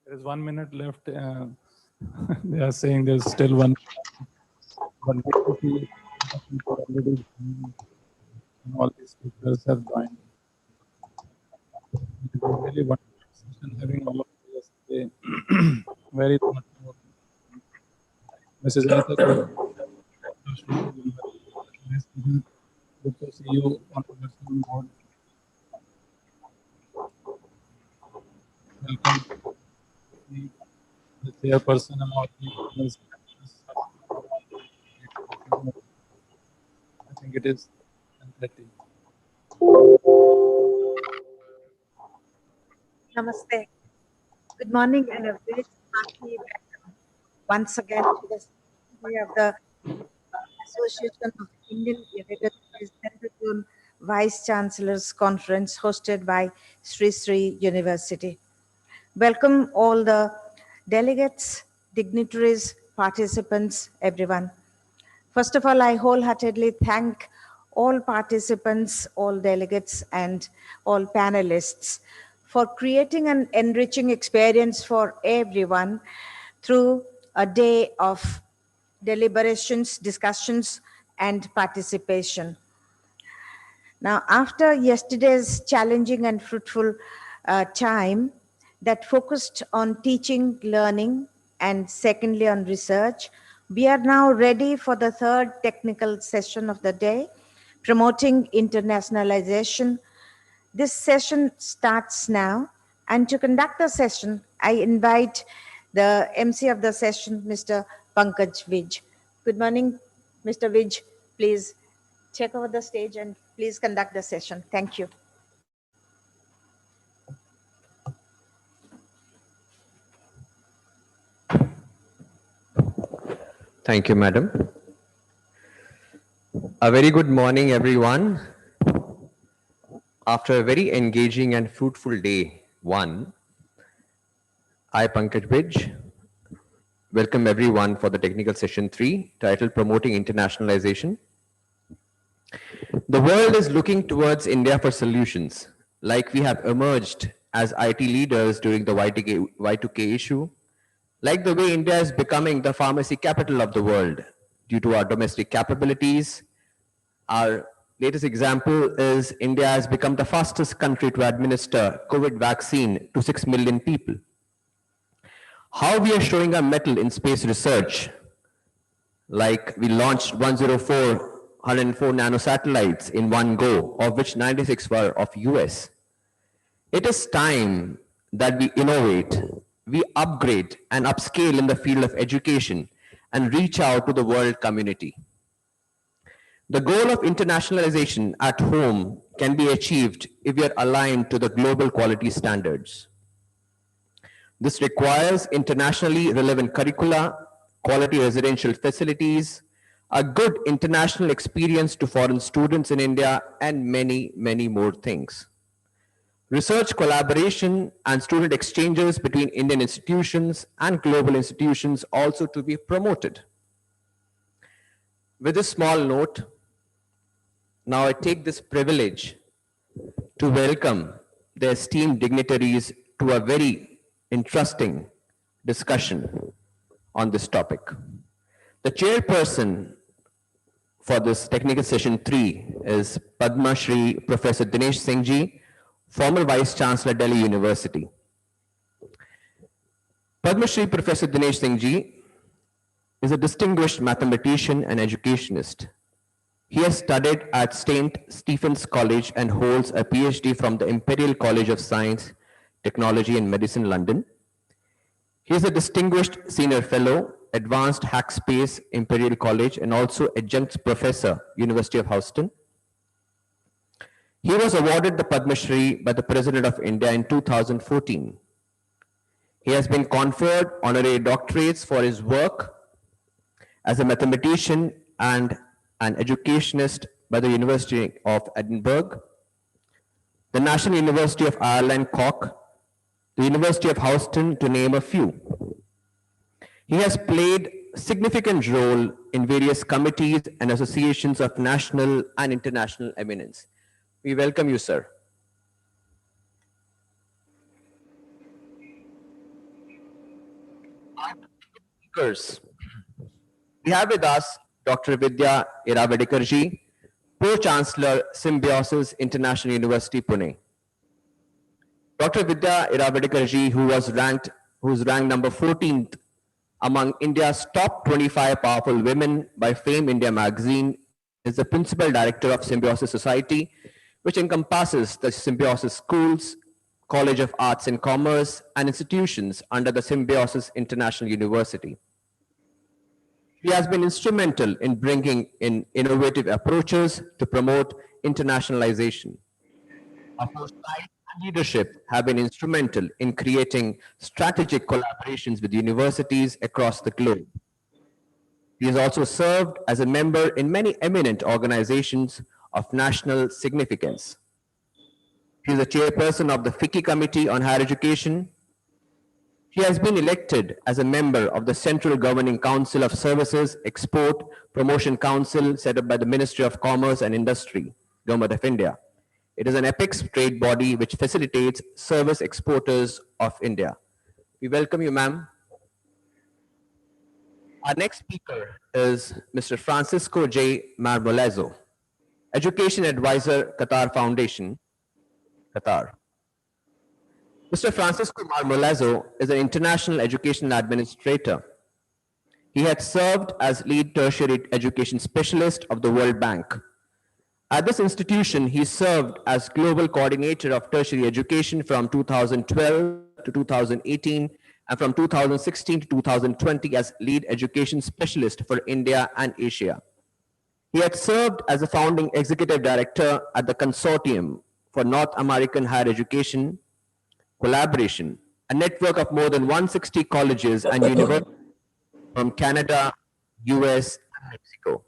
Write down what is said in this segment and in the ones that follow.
There is 1 minute left. They are saying there's still one. But good to see people already joined, and all these speakers have joined. It was really wonderful session having all of you yesterday. Very much more. Mrs. Anita, good to see you on the listening board. Welcome. The chairperson and all the I think it is 10:30. Namaste. Good morning and a very hearty welcome once again to the ceremony of the Association of Indian Universities 10th June Vice Chancellors Conference hosted by Sri Sri University. Welcome all the delegates, dignitaries, participants, everyone. First of all, I wholeheartedly thank all participants, all delegates, and all panelists for creating an enriching experience for everyone through a day of deliberations, discussions, and participation. Now, after yesterday's challenging and fruitful time that focused on teaching, learning, and secondly on research, we are now ready for the third technical session of the day, promoting internationalization. This session starts now, and to conduct the session, I invite the MC of the session, Mr. Pankaj Vij. Good morning, Mr. Vij. Please take over the stage and please conduct the session. Thank you. Thank you, madam. A very good morning, everyone. After a very engaging and fruitful day one, I, Pankaj Vij, welcome everyone for the technical session 3, titled Promoting Internationalization. The world is looking towards India for solutions, like we have emerged as IT leaders during the Y2K issue, like the way India is becoming the pharmacy capital of the world due to our domestic capabilities. Our latest example is India has become the fastest country to administer COVID vaccine to 6 million people. How we are showing our mettle in space research, like we launched 104 nanosatellites in one go, of which 96 were of US. It is time that we innovate, we upgrade and upscale in the field of education and reach out to the world community. The goal of internationalization at home can be achieved if we are aligned to the global quality standards. This requires internationally relevant curricula, quality residential facilities, a good international experience to foreign students in India, and many, many more things. Research collaboration and student exchanges between Indian institutions and global institutions also to be promoted. With this small note, now I take this privilege to welcome the esteemed dignitaries to a very interesting discussion on this topic. The chairperson for this technical session 3 is Padma Shri Professor Dinesh Singh Ji, former Vice Chancellor, Delhi University. Padma Shri Professor Dinesh Singh Ji is a distinguished mathematician and educationist. He has studied at St. Stephen's College and holds a PhD from the Imperial College of Science, Technology and Medicine, London. He is a distinguished senior fellow, Advanced Hackspace, Imperial College, and also adjunct professor, University of Houston. He was awarded the Padma Shri by the President of India in 2014. He has been conferred honorary doctorates for his work as a mathematician and an educationist by the University of Edinburgh, the National University of Ireland, Cork, the University of Houston, to name a few. He has played a significant role in various committees and associations of national and international eminence. We welcome you, sir. Speakers. We have with us Dr. Vidya Iravadikarji, Pro-Chancellor, Symbiosis International University, Pune. Dr. Vidya Iravadikarji, who's ranked number 14th among India's top 25 powerful women by Fame India magazine, is the principal director of Symbiosis Society, which encompasses the Symbiosis schools, College of Arts and Commerce, and institutions under the Symbiosis International University. She has been instrumental in bringing in innovative approaches to promote internationalization. Her foresight and leadership have been instrumental in creating strategic collaborations with universities across the globe. He has also served as a member in many eminent organizations of national significance. She is the chairperson of the FICCI Committee on Higher Education. She has been elected as a member of the Central Governing Council of Services Export Promotion Council set up by the Ministry of Commerce and Industry, Government of India. It is an apex trade body which facilitates service exporters of India. We welcome you, ma'am. Our next speaker is Mr. Francisco J. Marmolezo, Education Advisor, Qatar Foundation, Qatar. Mr. Francisco Marmolezo is an international education administrator. He had served as lead tertiary education specialist of the World Bank. At this institution, he served as global coordinator of tertiary education from 2012 to 2018 and from 2016 to 2020 as lead education specialist for India and Asia. He had served as a founding executive director at the Consortium for North American Higher Education Collaboration, a network of more than 160 colleges and universities from Canada, US, and Mexico.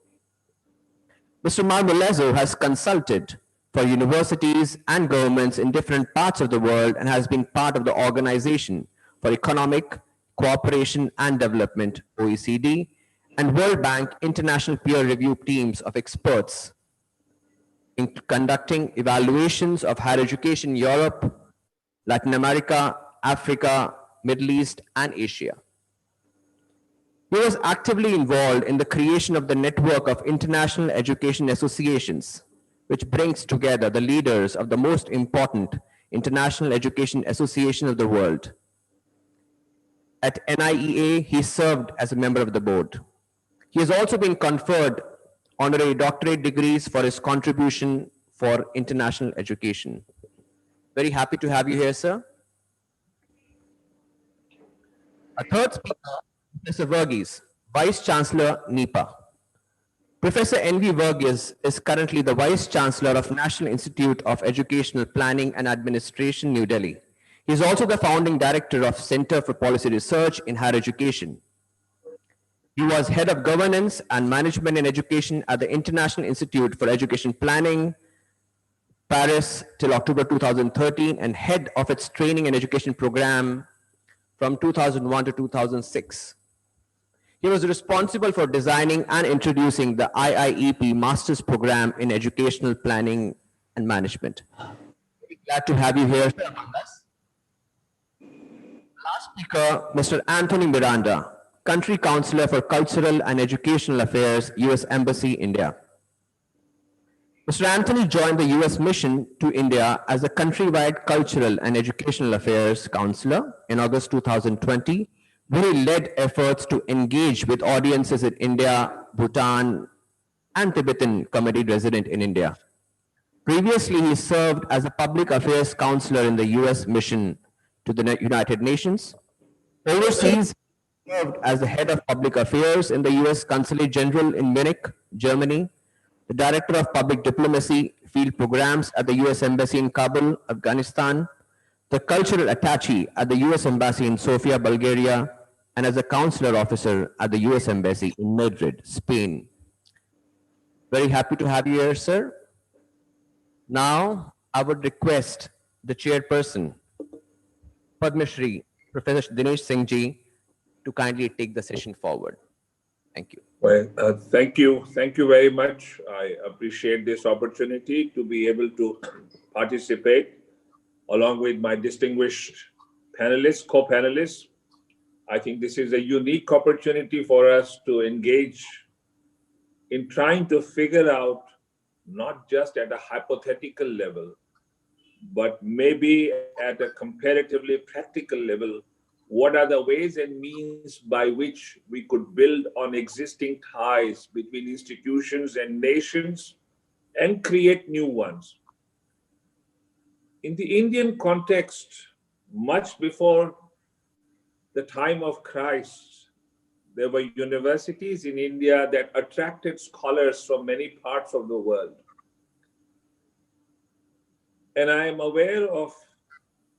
Mr. Marmolezo has consulted for universities and governments in different parts of the world and has been part of the Organization for Economic Cooperation and Development, OECD, and World Bank international peer review teams of experts in conducting evaluations of higher education in Europe, Latin America, Africa, Middle East, and Asia. He was actively involved in the creation of the network of international education associations, which brings together the leaders of the most important international education associations of the world. At NIEA, he served as a member of the board. He has also been conferred honorary doctorate degrees for his contribution for international education. Very happy to have you here, sir. A third speaker, Professor Verghese, Vice Chancellor, NEPA. Professor N.V. Verghese is currently the Vice Chancellor of National Institute of Educational Planning and Administration, New Delhi. He is also the founding director of Center for Policy Research in Higher Education. He was head of governance and management in education at the International Institute for Education Planning, Paris till October 2013, and head of its training and education program from 2001 to 2006. He was responsible for designing and introducing the IIEP Master's Program in Educational Planning and Management. Very glad to have you here among us. Last speaker, Mr. Anthony Miranda, Country Counselor for Cultural and Educational Affairs, U.S. Embassy, India. Mr. Anthony joined the U.S. mission to India as a countrywide cultural and educational affairs counselor in August 2020, where he led efforts to engage with audiences in India, Bhutan, and Tibetan community resident in India. Previously, he served as a public affairs counselor in the U.S. mission to the United Nations. Overseas, he served as the head of public affairs in the U.S. Consulate General in Munich, Germany, the Director of Public Diplomacy Field Programs at the U.S. Embassy in Kabul, Afghanistan, the Cultural Attaché at the U.S. Embassy in Sofia, Bulgaria, and as a Counselor Officer at the U.S. Embassy in Madrid, Spain. Very happy to have you here, sir. Now, I would request the chairperson, Padma Shri, Professor Dinesh Singh Ji, to kindly take the session forward. Thank you. Well, thank you. Thank you very much. I appreciate this opportunity to be able to participate along with my distinguished panelists, co-panelists. I think this is a unique opportunity for us to engage in trying to figure out, not just at a hypothetical level, but maybe at a comparatively practical level, what are the ways and means by which we could build on existing ties between institutions and nations and create new ones. In the Indian context, much before the time of Christ, there were universities in India that attracted scholars from many parts of the world. And I am aware of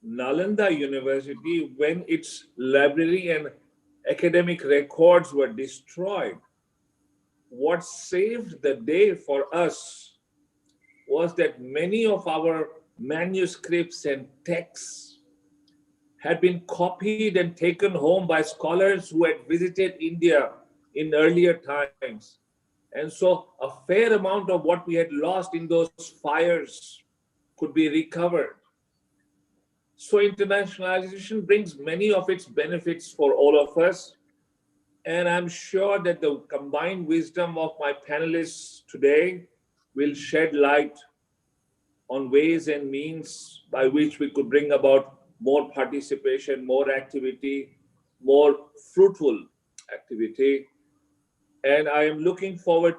Nalanda University when its library and academic records were destroyed. What saved the day for us was that many of our manuscripts and texts had been copied and taken home by scholars who had visited India in earlier times. And so a fair amount of what we had lost in those fires could be recovered. So internationalization brings many of its benefits for all of us. And I'm sure that the combined wisdom of my panelists today will shed light on ways and means by which we could bring about more participation, more activity, more fruitful activity. And I am looking forward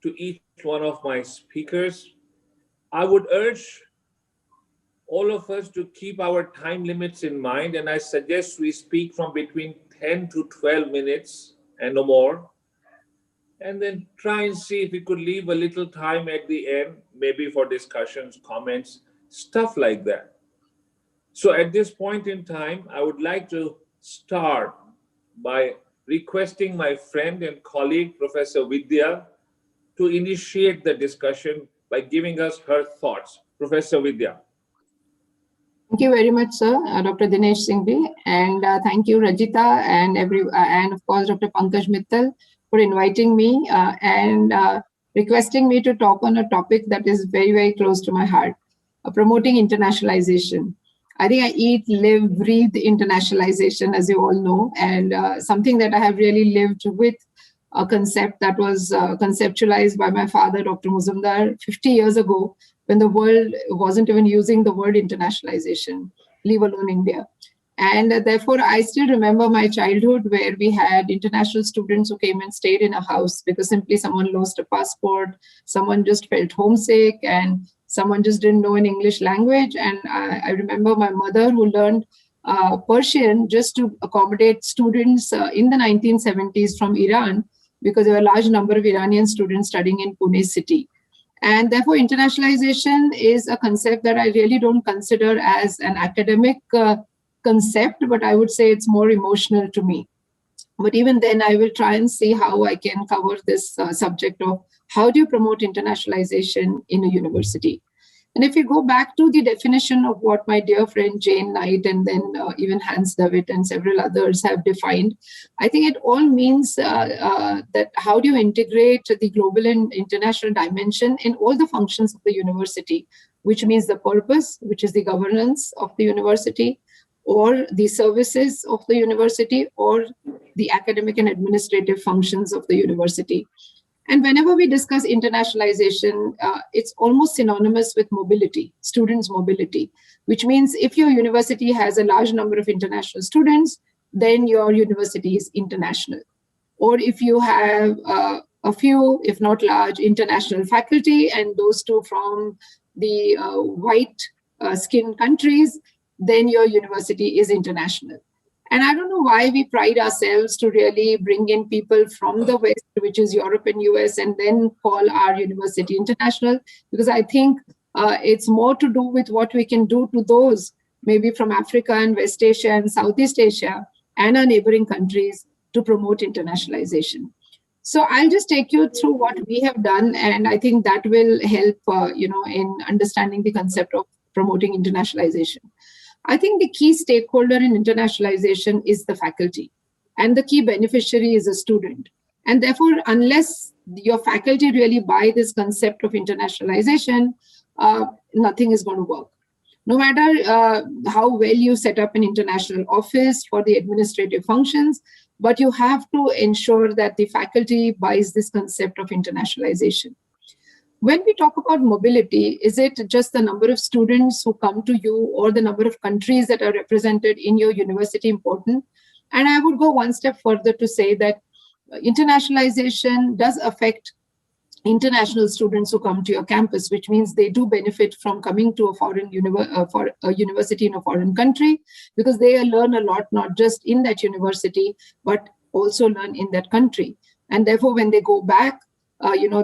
to each one of my speakers. I would urge all of us to keep our time limits in mind, and I suggest we speak from between 10 to 12 minutes and no more, and then try and see if we could leave a little time at the end, maybe for discussions, comments, stuff like that. So at this point in time, I would like to start by requesting my friend and colleague, Professor Vidya, to initiate the discussion by giving us her thoughts. Professor Vidya. Thank you very much, sir, Dr. Dinesh Singhvi, and thank you, Rajita, and of course, Dr. Pankaj Mittal, for inviting me and requesting me to talk on a topic that is very, very close to my heart, promoting internationalization. I think I eat, live, breathe internationalization, as you all know, and something that I have really lived with, a concept that was conceptualized by my father, Dr. Muzumdar, 50 years ago, when the world wasn't even using the word internationalization, leave alone India. And therefore, I still remember my childhood where we had international students who came and stayed in a house because simply someone lost a passport, someone just felt homesick, and someone just didn't know an English language. And I remember my mother who learned Persian just to accommodate students in the 1970s from Iran, because there were a large number of Iranian students studying in Pune city. And therefore, internationalization is a concept that I really don't consider as an academic concept, but I would say it's more emotional to me. But even then, I will try and see how I can cover this subject of how do you promote internationalization in a university. And if you go back to the definition of what my dear friend Jane Knight and then even Hans David and several others have defined, I think it all means that how do you integrate the global and international dimension in all the functions of the university, which means the purpose, which is the governance of the university, or the services of the university, or the academic and administrative functions of the university. And whenever we discuss internationalization, it's almost synonymous with mobility, students' mobility, which means if your university has a large number of international students, then your university is international. Or if you have a few, if not large, international faculty, and those two from the white skin countries, then your university is international. And I don't know why we pride ourselves to really bring in people from the West, which is Europe and US, and then call our university international, because I think it's more to do with what we can do to those maybe from Africa and West Asia and Southeast Asia and our neighboring countries to promote internationalization. So I'll just take you through what we have done, and I think that will help, in understanding the concept of promoting internationalization. I think the key stakeholder in internationalization is the faculty, and the key beneficiary is a student. And therefore, unless your faculty really buy this concept of internationalization, nothing is going to work. No matter how well you set up an international office for the administrative functions, but you have to ensure that the faculty buys this concept of internationalization. When we talk about mobility, is it just the number of students who come to you or the number of countries that are represented in your university important? And I would go one step further to say that internationalization does affect international students who come to your campus, which means they do benefit from coming to a for a university in a foreign country, because they learn a lot, not just in that university, but also learn in that country. And therefore, when they go back,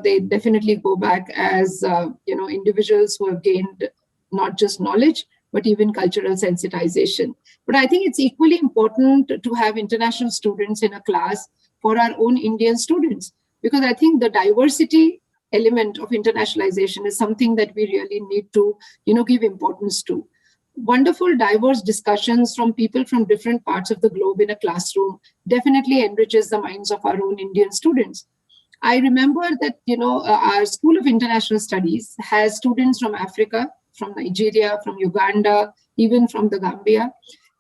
they definitely go back as, individuals who have gained not just knowledge, but even cultural sensitization. But I think it's equally important to have international students in a class for our own Indian students, because I think the diversity element of internationalization is something that we really need to, give importance to. Wonderful, diverse discussions from people from different parts of the globe in a classroom definitely enriches the minds of our own Indian students. I remember that, our School of International Studies has students from Africa, from Nigeria, from Uganda, even from the Gambia,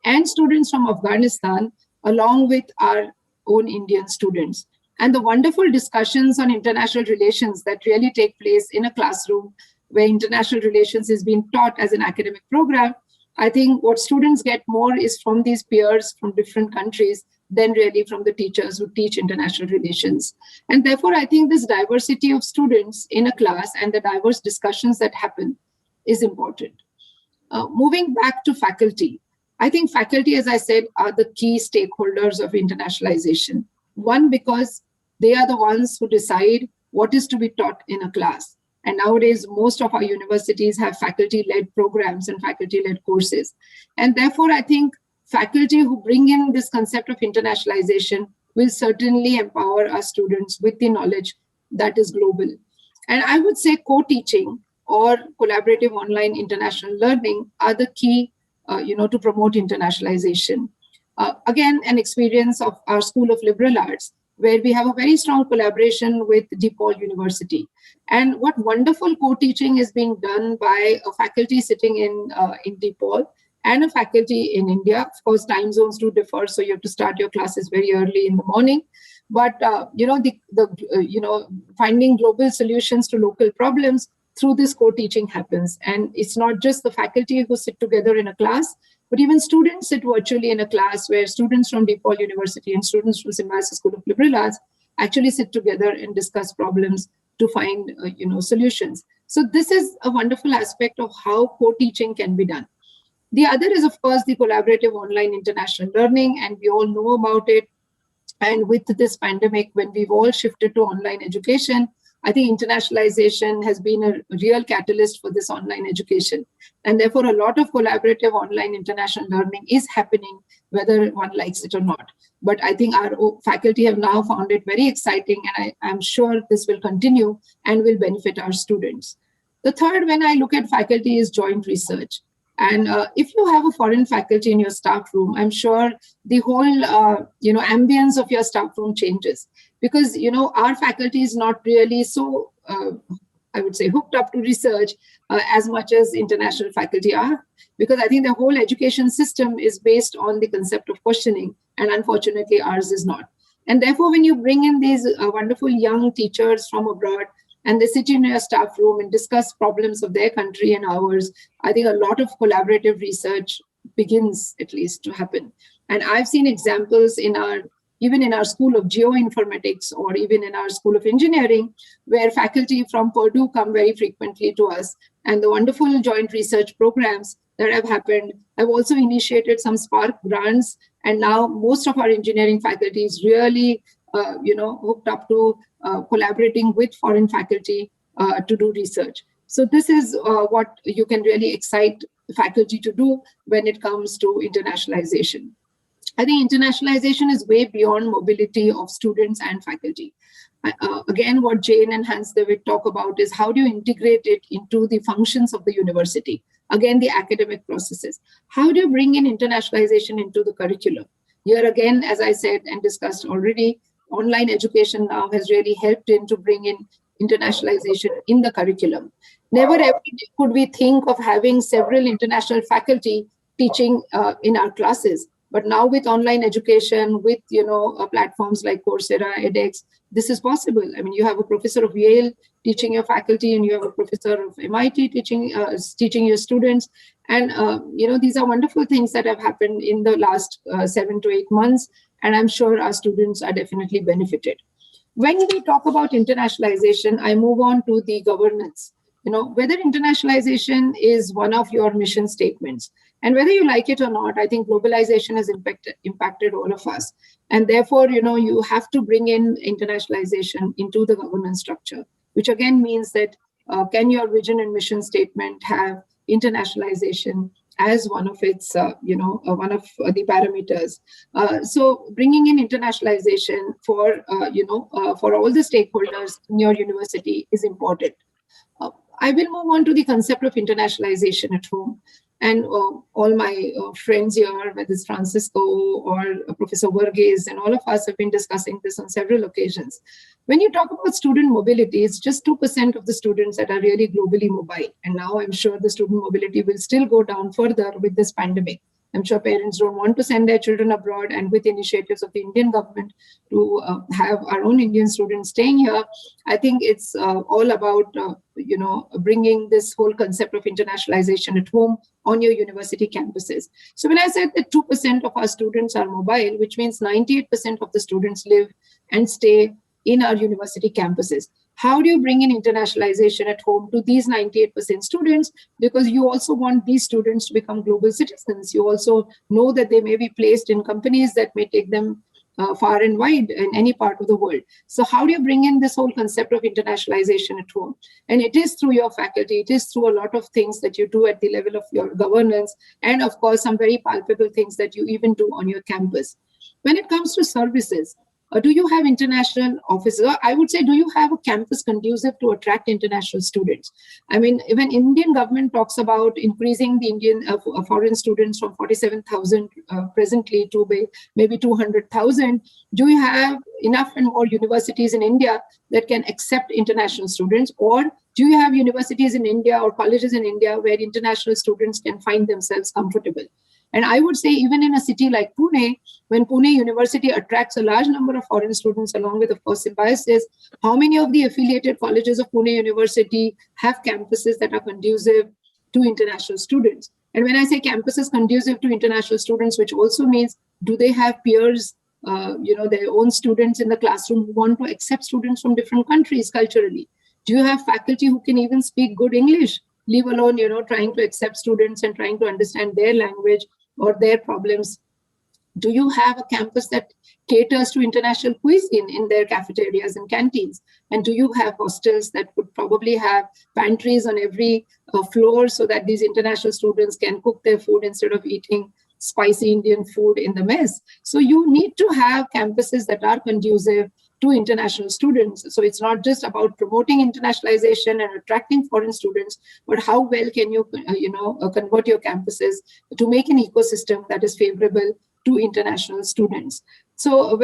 and students from Afghanistan, along with our own Indian students. And the wonderful discussions on international relations that really take place in a classroom where international relations is being taught as an academic program, I think what students get more is from these peers from different countries than really from the teachers who teach international relations. And therefore, I think this diversity of students in a class and the diverse discussions that happen is important. Moving back to faculty, I think faculty, as I said, are the key stakeholders of internationalization. One, because they are the ones who decide what is to be taught in a class. And nowadays, most of our universities have faculty-led programs and faculty-led courses. And therefore, I think faculty who bring in this concept of internationalization will certainly empower our students with the knowledge that is global. And I would say co-teaching or collaborative online international learning are the key, to promote internationalization. Again, an experience of our School of Liberal Arts, where we have a very strong collaboration with DePaul University. And what wonderful co-teaching is being done by a faculty sitting in DePaul and a faculty in India. Of course, time zones do differ, so you have to start your classes very early in the morning. But finding global solutions to local problems through this co-teaching happens. And it's not just the faculty who sit together in a class, but even students sit virtually in a class where students from DePaul University and students from Symbiosis School of Liberal Arts actually sit together and discuss problems to find solutions. So this is a wonderful aspect of how co-teaching can be done. The other is, of course, the collaborative online international learning, and we all know about it. And with this pandemic, when we've all shifted to online education, I think internationalization has been a real catalyst for this online education. And therefore, a lot of collaborative online international learning is happening, whether one likes it or not. But I think our faculty have now found it very exciting, and I'm sure this will continue and will benefit our students. The third, when I look at faculty, is joint research. And if you have a foreign faculty in your staff room, I'm sure the whole, ambience of your staff room changes, because, our faculty is not really so, I would say, hooked up to research as much as international faculty are, because I think the whole education system is based on the concept of questioning, and unfortunately ours is not. And therefore, when you bring in these wonderful young teachers from abroad, and they sit in your staff room and discuss problems of their country and ours, I think a lot of collaborative research begins at least to happen. And I've seen examples even in our School of Geoinformatics, or even in our School of Engineering, where faculty from Purdue come very frequently to us. And the wonderful joint research programs that have happened have also initiated some Spark grants. And now most of our engineering faculty is really hooked up to collaborating with foreign faculty to do research. So this is what you can really excite faculty to do when it comes to internationalization. I think internationalization is way beyond mobility of students and faculty. Again, what Jane and Hans David talk about is how do you integrate it into the functions of the university? Again, the academic processes. How do you bring in internationalization into the curriculum? Here again, as I said and discussed already, online education now has really helped in to bring in internationalization in the curriculum. Never ever could we think of having several international faculty teaching in our classes. But now with online education, with platforms like Coursera, edX, this is possible. I mean, you have a professor of Yale teaching your faculty, and you have a professor of MIT teaching your students. And these are wonderful things that have happened in the last 7 to 8 months, and I'm sure our students are definitely benefited. When we talk about internationalization, I move on to the governance. Whether internationalization is one of your mission statements, and whether you like it or not, I think globalization has impacted all of us. And therefore, you have to bring in internationalization into the governance structure, which again means that can your vision and mission statement have internationalization as one of its, one of the parameters. So bringing in internationalization for all the stakeholders in your university is important. I will move on to the concept of internationalization at home. And all my friends here, whether it's Francisco or Professor Verghese, and all of us have been discussing this on several occasions. When you talk about student mobility, it's just 2% of the students that are really globally mobile. And now I'm sure the student mobility will still go down further with this pandemic. I'm sure parents don't want to send their children abroad, and with initiatives of the Indian government to have our own Indian students staying here, I think it's all about, bringing this whole concept of internationalization at home on your university campuses. So when I said that 2% of our students are mobile, which means 98% of the students live and stay in our university campuses. How do you bring in internationalization at home to these 98% students? Because you also want these students to become global citizens. You also know that they may be placed in companies that may take them far and wide in any part of the world. So how do you bring in this whole concept of internationalization at home? And it is through your faculty. It is through a lot of things that you do at the level of your governance, and of course, some very palpable things that you even do on your campus. When it comes to services, do you have international offices? I would say, do you have a campus conducive to attract international students? I mean, when Indian government talks about increasing the Indian foreign students from 47,000 presently to maybe 200,000, do you have enough and more universities in India that can accept international students? Or do you have universities in India or colleges in India where international students can find themselves comfortable? And I would say even in a city like Pune, when Pune University attracts a large number of foreign students, along with, of course, symbiosis, how many of the affiliated colleges of Pune University have campuses that are conducive to international students? And when I say campuses conducive to international students, which also means, do they have peers, their own students in the classroom who want to accept students from different countries culturally? Do you have faculty who can even speak good English, leave alone, trying to accept students and trying to understand their language or their problems? Do you have a campus that caters to international cuisine in their cafeterias and canteens? And do you have hostels that would probably have pantries on every floor so that these international students can cook their food instead of eating spicy Indian food in the mess? So you need to have campuses that are conducive to international students. So it's not just about promoting internationalization and attracting foreign students, but how well can you, convert your campuses to make an ecosystem that is favorable to international students? So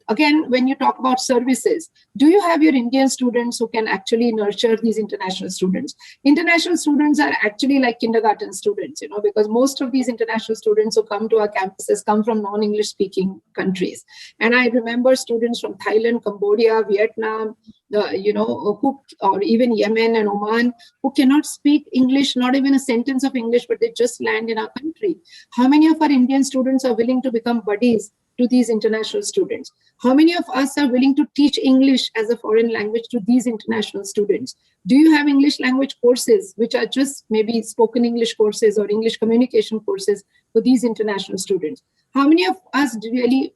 again, when you talk about services, do you have your Indian students who can actually nurture these international students? International students are actually like kindergarten students, because most of these international students who come to our campuses come from non-English speaking countries. And I remember students from Thailand, Cambodia, Vietnam, or even Yemen and Oman, who cannot speak English, not even a sentence of English, but they just land in our country. How many of our Indian students are willing to become buddies to these international students? How many of us are willing to teach English as a foreign language to these international students? Do you have English language courses, which are just maybe spoken English courses or English communication courses for these international students? How many of us really,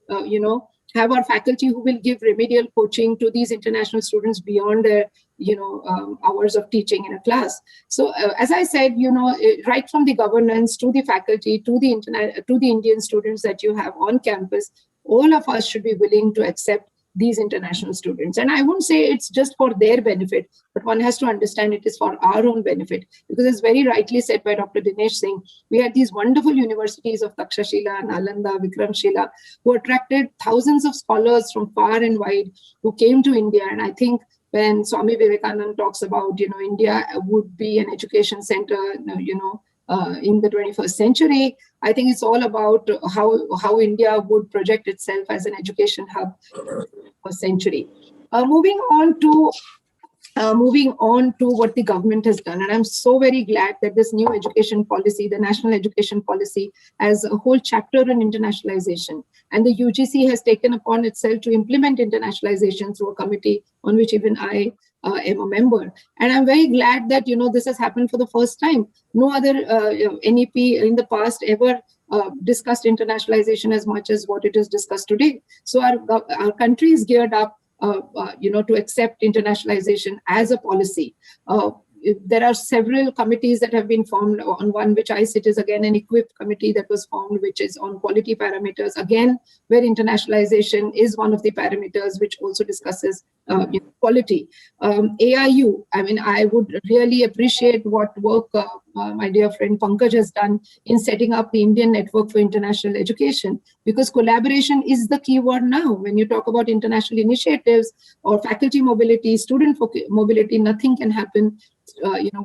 have our faculty who will give remedial coaching to these international students beyond their, hours of teaching in a class? So as I said, right from the governance to the faculty to the Indian students that you have on campus, all of us should be willing to accept these international students. And I won't say it's just for their benefit, but one has to understand it is for our own benefit. Because as very rightly said by Dr. Dinesh Singh, we had these wonderful universities of Takshashila, Nalanda, Vikramshila, who attracted thousands of scholars from far and wide who came to India. And I think when Swami Vivekananda talks about, India would be an education center, in the 21st century. I think it's all about how India would project itself as an education hub for a century. Moving on to what the government has done. And I'm so very glad that this new education policy, the national education policy, has a whole chapter on internationalization. And the UGC has taken upon itself to implement internationalization through a committee on which even I am a member. And I'm very glad that, this has happened for the first time. No other NEP in the past ever discussed internationalization as much as what it is discussed today. So our country is geared up to accept internationalization as a policy. There are several committees that have been formed. On one which I sit is again an equipped committee that was formed, which is on quality parameters, again, where internationalization is one of the parameters, which also discusses quality. AIU, I would really appreciate what work my dear friend Pankaj has done in setting up the Indian Network for International Education, because collaboration is the key word now. When you talk about international initiatives or faculty mobility, student mobility, nothing can happen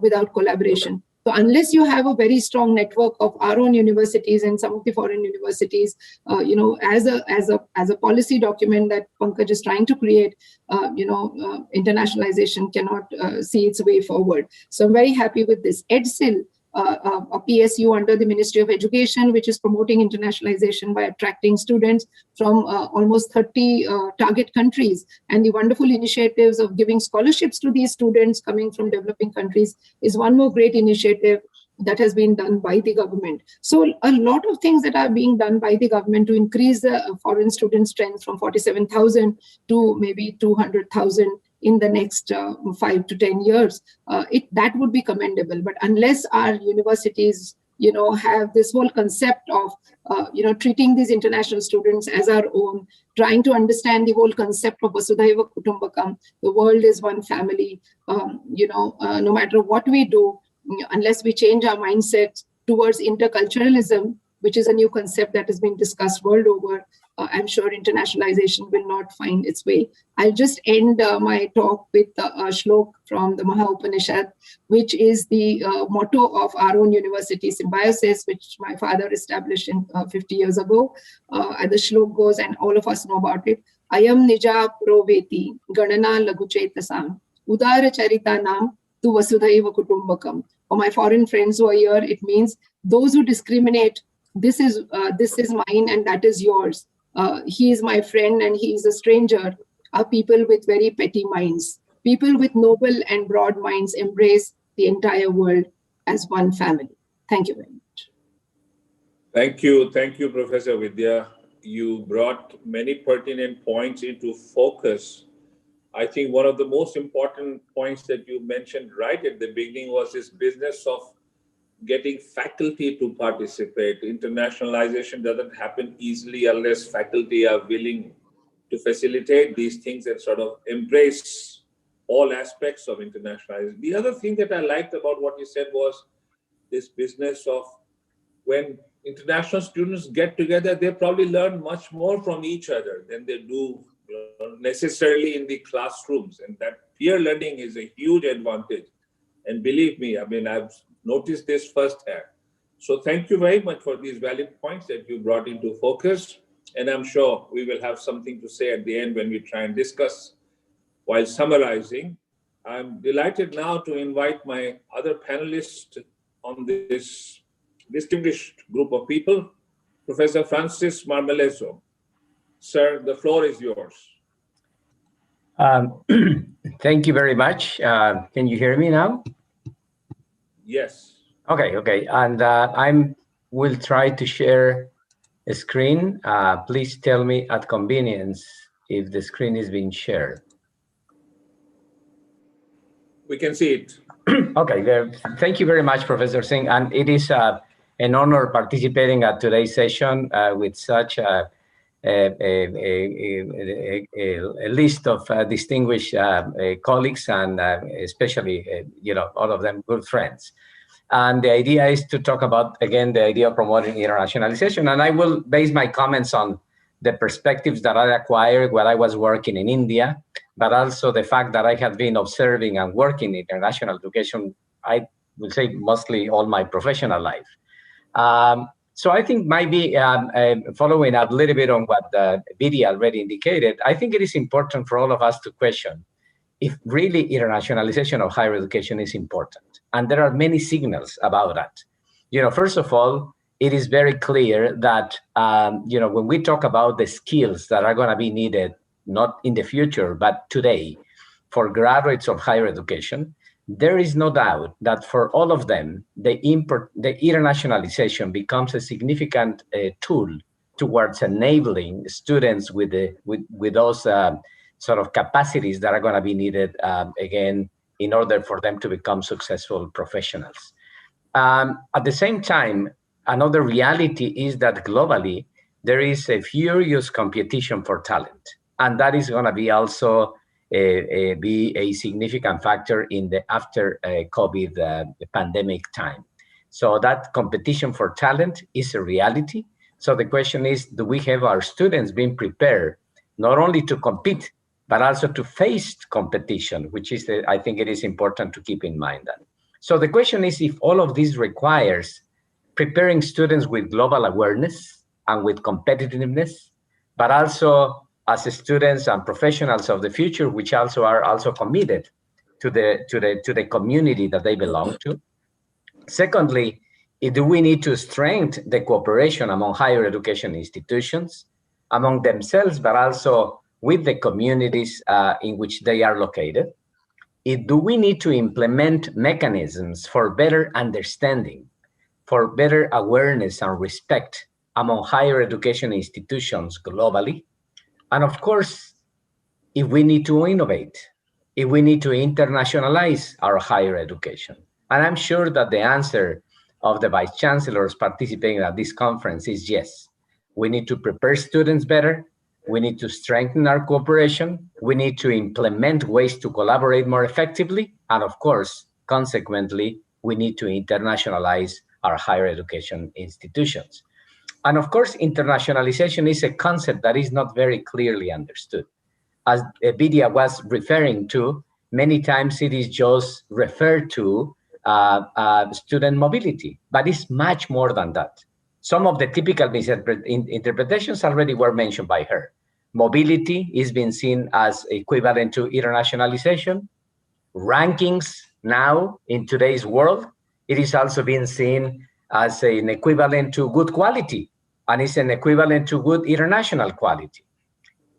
without collaboration. So unless you have a very strong network of our own universities and some of the foreign universities, as a policy document that Pankaj is trying to create, internationalization cannot see its way forward. So I'm very happy with this. EdSil, a PSU under the Ministry of Education, which is promoting internationalization by attracting students from almost 30 target countries. And the wonderful initiatives of giving scholarships to these students coming from developing countries is one more great initiative that has been done by the government. So a lot of things that are being done by the government to increase the foreign student strength from 47,000 to maybe 200,000 in the next 5 to 10 years, that would be commendable. But unless our universities, have this whole concept of, treating these international students as our own, trying to understand the whole concept of Vasudhaiva Kutumbakam, the world is one family, no matter what we do, unless we change our mindset towards interculturalism, which is a new concept that has been discussed world over, I'm sure internationalization will not find its way. I'll just end my talk with a shlok from the Maha Upanishad, which is the motto of our own university, Symbiosis, which my father established 50 years ago. The shlok goes, and all of us know about it. Ayam nija proveti ganana laguchetasam udara charita nam tu vasudhaiva kutumbakam. For my foreign friends who are here, it means those who discriminate, this is mine and that is yours. He is my friend and he is a stranger, are people with very petty minds. People with noble and broad minds embrace the entire world as one family. Thank you very much. Thank you, Professor Vidya. You brought many pertinent points into focus. I think one of the most important points that you mentioned right at the beginning was this business of getting faculty to participate. Internationalization doesn't happen easily unless faculty are willing to facilitate these things and sort of embrace all aspects of internationalization. The other thing that I liked about what you said was this business of when international students get together, they probably learn much more from each other than they do necessarily in the classrooms. And that peer learning is a huge advantage. And believe me, I've noticed this firsthand. So thank you very much for these valid points that you brought into focus. And I'm sure we will have something to say at the end when we try and discuss. While summarizing, I'm delighted now to invite my other panelists on this distinguished group of people, Professor Francis Marmelezo. Sir, the floor is yours. Thank you very much. Can you hear me now? Yes. Okay. And I will try to share a screen. Please tell me at convenience if the screen is being shared. We can see it. Okay. Thank you very much, Professor Singh. And it is an honor participating at today's session with such a list of distinguished colleagues and especially, all of them good friends. And the idea is to talk about, again, the idea of promoting internationalization. And I will base my comments on the perspectives that I acquired while I was working in India, but also the fact that I have been observing and working in international education, I would say mostly all my professional life. So I think maybe following up a little bit on what Vidi already indicated, I think it is important for all of us to question if really internationalization of higher education is important. And there are many signals about that. First of all, it is very clear that, when we talk about the skills that are going to be needed, not in the future, but today, for graduates of higher education, there is no doubt that for all of them, the internationalization becomes a significant tool towards enabling students with those sort of capacities that are going to be needed, again, in order for them to become successful professionals. At the same time, another reality is that globally, there is a furious competition for talent. And that is going to be also be a significant factor in the after COVID pandemic time. So that competition for talent is a reality. So the question is, do we have our students being prepared not only to compete, but also to face competition, which is, I think it is important to keep in mind that. So the question is if all of this requires preparing students with global awareness and with competitiveness, but also as students and professionals of the future, which also are also committed to the community that they belong to. Secondly, do we need to strengthen the cooperation among higher education institutions, among themselves, but also with the communities in which they are located? Do we need to implement mechanisms for better understanding, for better awareness and respect among higher education institutions globally? And of course, if we need to innovate, if we need to internationalize our higher education. And I'm sure that the answer of the vice chancellors participating at this conference is yes. We need to prepare students better. We need to strengthen our cooperation. We need to implement ways to collaborate more effectively. And of course, consequently, we need to internationalize our higher education institutions. And of course, internationalization is a concept that is not very clearly understood. As Vidya was referring to, many times it is just referred to student mobility, but it's much more than that. Some of the typical interpretations already were mentioned by her. Mobility is being seen as equivalent to internationalization. Rankings now in today's world, it is also being seen as an equivalent to good quality, and it's an equivalent to good international quality.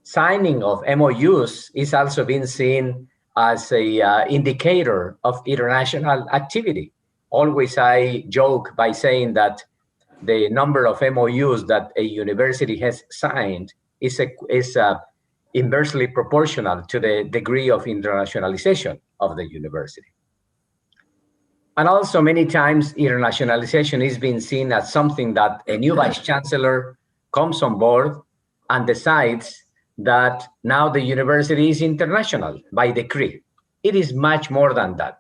Signing of MOUs is also being seen as a indicator of international activity. Always I joke by saying that the number of MOUs that a university has signed is inversely proportional to the degree of internationalization of the university. And also many times internationalization is being seen as something that a new vice chancellor comes on board and decides that now the university is international by decree. It is much more than that.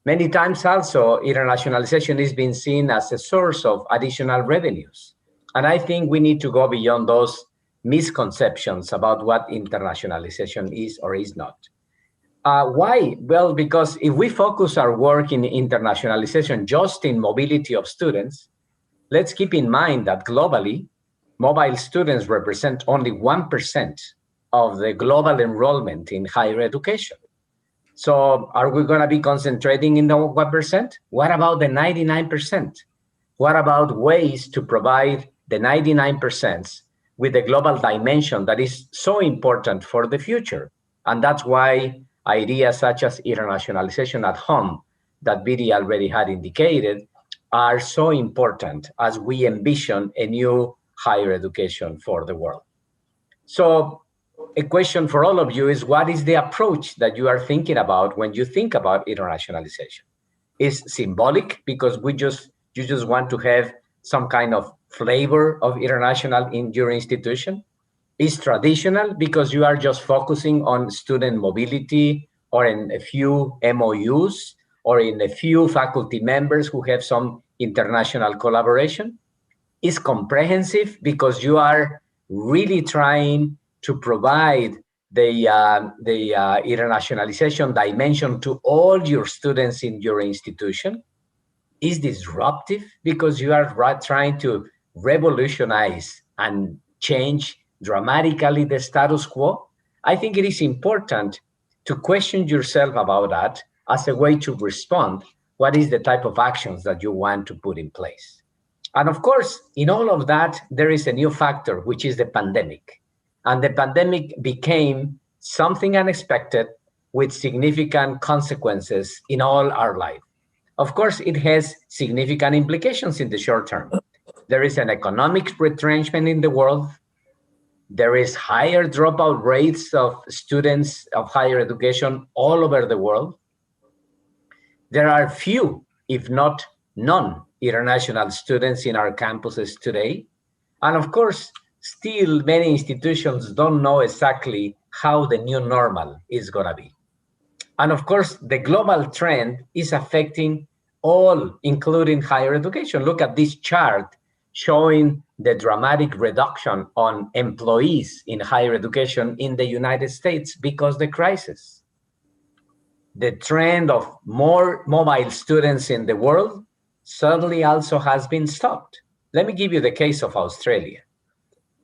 Many times also internationalization is being seen as a source of additional revenues. And I think we need to go beyond those misconceptions about what internationalization is or is not. Why? Well, because if we focus our work in internationalization just in mobility of students, let's keep in mind that globally, mobile students represent only 1% of the global enrollment in higher education. So are we going to be concentrating in the 1%? What about the 99%? What about ways to provide the 99% with the global dimension that is so important for the future? And that's why ideas such as internationalization at home that Vidi already had indicated are so important as we envision a new higher education for the world. So a question for all of you is, what is the approach that you are thinking about when you think about internationalization? Is symbolic because you just want to have some kind of flavor of international in your institution? Is traditional because you are just focusing on student mobility or in a few MOUs or in a few faculty members who have some international collaboration? Is comprehensive because you are really trying to provide the internationalization dimension to all your students in your institution is disruptive because you are trying to revolutionize and change dramatically the status quo. I think it is important to question yourself about that as a way to respond. What is the type of actions that you want to put in place? And of course, in all of that, there is a new factor, which is the pandemic. And the pandemic became something unexpected with significant consequences in all our life. Of course, it has significant implications in the short term. There is an economic retrenchment in the world. There is higher dropout rates of students of higher education all over the world. There are few, if not none, international students in our campuses today. And of course, still many institutions don't know exactly how the new normal is going to be. And of course, the global trend is affecting all, including higher education. Look at this chart showing the dramatic reduction on employees in higher education in the United States because of the crisis. The trend of more mobile students in the world certainly also has been stopped. Let me give you the case of Australia.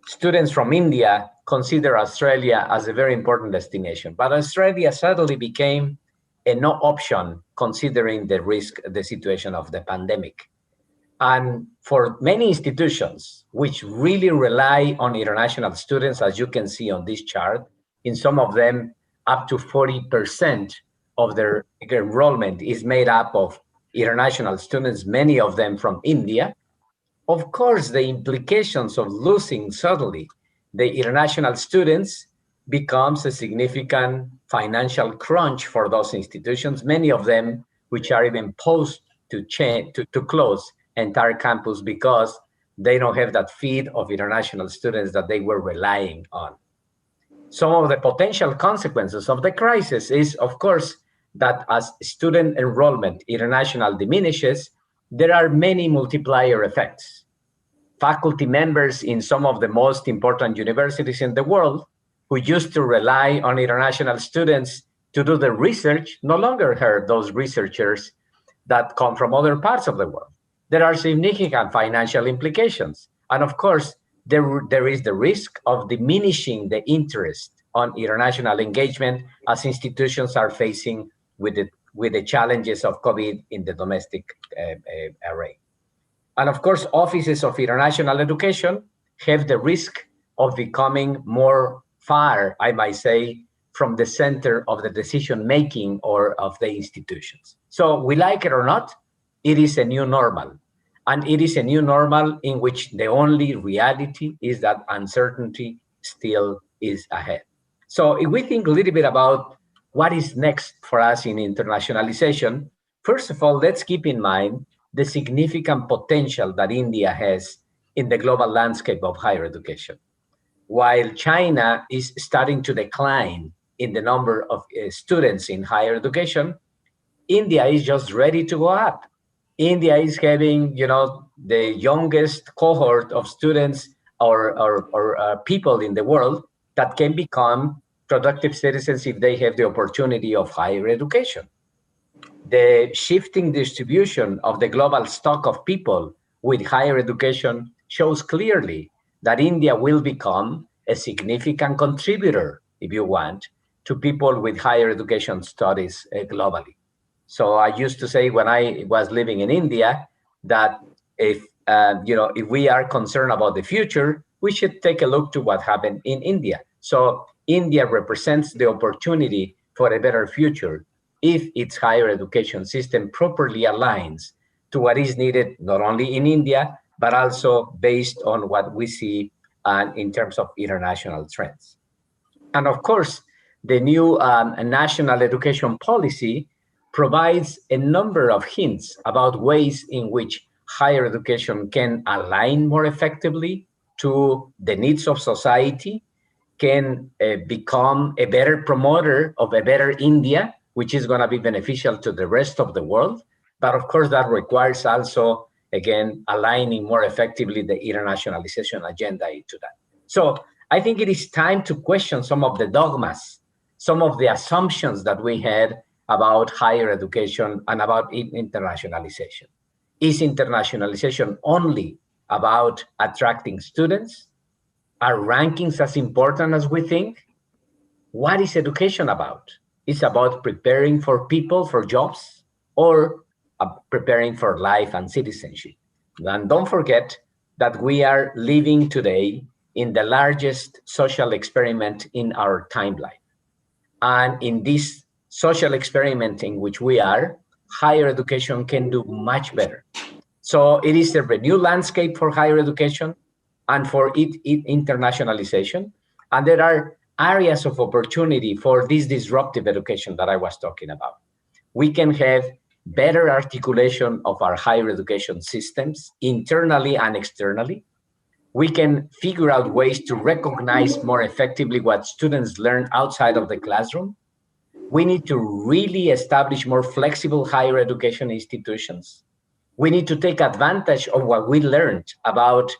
Students from India consider Australia as a very important destination, but Australia suddenly became a no option considering the risk, the situation of the pandemic. And for many institutions, which really rely on international students, as you can see on this chart, in some of them, up to 40% of their enrollment is made up of international students, many of them from India. Of course, the implications of losing suddenly the international students becomes a significant financial crunch for those institutions, many of them which are even posed to close entire campus because they don't have that feed of international students that they were relying on. Some of the potential consequences of the crisis is, of course, that as student enrollment international diminishes, there are many multiplier effects. Faculty members in some of the most important universities in the world who used to rely on international students to do the research no longer have those researchers that come from other parts of the world. There are significant financial implications. And of course, there is the risk of diminishing the interest on international engagement as institutions are facing with the challenges of COVID in the domestic array. And of course, offices of international education have the risk of becoming more far, I might say, from the center of the decision-making or of the institutions. So we like it or not, it is a new normal. And it is a new normal in which the only reality is that uncertainty still is ahead. So if we think a little bit about what is next for us in internationalization, first of all, let's keep in mind the significant potential that India has in the global landscape of higher education. While China is starting to decline in the number of students in higher education, India is just ready to go up. India is having, the youngest cohort of students or people in the world that can become productive citizens if they have the opportunity of higher education. The shifting distribution of the global stock of people with higher education shows clearly that India will become a significant contributor, if you want, to people with higher education studies globally. So I used to say when I was living in India that if we are concerned about the future, we should take a look to what happened in India. So India represents the opportunity for a better future if its higher education system properly aligns to what is needed not only in India, but also based on what we see in terms of international trends. And of course, the new national education policy provides a number of hints about ways in which higher education can align more effectively to the needs of society, can become a better promoter of a better India, which is going to be beneficial to the rest of the world. But of course, that requires also, again, aligning more effectively the internationalization agenda into that. So I think it is time to question some of the dogmas, some of the assumptions that we had about higher education and about internationalization. Is internationalization only about attracting students? Are rankings as important as we think? What is education about? It's about preparing for people for jobs or preparing for life and citizenship. And don't forget that we are living today in the largest social experiment in our timeline. And in this social experiment in which we are, higher education can do much better. So it is a renewed landscape for higher education and for internationalization. And there are areas of opportunity for this disruptive education that I was talking about. We can have better articulation of our higher education systems internally and externally. We can figure out ways to recognize more effectively what students learn outside of the classroom. We need to really establish more flexible higher education institutions. We need to take advantage of what we learned about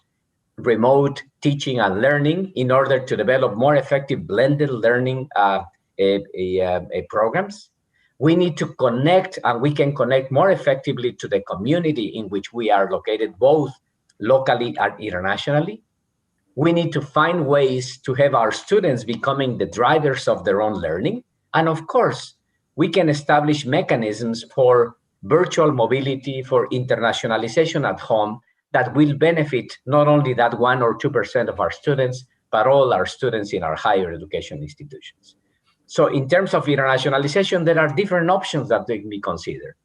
remote teaching and learning in order to develop more effective blended learning programs. We need to connect, and we can connect more effectively to the community in which we are located, both locally and internationally. We need to find ways to have our students becoming the drivers of their own learning. And of course, we can establish mechanisms for virtual mobility, for internationalization at home that will benefit not only that 1 or 2% of our students, but all our students in our higher education institutions. So in terms of internationalization, there are different options that can be considered.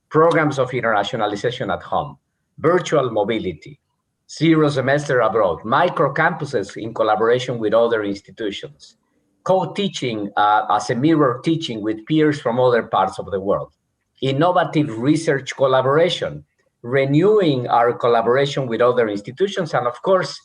Programs of internationalization at home, virtual mobility, zero semester abroad, micro campuses in collaboration with other institutions, co-teaching as a mirror teaching with peers from other parts of the world, innovative research collaboration, renewing our collaboration with other institutions, and of course,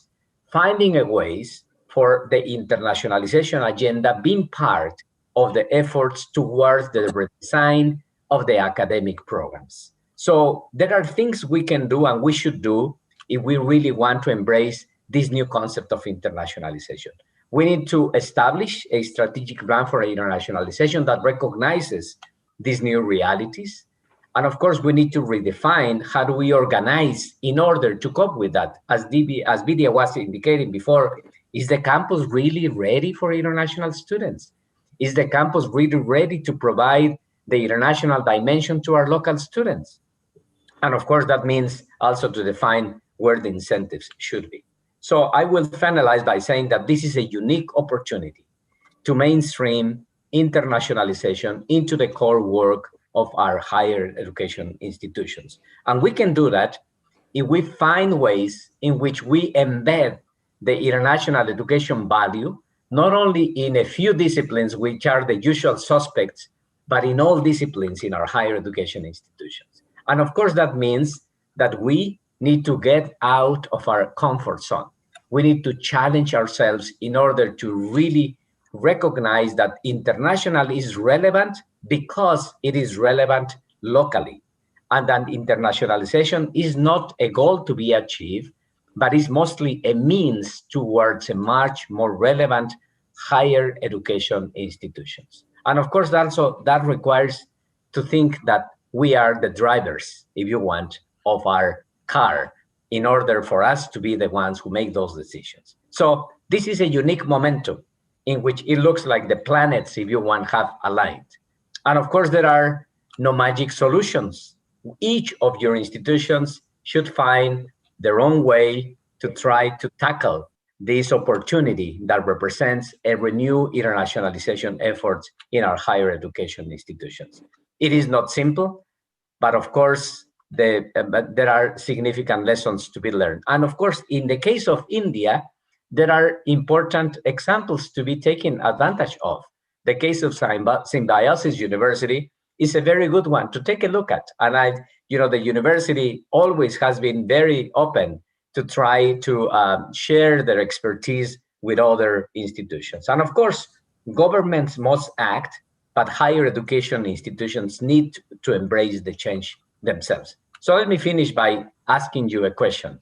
finding a ways for the internationalization agenda being part of the efforts towards the redesign of the academic programs. So there are things we can do and we should do if we really want to embrace this new concept of internationalization. We need to establish a strategic plan for internationalization that recognizes these new realities. And of course, we need to redefine how do we organize in order to cope with that. As Vidya was indicating before, is the campus really ready for international students? Is the campus really ready to provide the international dimension to our local students? And of course, that means also to define where the incentives should be. So I will finalize by saying that this is a unique opportunity to mainstream internationalization into the core work of our higher education institutions. And we can do that if we find ways in which we embed the international education value, not only in a few disciplines, which are the usual suspects, but in all disciplines in our higher education institutions. And of course, that means that we need to get out of our comfort zone. We need to challenge ourselves in order to really recognize that international is relevant because it is relevant locally. And that internationalization is not a goal to be achieved, but is mostly a means towards a much more relevant higher education institutions. And of course, that requires to think that we are the drivers, if you want, of our car in order for us to be the ones who make those decisions. So this is a unique momentum in which it looks like the planets, if you want, have aligned. And of course, there are no magic solutions. Each of your institutions should find their own way to try to tackle this opportunity that represents a renewed internationalization effort in our higher education institutions. It is not simple, but of course, there are significant lessons to be learned. And of course, in the case of India, there are important examples to be taken advantage of. The case of Symbiosis University is a very good one to take a look at. And the university always has been very open to try to share their expertise with other institutions. And of course, governments must act, but higher education institutions need to embrace the change themselves. So let me finish by asking you a question.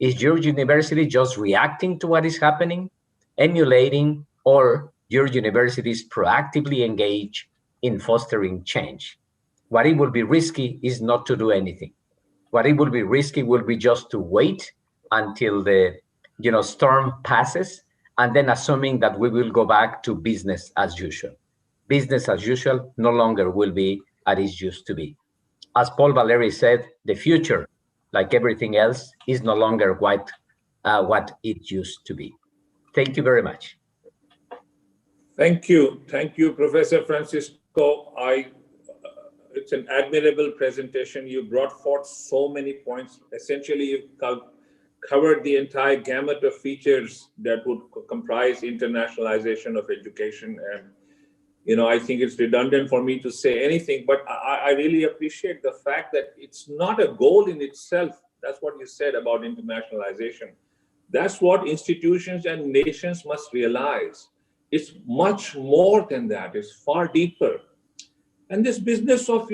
Is your university just reacting to what is happening? emulating, or your universities proactively engage in fostering change. What it will be risky is not to do anything. What it will be risky will be just to wait until the storm passes, and then assuming that we will go back to business as usual. Business as usual no longer will be as it used to be. As Paul Valéry said, the future, like everything else, is no longer quite what it used to be. Thank you very much. Thank you, Professor Francisco. It's an admirable presentation. You brought forth so many points. Essentially, you've covered the entire gamut of features that would comprise internationalization of education. And I think it's redundant for me to say anything, but I really appreciate the fact that it's not a goal in itself. That's what you said about internationalization. That's what institutions and nations must realize. It's much more than that. It's far deeper. And this business of,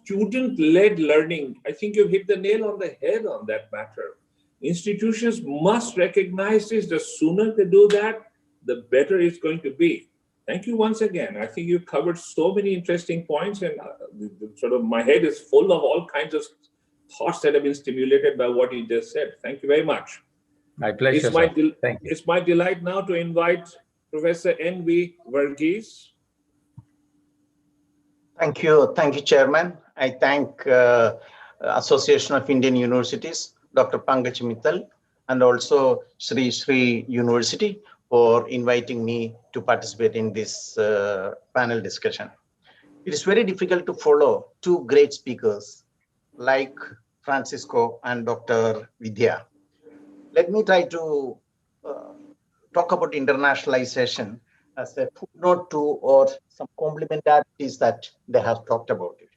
student-led learning, I think you've hit the nail on the head on that matter. Institutions must recognize this. The sooner they do that, the better it's going to be. Thank you once again. I think you covered so many interesting points, and sort of my head is full of all kinds of thoughts that have been stimulated by what you just said. Thank you very much. My pleasure. Thank you. It's my delight now to invite Professor N.V. Verghese. Thank you, Chairman. I thank Association of Indian Universities, Dr. Pankaj Mittal, and also Sri University for inviting me to participate in this panel discussion. It is very difficult to follow two great speakers like Francisco and Dr. Vidya. Let me try to talk about internationalization as a footnote to or some complementarities that they have talked about it.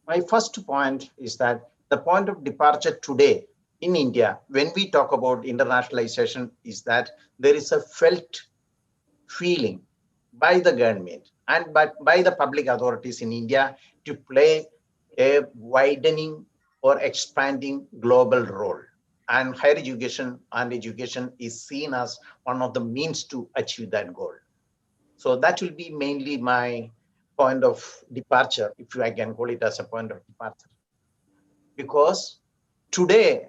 My first point is that the point of departure today in India, when we talk about internationalization, is that there is a felt feeling by the government and by the public authorities in India to play a widening or expanding global role. And higher education and education is seen as one of the means to achieve that goal. So that will be mainly my point of departure, if I can call it as a point of departure. Because today,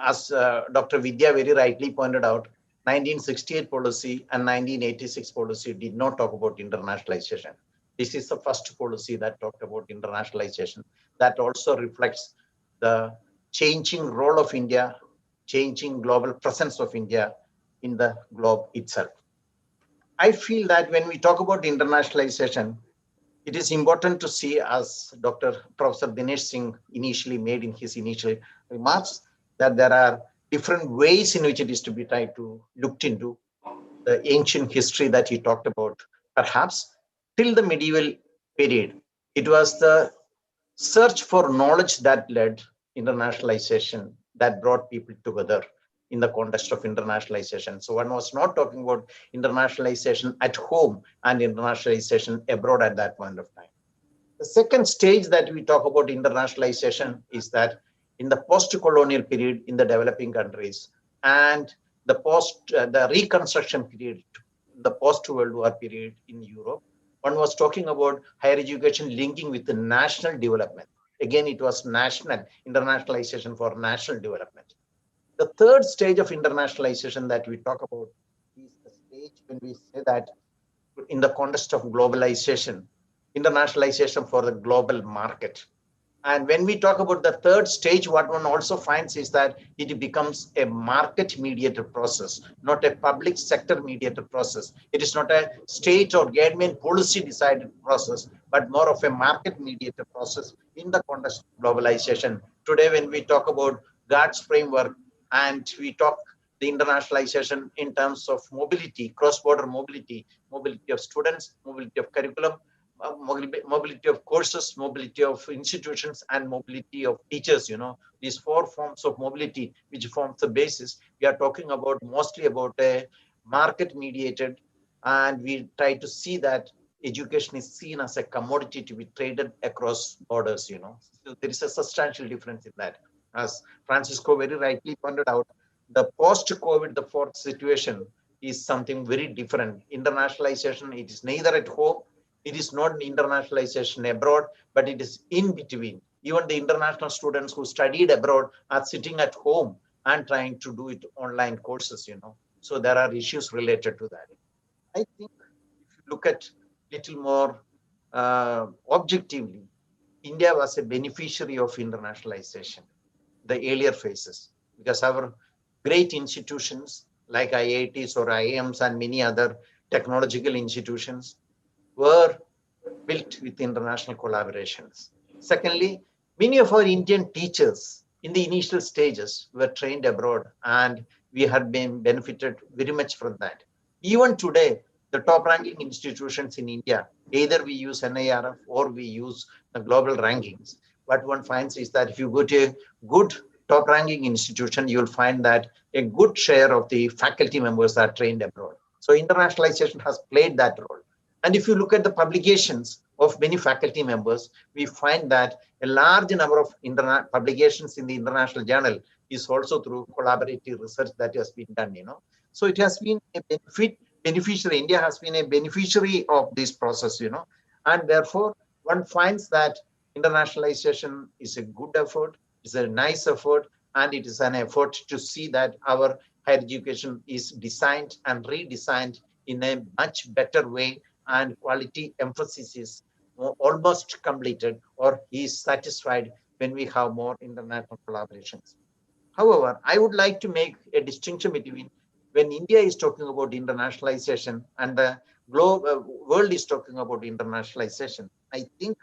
as Dr. Vidya very rightly pointed out, 1968 policy and 1986 policy did not talk about internationalization. This is the first policy that talked about internationalization. That also reflects the changing role of India, changing global presence of India in the globe itself. I feel that when we talk about internationalization, it is important to see, as Professor Dinesh Singh initially made in his initial remarks, that there are different ways in which it is to be tried to looked into. The ancient history that he talked about, perhaps till the medieval period, it was the search for knowledge that led internationalization, that brought people together in the context of internationalization. So one was not talking about internationalization at home and internationalization abroad at that point of time. The second stage that we talk about internationalization is that in the post-colonial period in the developing countries and the reconstruction period, the post-World War period in Europe, one was talking about higher education linking with the national development. Again, it was national internationalization for national development. The third stage of internationalization that we talk about is the stage when we say that in the context of globalization, internationalization for the global market. And when we talk about the third stage, what one also finds is that it becomes a market mediated process, not a public sector mediated process. It is not a state or government policy decided process, but more of a market mediated process in the context of globalization. Today, when we talk about GATS framework and we talk the internationalization in terms of mobility, cross-border mobility, mobility of students, mobility of curriculum, mobility of courses, mobility of institutions, and mobility of teachers, these four forms of mobility, which forms the basis. We are talking about mostly about a market mediated, and we try to see that education is seen as a commodity to be traded across borders, So there is a substantial difference in that. As Francisco very rightly pointed out, the post-COVID, the fourth situation, is something very different. Internationalization, it is neither at home, it is not internationalization abroad, but it is in between. Even the international students who studied abroad are sitting at home and trying to do it online courses, So there are issues related to that. I think if you look at little more objectively, India was a beneficiary of internationalization, the earlier phases, because our great institutions like IITs or IIMs and many other technological institutions were built with international collaborations. Secondly, many of our Indian teachers in the initial stages were trained abroad, and we had been benefited very much from that. Even today, the top ranking institutions in India, either we use NIRF or we use the global rankings. What one finds is that if you go to a good top ranking institution, you'll find that a good share of the faculty members are trained abroad. So internationalization has played that role. And if you look at the publications of many faculty members, we find that a large number of publications in the international journal is also through collaborative research that has been done, So it has been a beneficiary. India has been a beneficiary of this process, and therefore one finds that internationalization is a good effort, it's a nice effort, and it is an effort to see that our higher education is designed and redesigned in a much better way, and quality emphasis is almost completed or is satisfied when we have more international collaborations. However, I would like to make a distinction between when India is talking about internationalization and the world is talking about internationalization. I think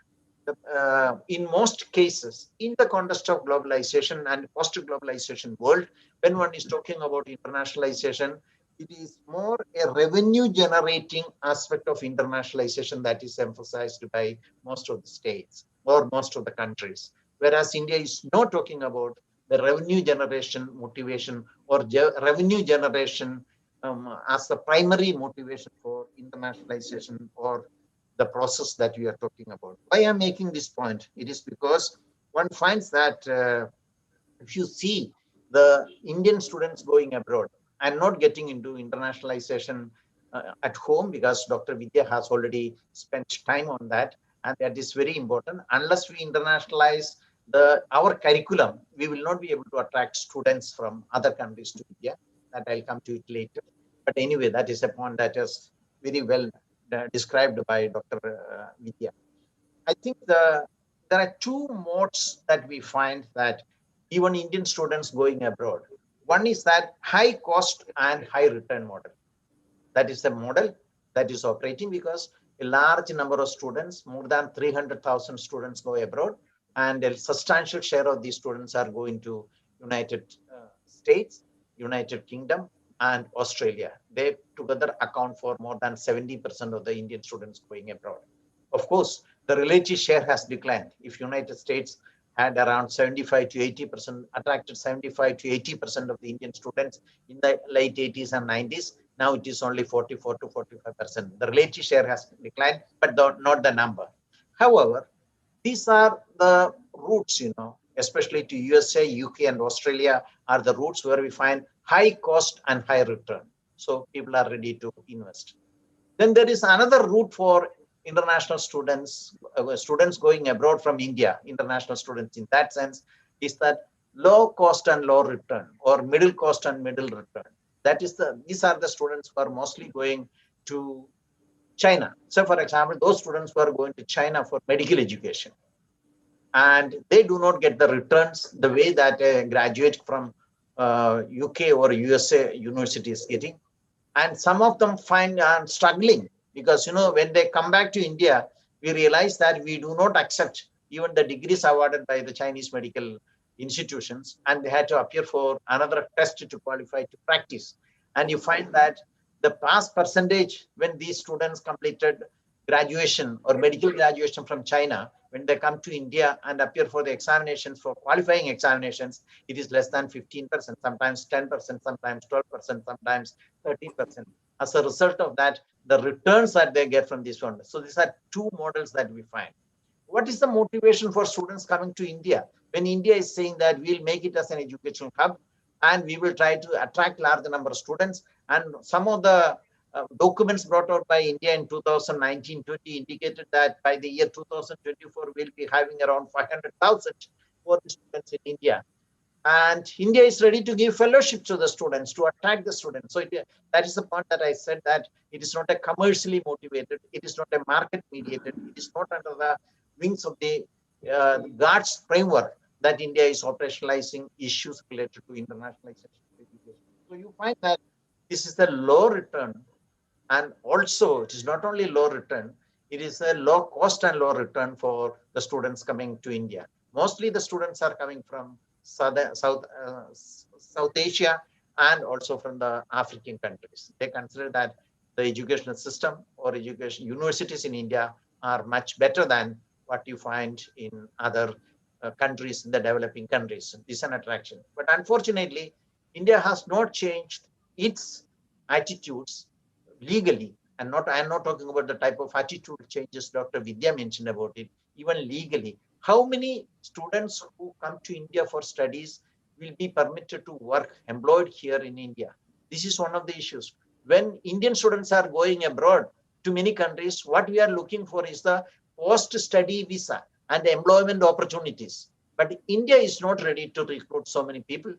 in most cases, in the context of globalization and post-globalization world, when one is talking about internationalization, it is more a revenue generating aspect of internationalization that is emphasized by most of the states or most of the countries. Whereas India is not talking about the revenue generation motivation or revenue generation as the primary motivation for internationalization or the process that we are talking about. Why I'm making this point? It is because one finds that if you see the Indian students going abroad and not getting into internationalization at home, because Dr. Vidya has already spent time on that, and that is very important. Unless we internationalize our curriculum, we will not be able to attract students from other countries to India. That I'll come to it later. But anyway, that is a point that is very well described by Dr. Vidya. I think there are two modes that we find that even Indian students going abroad. One is that high cost and high return model. That is the model that is operating because a large number of students, more than 300,000 students go abroad, and a substantial share of these students are going to United States, United Kingdom, and Australia. They together account for more than 70% of the Indian students going abroad. Of course, the relative share has declined. If United States had around 75 to 80%, attracted 75 to 80% of the Indian students in the late 80s and 90s, now it is only 44 to 45%. The relative share has declined, but not the number. However, these are the routes, especially to USA, UK, and Australia are the routes where we find high cost and high return. So people are ready to invest. Then there is another route for international students, students going abroad from India, international students in that sense, is that low cost and low return, or middle cost and middle return. That is these are the students who are mostly going to China. So for example, those students who are going to China for medical education, and they do not get the returns the way that a graduate from UK or USA university is getting. And some of them find struggling because, when they come back to India, we realize that we do not accept even the degrees awarded by the Chinese medical institutions, and they had to appear for another test to qualify to practice. And you find that the pass percentage when these students completed graduation or medical graduation from China, when they come to India and appear for the examinations, for qualifying examinations, it is less than 15%, sometimes 10%, sometimes 12%, sometimes 13%. As a result of that, the returns that they get from this one. So these are two models that we find. What is the motivation for students coming to India? When India is saying that we'll make it as an educational hub and we will try to attract large number of students, And some of the documents brought out by India in 2019-20 indicated that by the year 2024, we'll be having around 500,000 foreign students in India. And India is ready to give fellowship to the students, to attract the students. So that is the point that I said, that it is not a commercially motivated, it is not a market mediated, it is not under the wings of the Guards framework that India is operationalizing issues related to internationalization of education. So you find that this is the low return, and also it is not only low return, it is a low cost and low return for the students coming to India. Mostly the students are coming from South Asia and also from the African countries. They consider that the educational system or education universities in India are much better than what you find in other countries, in the developing countries. This is an attraction. But unfortunately, India has not changed its attitudes legally. And I'm not talking about the type of attitude changes Dr. Vidya mentioned about it, even legally. How many students who come to India for studies will be permitted to work, employed here in India? This is one of the issues. When Indian students are going abroad to many countries, what we are looking for is the post-study visa and employment opportunities. But India is not ready to recruit so many people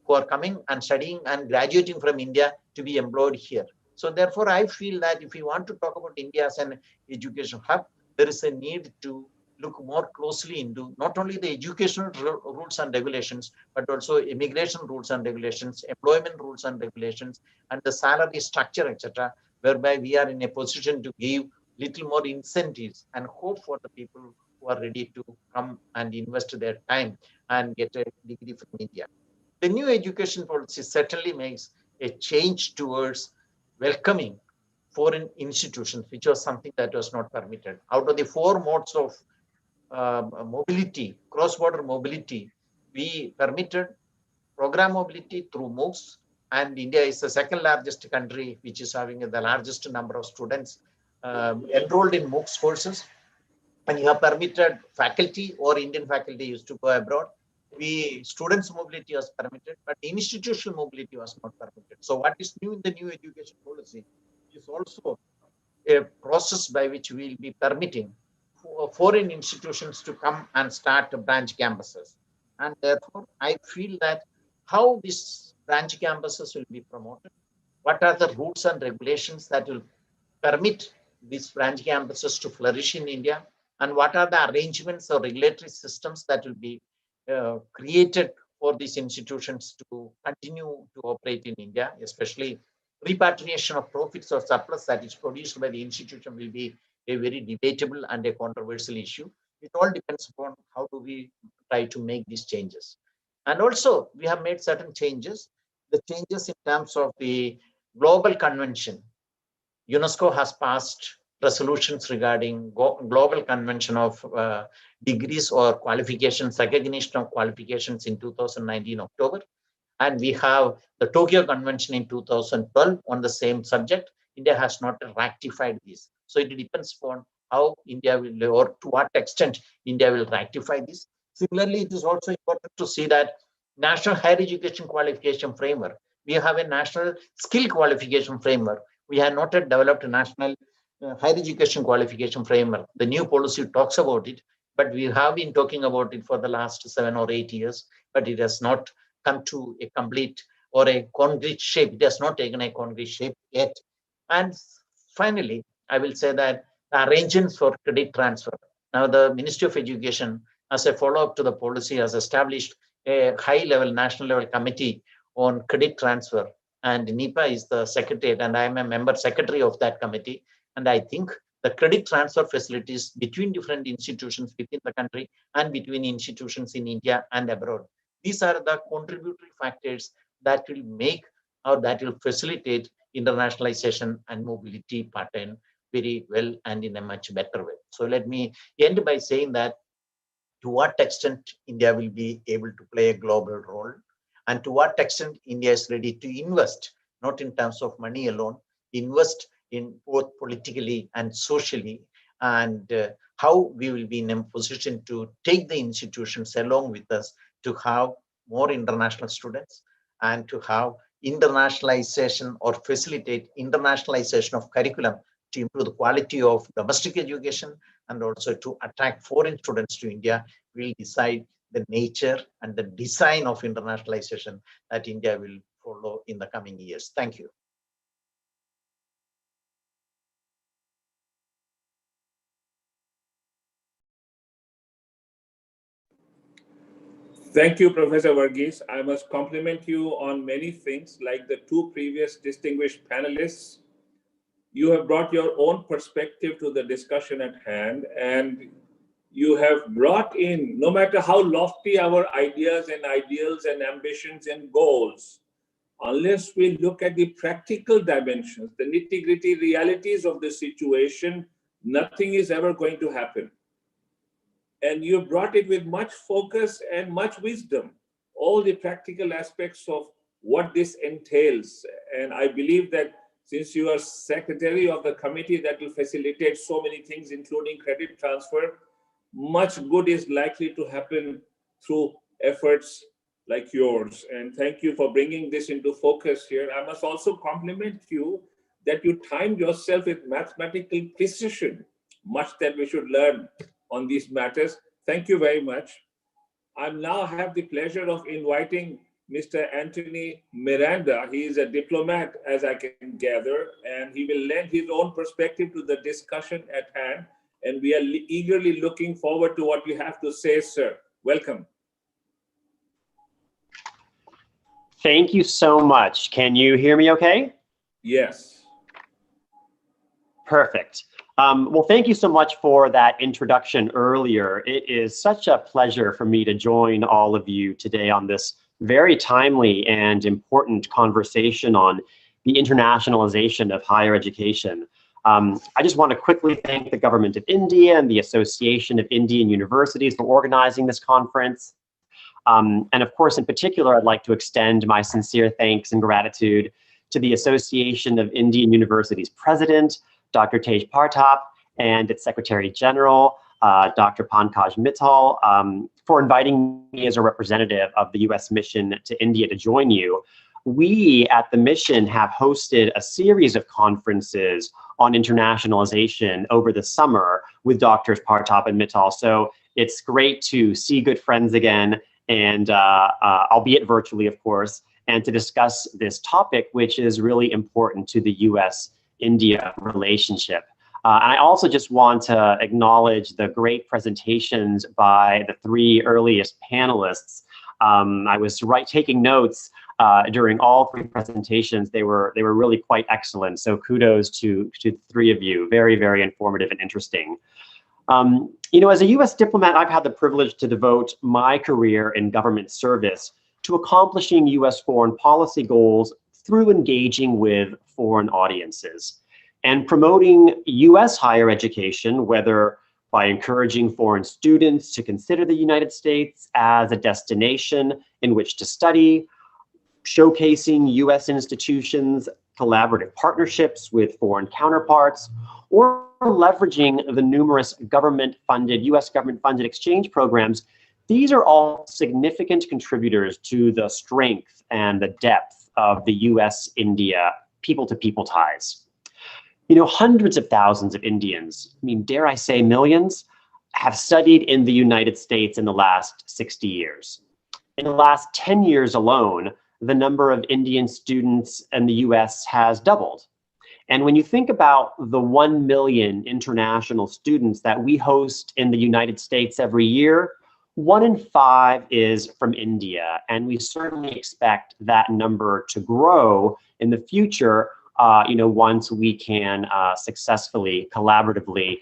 who are coming and studying and graduating from India to be employed here. So therefore, I feel that if we want to talk about India as an education hub, there is a need to look more closely into not only the educational rules and regulations, but also immigration rules and regulations, employment rules and regulations, and the salary structure, etc., whereby we are in a position to give little more incentives and hope for the people who are ready to come and invest their time and get a degree from India. The new education policy certainly makes a change towards welcoming foreign institutions, which was something that was not permitted. Out of the four modes of mobility, cross-border mobility, we permitted program mobility through MOOCs, and India is the second largest country which is having the largest number of students enrolled in MOOCs courses. And you have permitted faculty or Indian faculty used to go abroad. Students' mobility was permitted, but institutional mobility was not permitted. So what is new in the new education policy is also a process by which we will be permitting foreign institutions to come and start branch campuses. And therefore, I feel that how these branch campuses will be promoted, what are the rules and regulations that will permit these branch campuses to flourish in India, and what are the arrangements or regulatory systems that will be created for these institutions to continue to operate in India, especially repatriation of profits or surplus that is produced by the institution will be a very debatable and a controversial issue. It all depends upon how do we try to make these changes. And also, we have made certain changes. The changes in terms of the global convention. UNESCO has passed resolutions regarding global convention of degrees or qualifications, recognition of qualifications in 2019 October. And we have the Tokyo Convention in 2012 on the same subject. India has not ratified this. So it depends upon how India will, or to what extent India will ratify this. Similarly, it is also important to see that National Higher Education Qualification Framework. We have a National Skill Qualification Framework. We have not yet developed a National Higher Education Qualification Framework. The new policy talks about it, but we have been talking about it for the last 7 or 8 years, but it has not come to a complete or a concrete shape. It has not taken a concrete shape yet. And finally, I will say that the arrangements for credit transfer. Now, the Ministry of Education, as a follow-up to the policy, has established a high-level, national-level committee on credit transfer. And NIPA is the secretary, and I am a member secretary of that committee. And I think the credit transfer facilities between different institutions within the country and between institutions in India and abroad, these are the contributory factors that will make or that will facilitate internationalization and mobility pattern very well and in a much better way. So let me end by saying that to what extent India will be able to play a global role, and to what extent India is ready to invest, not in terms of money alone, invest in both politically and socially, and how we will be in a position to take the institutions along with us to have more international students and to have internationalization or facilitate internationalization of curriculum to improve the quality of domestic education and also to attract foreign students to India will decide the nature and the design of internationalization that India will follow in the coming years. Thank you. Thank you, Professor Varghese. I must compliment you on many things. Like the two previous distinguished panelists, you have brought your own perspective to the discussion at hand, and you have brought in, no matter how lofty our ideas and ideals and ambitions and goals, unless we look at the practical dimensions, the nitty-gritty realities of the situation, nothing is ever going to happen. And you brought it with much focus and much wisdom, all the practical aspects of what this entails. And I believe that since you are secretary of the committee that will facilitate so many things, including credit transfer, much good is likely to happen through efforts like yours. And thank you for bringing this into focus here. I must also compliment you that you timed yourself with mathematical precision, much that we should learn on these matters. Thank you very much. I now have the pleasure of inviting Mr. Anthony Miranda. He is a diplomat, as I can gather, and he will lend his own perspective to the discussion at hand. And we are eagerly looking forward to what you have to say, sir. Welcome. Thank you so much. Can you hear me okay? Yes. Perfect. Well, thank you so much for that introduction earlier. It is such a pleasure for me to join all of you today on this very timely and important conversation on the internationalization of higher education. I just want to quickly thank the Government of India and the Association of Indian Universities for organizing this conference. And of course, in particular, I'd like to extend my sincere thanks and gratitude to the Association of Indian Universities President, Dr. Tej Partap, and its Secretary General, Dr. Pankaj Mittal, for inviting me as a representative of the US mission to India to join you. We at the mission have hosted a series of conferences on internationalization over the summer with Drs. Partap and Mittal. So it's great to see good friends again, and albeit virtually, of course, and to discuss this topic, which is really important to the US-India relationship. And I also just want to acknowledge the great presentations by the three earliest panelists. I was taking notes during all three presentations. They were really quite excellent. So kudos to the three of you. Very, very informative and interesting. You know, as a US diplomat, I've had the privilege to devote my career in government service to accomplishing US foreign policy goals through engaging with foreign audiences and promoting US higher education, whether by encouraging foreign students to consider the United States as a destination in which to study, showcasing US institutions, collaborative partnerships with foreign counterparts, or leveraging the numerous US government-funded exchange programs. These are all significant contributors to the strength and the depth of the US-India people-to-people ties. You know, hundreds of thousands of Indians, I mean, dare I say millions, have studied in the United States in the last 60 years. In the last 10 years alone, the number of Indian students in the US has doubled. And when you think about the 1 million international students that we host in the United States every year, 1 in 5 is from India. And we certainly expect that number to grow in the future, you know, once we can successfully, collaboratively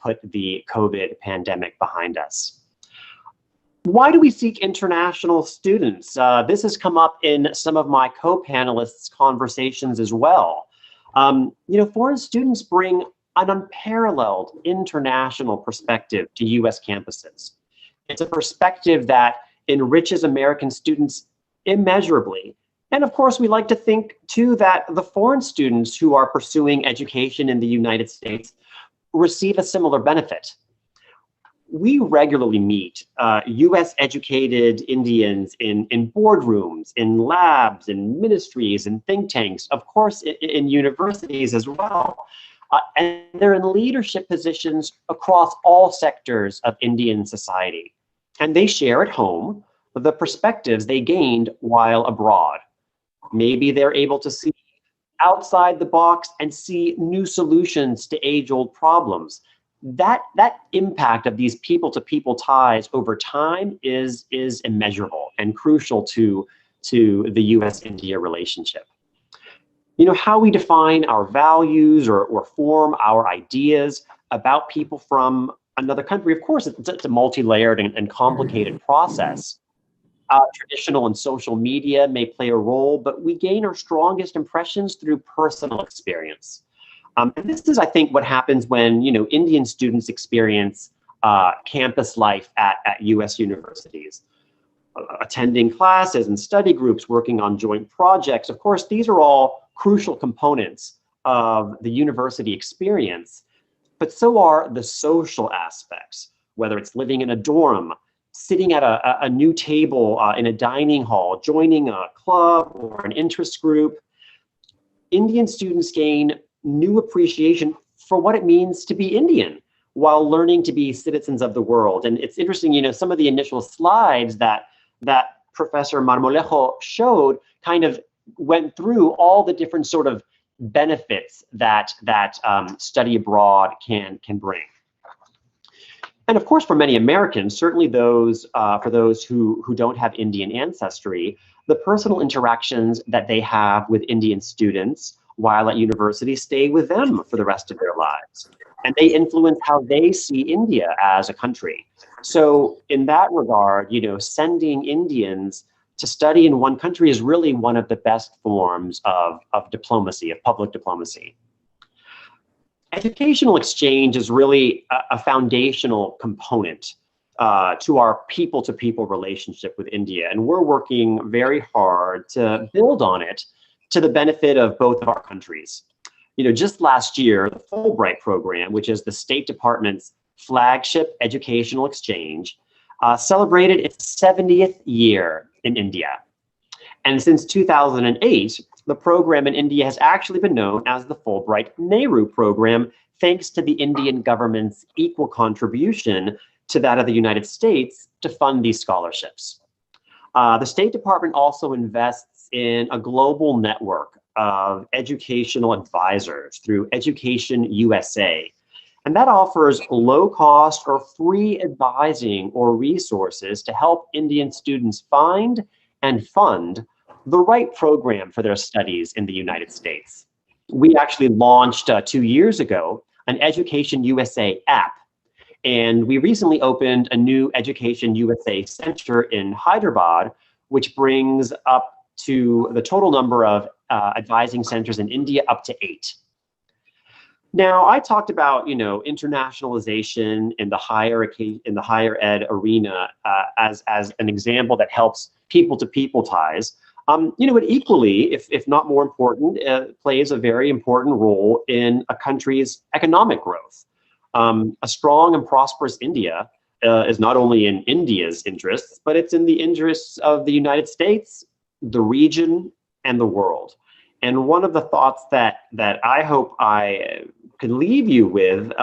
put the COVID pandemic behind us. Why do we seek international students? This has come up in some of my co-panelists' conversations as well. You know, foreign students bring an unparalleled international perspective to US campuses. It's a perspective that enriches American students immeasurably. And of course, we like to think too that the foreign students who are pursuing education in the United States receive a similar benefit. we regularly meet US educated Indians in boardrooms, in labs, in ministries, in think tanks, of course, in universities as well. And they're in leadership positions across all sectors of Indian society. And they share at home the perspectives they gained while abroad. Maybe they're able to see outside the box and see new solutions to age-old problems. That impact of these people-to-people ties over time is immeasurable and crucial to the US-India relationship. You know, how we define our values or form our ideas about people from another country, of course, it's a multi-layered and complicated process. Traditional and social media may play a role, but we gain our strongest impressions through personal experience. And this is, I think, what happens when, you know, Indian students experience campus life at US universities. Attending classes and study groups, working on joint projects. Of course, these are all crucial components of the university experience, but so are the social aspects, whether it's living in a dorm, sitting at a new table in a dining hall, joining a club or an interest group. Indian students gain new appreciation for what it means to be Indian while learning to be citizens of the world. And it's interesting, you know, some of the initial slides that Professor Marmolejo showed kind of went through all the different sort of benefits that study abroad can bring. And of course, for many Americans, certainly those for those who don't have Indian ancestry, the personal interactions that they have with Indian students while at university stay with them for the rest of their lives. And they influence how they see India as a country. So in that regard, you know, sending Indians to study in one country is really one of the best forms of diplomacy, of public diplomacy. Educational exchange is really a foundational component to our people-to-people relationship with India. And we're working very hard to build on it to the benefit of both of our countries. You know, just last year, the Fulbright program, which is the State Department's flagship educational exchange, celebrated its 70th year in India. And since 2008, the program in India has actually been known as the Fulbright Nehru program, thanks to the Indian government's equal contribution to that of the United States to fund these scholarships. The State Department also invests in a global network of educational advisors through Education USA. And that offers low cost or free advising or resources to help Indian students find and fund the right program for their studies in the United States. We actually launched 2 years ago an Education USA app. And we recently opened a new Education USA Center in Hyderabad, which brings up to the total number of advising centers in India up to 8. Now, I talked about, you know, internationalization in the higher ed arena as an example that helps people-to-people ties. You know, it equally, if not more important, plays a very important role in a country's economic growth. A strong and prosperous India is not only in India's interests, but it's in the interests of the United States, the region, and the world. And one of the thoughts that I hope I can leave you with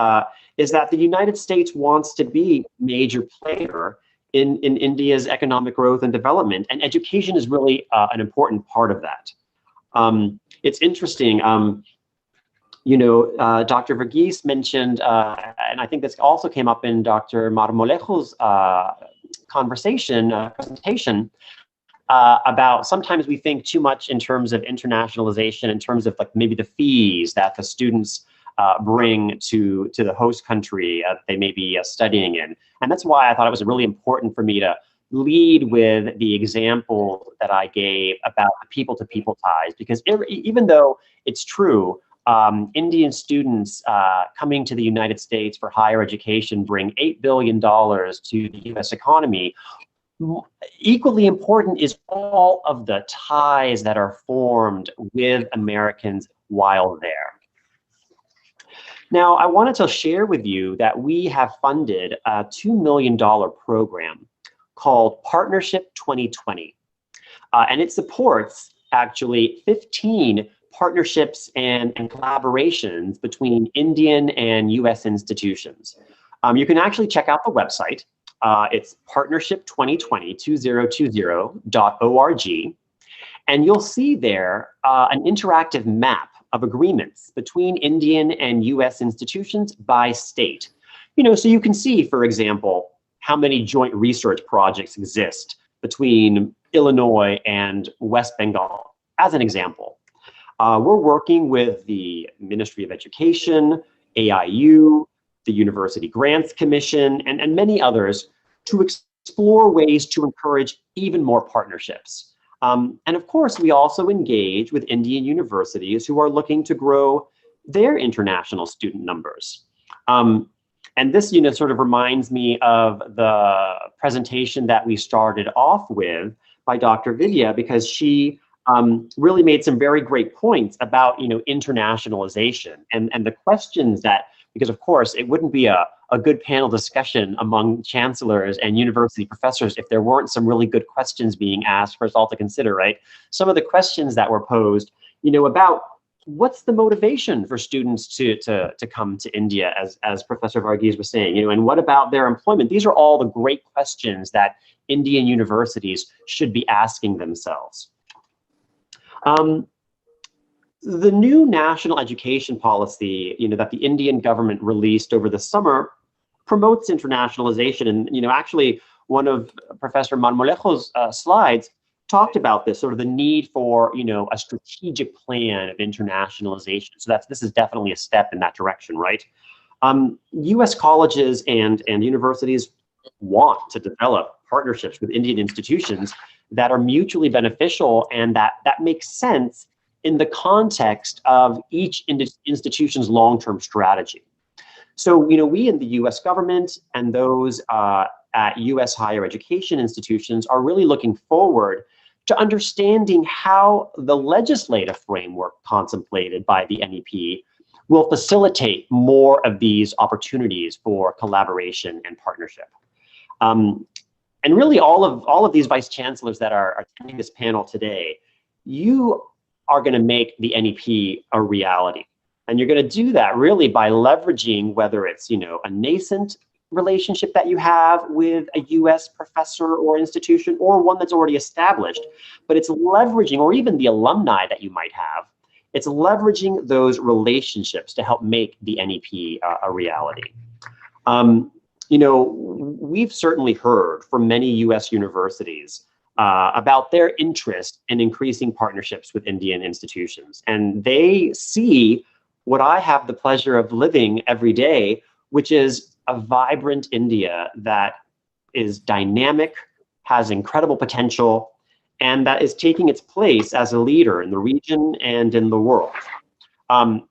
is that the United States wants to be a major player in India's economic growth and development, and education is really an important part of that. It's interesting, you know, Dr. Verghese mentioned, and I think this also came up in Dr. Marmolejo's presentation, about sometimes we think too much in terms of internationalization, in terms of like maybe the fees that the students bring to the host country they may be studying in. And that's why I thought it was really important for me to lead with the example that I gave about the people-to-people ties, because even though it's true, Indian students coming to the United States for higher education bring $8 billion to the US economy. Equally important is all of the ties that are formed with Americans while there. Now, I wanted to share with you that we have funded a $2 million program called Partnership 2020. And it supports actually 15 partnerships and collaborations between Indian and US institutions. You can actually check out the website. It's partnership2020.org. And you'll see there an interactive map of agreements between Indian and US institutions by state. So you can see, for example, how many joint research projects exist between Illinois and West Bengal, as an example. We're working with the Ministry of Education, AIU, the University Grants Commission, and many others to explore ways to encourage even more partnerships. And of course, we also engage with Indian universities who are looking to grow their international student numbers. And this, sort of reminds me of the presentation that we started off with by Dr. Vidya, because she really made some very great points about, internationalization and the questions that, because of course, it wouldn't be a good panel discussion among chancellors and university professors if there weren't some really good questions being asked for us all to consider, right? Some of the questions that were posed, about what's the motivation for students to come to India, as Professor Varghese was saying, and what about their employment? These are all the great questions that Indian universities should be asking themselves. The new national education policy, that the Indian government released over the summer promotes internationalization. And, actually, one of Professor Marmolejo's slides talked about this, sort of the need for, a strategic plan of internationalization. So this is definitely a step in that direction, right? US colleges and universities want to develop partnerships with Indian institutions that are mutually beneficial and that makes sense in the context of each institution's long-term strategy. So, we in the US government and those at US higher education institutions are really looking forward to understanding how the legislative framework contemplated by the NEP will facilitate more of these opportunities for collaboration and partnership. And really all of these vice chancellors that are attending this panel today, you are going to make the NEP a reality. And you're going to do that really by leveraging, whether it's, a nascent relationship that you have with a US professor or institution, or one that's already established, but it's leveraging, or even the alumni that you might have, it's leveraging those relationships to help make the NEP a reality. We've certainly heard from many US universities about their interest in increasing partnerships with Indian institutions. And they see what I have the pleasure of living every day, which is a vibrant India that is dynamic, has incredible potential, and that is taking its place as a leader in the region and in the world. And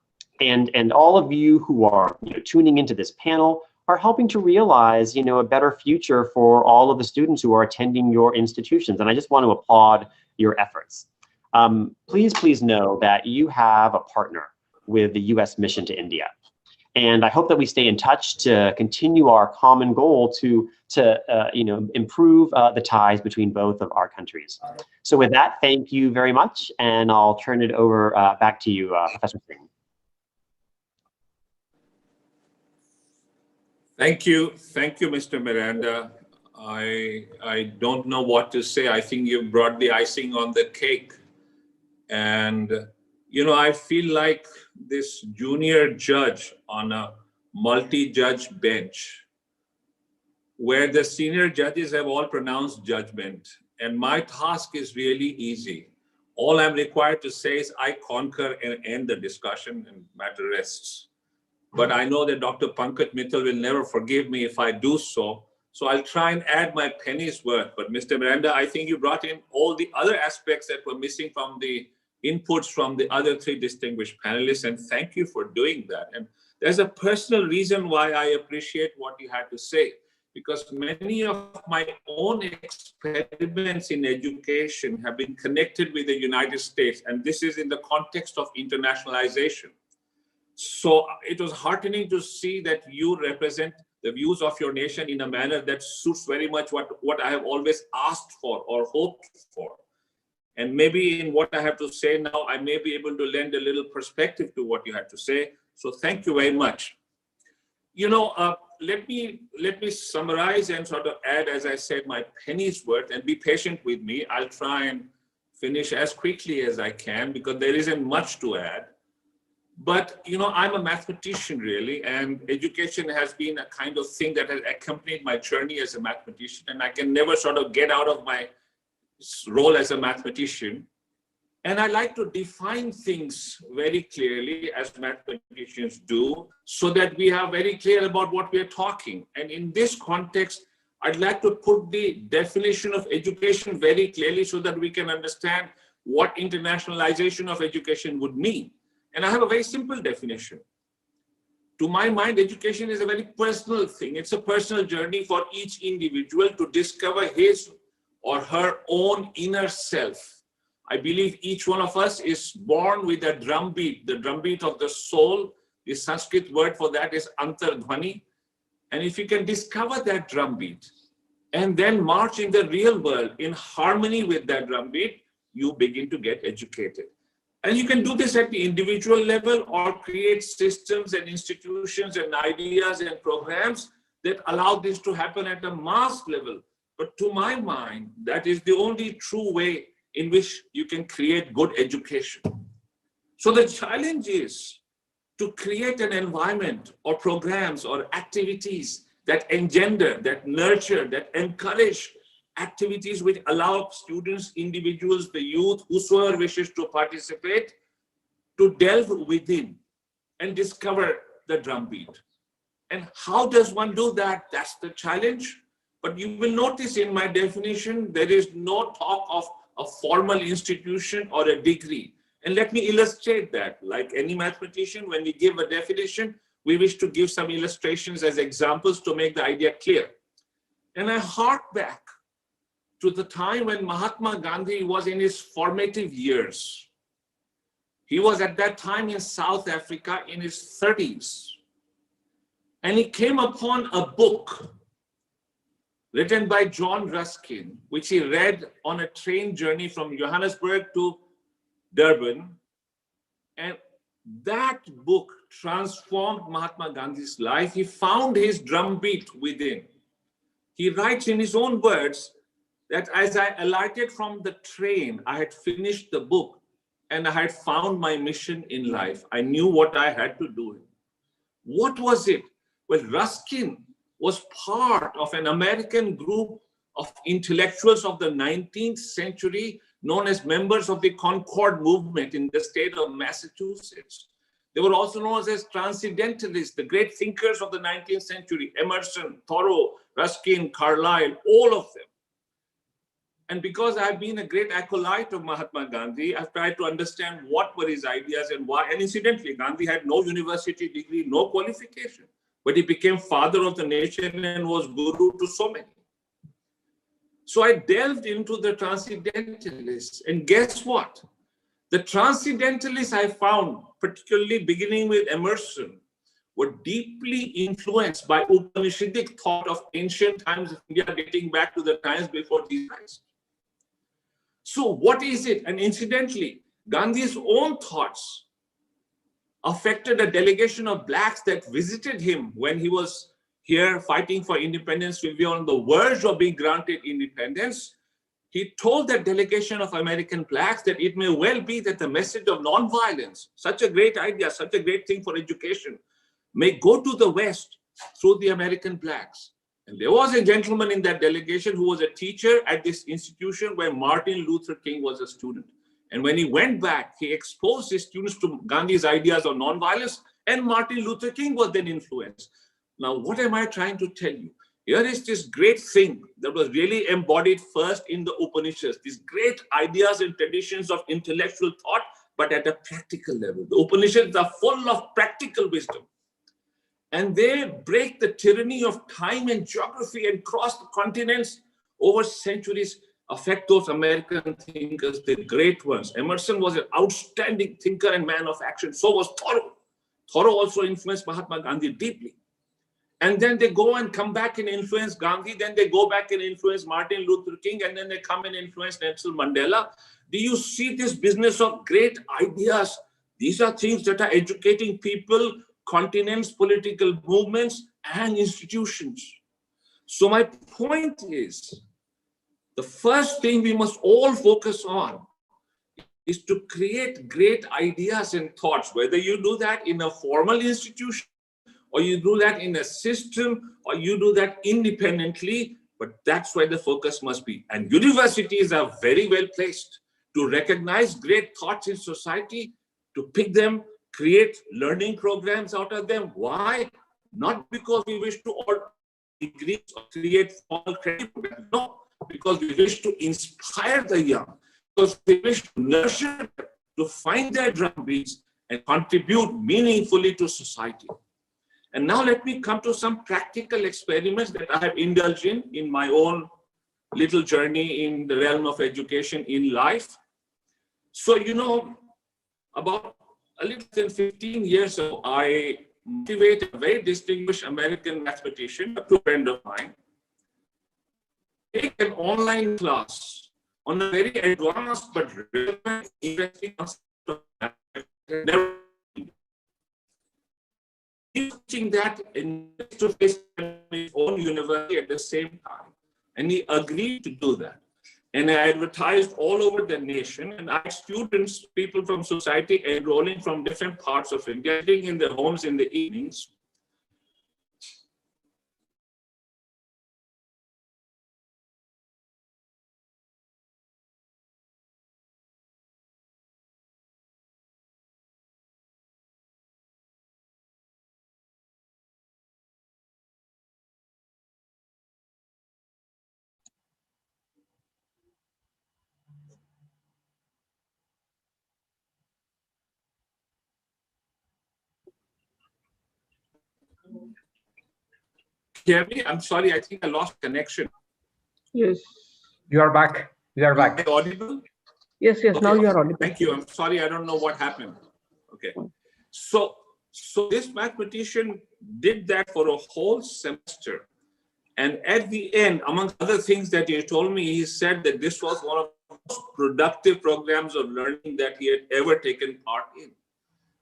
all of you who are tuning into this panel are helping to realize, a better future for all of the students who are attending your institutions. And I just want to applaud your efforts. Please know that you have a partner with the US mission to India. And I hope that we stay in touch to continue our common goal to improve the ties between both of our countries. So with that, thank you very much. And I'll turn it over back to you, Professor Singh. Thank you, Mr. Miranda. I don't know what to say. I think you brought the icing on the cake. And, I feel like this junior judge on a multi-judge bench where the senior judges have all pronounced judgment. And my task is really easy. All I'm required to say is I concur and end the discussion and matter rests. But I know that Dr. Pankaj Mittal will never forgive me if I do so. So I'll try and add my penny's worth. But Mr. Miranda, I think you brought in all the other aspects that were missing from the inputs from the other three distinguished panelists. And thank you for doing that. And there's a personal reason why I appreciate what you had to say, because many of my own experiments in education have been connected with the United States. And this is in the context of internationalization. So it was heartening to see that you represent the views of your nation in a manner that suits very much what I have always asked for or hoped for. And maybe in what I have to say now, I may be able to lend a little perspective to what you had to say. So thank you very much. You know, let me summarize and sort of add, as I said, my penny's worth, and be patient with me. I'll try and finish as quickly as I can because there isn't much to add. But, you know, I'm a mathematician really, and education has been a kind of thing that has accompanied my journey as a mathematician, and I can never sort of get out of my role as a mathematician. And I like to define things very clearly, as mathematicians do, so that we are very clear about what we are talking. And in this context, I'd like to put the definition of education very clearly so that we can understand what internationalization of education would mean. And I have a very simple definition. To my mind, education is a very personal thing. It's a personal journey for each individual to discover his or her own inner self. I believe each one of us is born with a drumbeat, the drumbeat of the soul. The Sanskrit word for that is antardhvani. And if you can discover that drumbeat and then march in the real world in harmony with that drumbeat, you begin to get educated. And you can do this at the individual level or create systems and institutions and ideas and programs that allow this to happen at a mass level. But to my mind, that is the only true way in which you can create good education. So the challenge is to create an environment or programs or activities that engender, that nurture, that encourage activities which allow students, individuals, the youth, whosoever wishes to participate, to delve within and discover the drumbeat. And how does one do that? That's the challenge. But you will notice in my definition, there is no talk of a formal institution or a degree. And let me illustrate that. Like any mathematician, when we give a definition, we wish to give some illustrations as examples to make the idea clear. And I hark back to the time when Mahatma Gandhi was in his formative years. He was at that time in South Africa in his 30s. And he came upon a book written by John Ruskin, which he read on a train journey from Johannesburg to Durban. And that book transformed Mahatma Gandhi's life. He found his drumbeat within. He writes in his own words that as I alighted from the train, I had finished the book and I had found my mission in life. I knew what I had to do. What was it? Well, Ruskin was part of an American group of intellectuals of the 19th century known as members of the Concord movement in the state of Massachusetts. They were also known as transcendentalists, the great thinkers of the 19th century, Emerson, Thoreau, Ruskin, Carlyle, all of them. And because I've been a great acolyte of Mahatma Gandhi, I've tried to understand what were his ideas and why. And incidentally, Gandhi had no university degree, no qualification, but he became father of the nation and was guru to so many. So I delved into the transcendentalists, and guess what? The transcendentalists I found, particularly beginning with Emerson, were deeply influenced by Upanishadic thought of ancient times of India, dating back to the times before Jesus Christ. So what is it? And incidentally, Gandhi's own thoughts affected a delegation of blacks that visited him when he was here fighting for independence. We were on the verge of being granted independence. He told that delegation of American blacks that it may well be that the message of nonviolence, such a great idea, such a great thing for education, may go to the West through the American blacks. And there was a gentleman in that delegation who was a teacher at this institution where Martin Luther King was a student. And when he went back, he exposed his students to Gandhi's ideas of nonviolence, and Martin Luther King was then influenced. Now, what am I trying to tell you? Here is this great thing that was really embodied first in the Upanishads, these great ideas and traditions of intellectual thought, but at a practical level. The Upanishads are full of practical wisdom. And they break the tyranny of time and geography and cross the continents over centuries, affect those American thinkers, the great ones. Emerson was an outstanding thinker and man of action. So was Thoreau. Thoreau also influenced Mahatma Gandhi deeply. And then they go and come back and influence Gandhi. Then they go back and influence Martin Luther King. And then they come and influence Nelson Mandela. Do you see this business of great ideas? These are things that are educating people, continents, political movements, and institutions. So my point is, the first thing we must all focus on is to create great ideas and thoughts, whether you do that in a formal institution, or you do that in a system, or you do that independently, but that's where the focus must be. And universities are very well placed to recognize great thoughts in society, to pick them, create learning programs out of them. Why? Not because we wish to all degrees or create formal credit programs. No, because we wish to inspire the young, because we wish to nurture them to find their drumbeats and contribute meaningfully to society. And now let me come to some practical experiments that I have indulged in my own little journey in the realm of education in life. So, you know, about a little than 15 years ago, I motivated a very distinguished American mathematician, a good friend of mine, take an online class on a very advanced but relevant, interesting concept of mathematics. Teaching that in face-to-face in his own university at the same time. And he agreed to do that. And I advertised all over the nation, and I had students, people from society enrolling from different parts of India, getting in their homes in the evenings. Hear me? I'm sorry, I think I lost connection. Yes. You are back. You are back. Am I audible? Yes, yes. Okay. Now you are audible. Thank you. I'm sorry, I don't know what happened. Okay. So this mathematician did that for a whole semester. And at the end, among other things that he told me, he said that this was one of the most productive programs of learning that he had ever taken part in.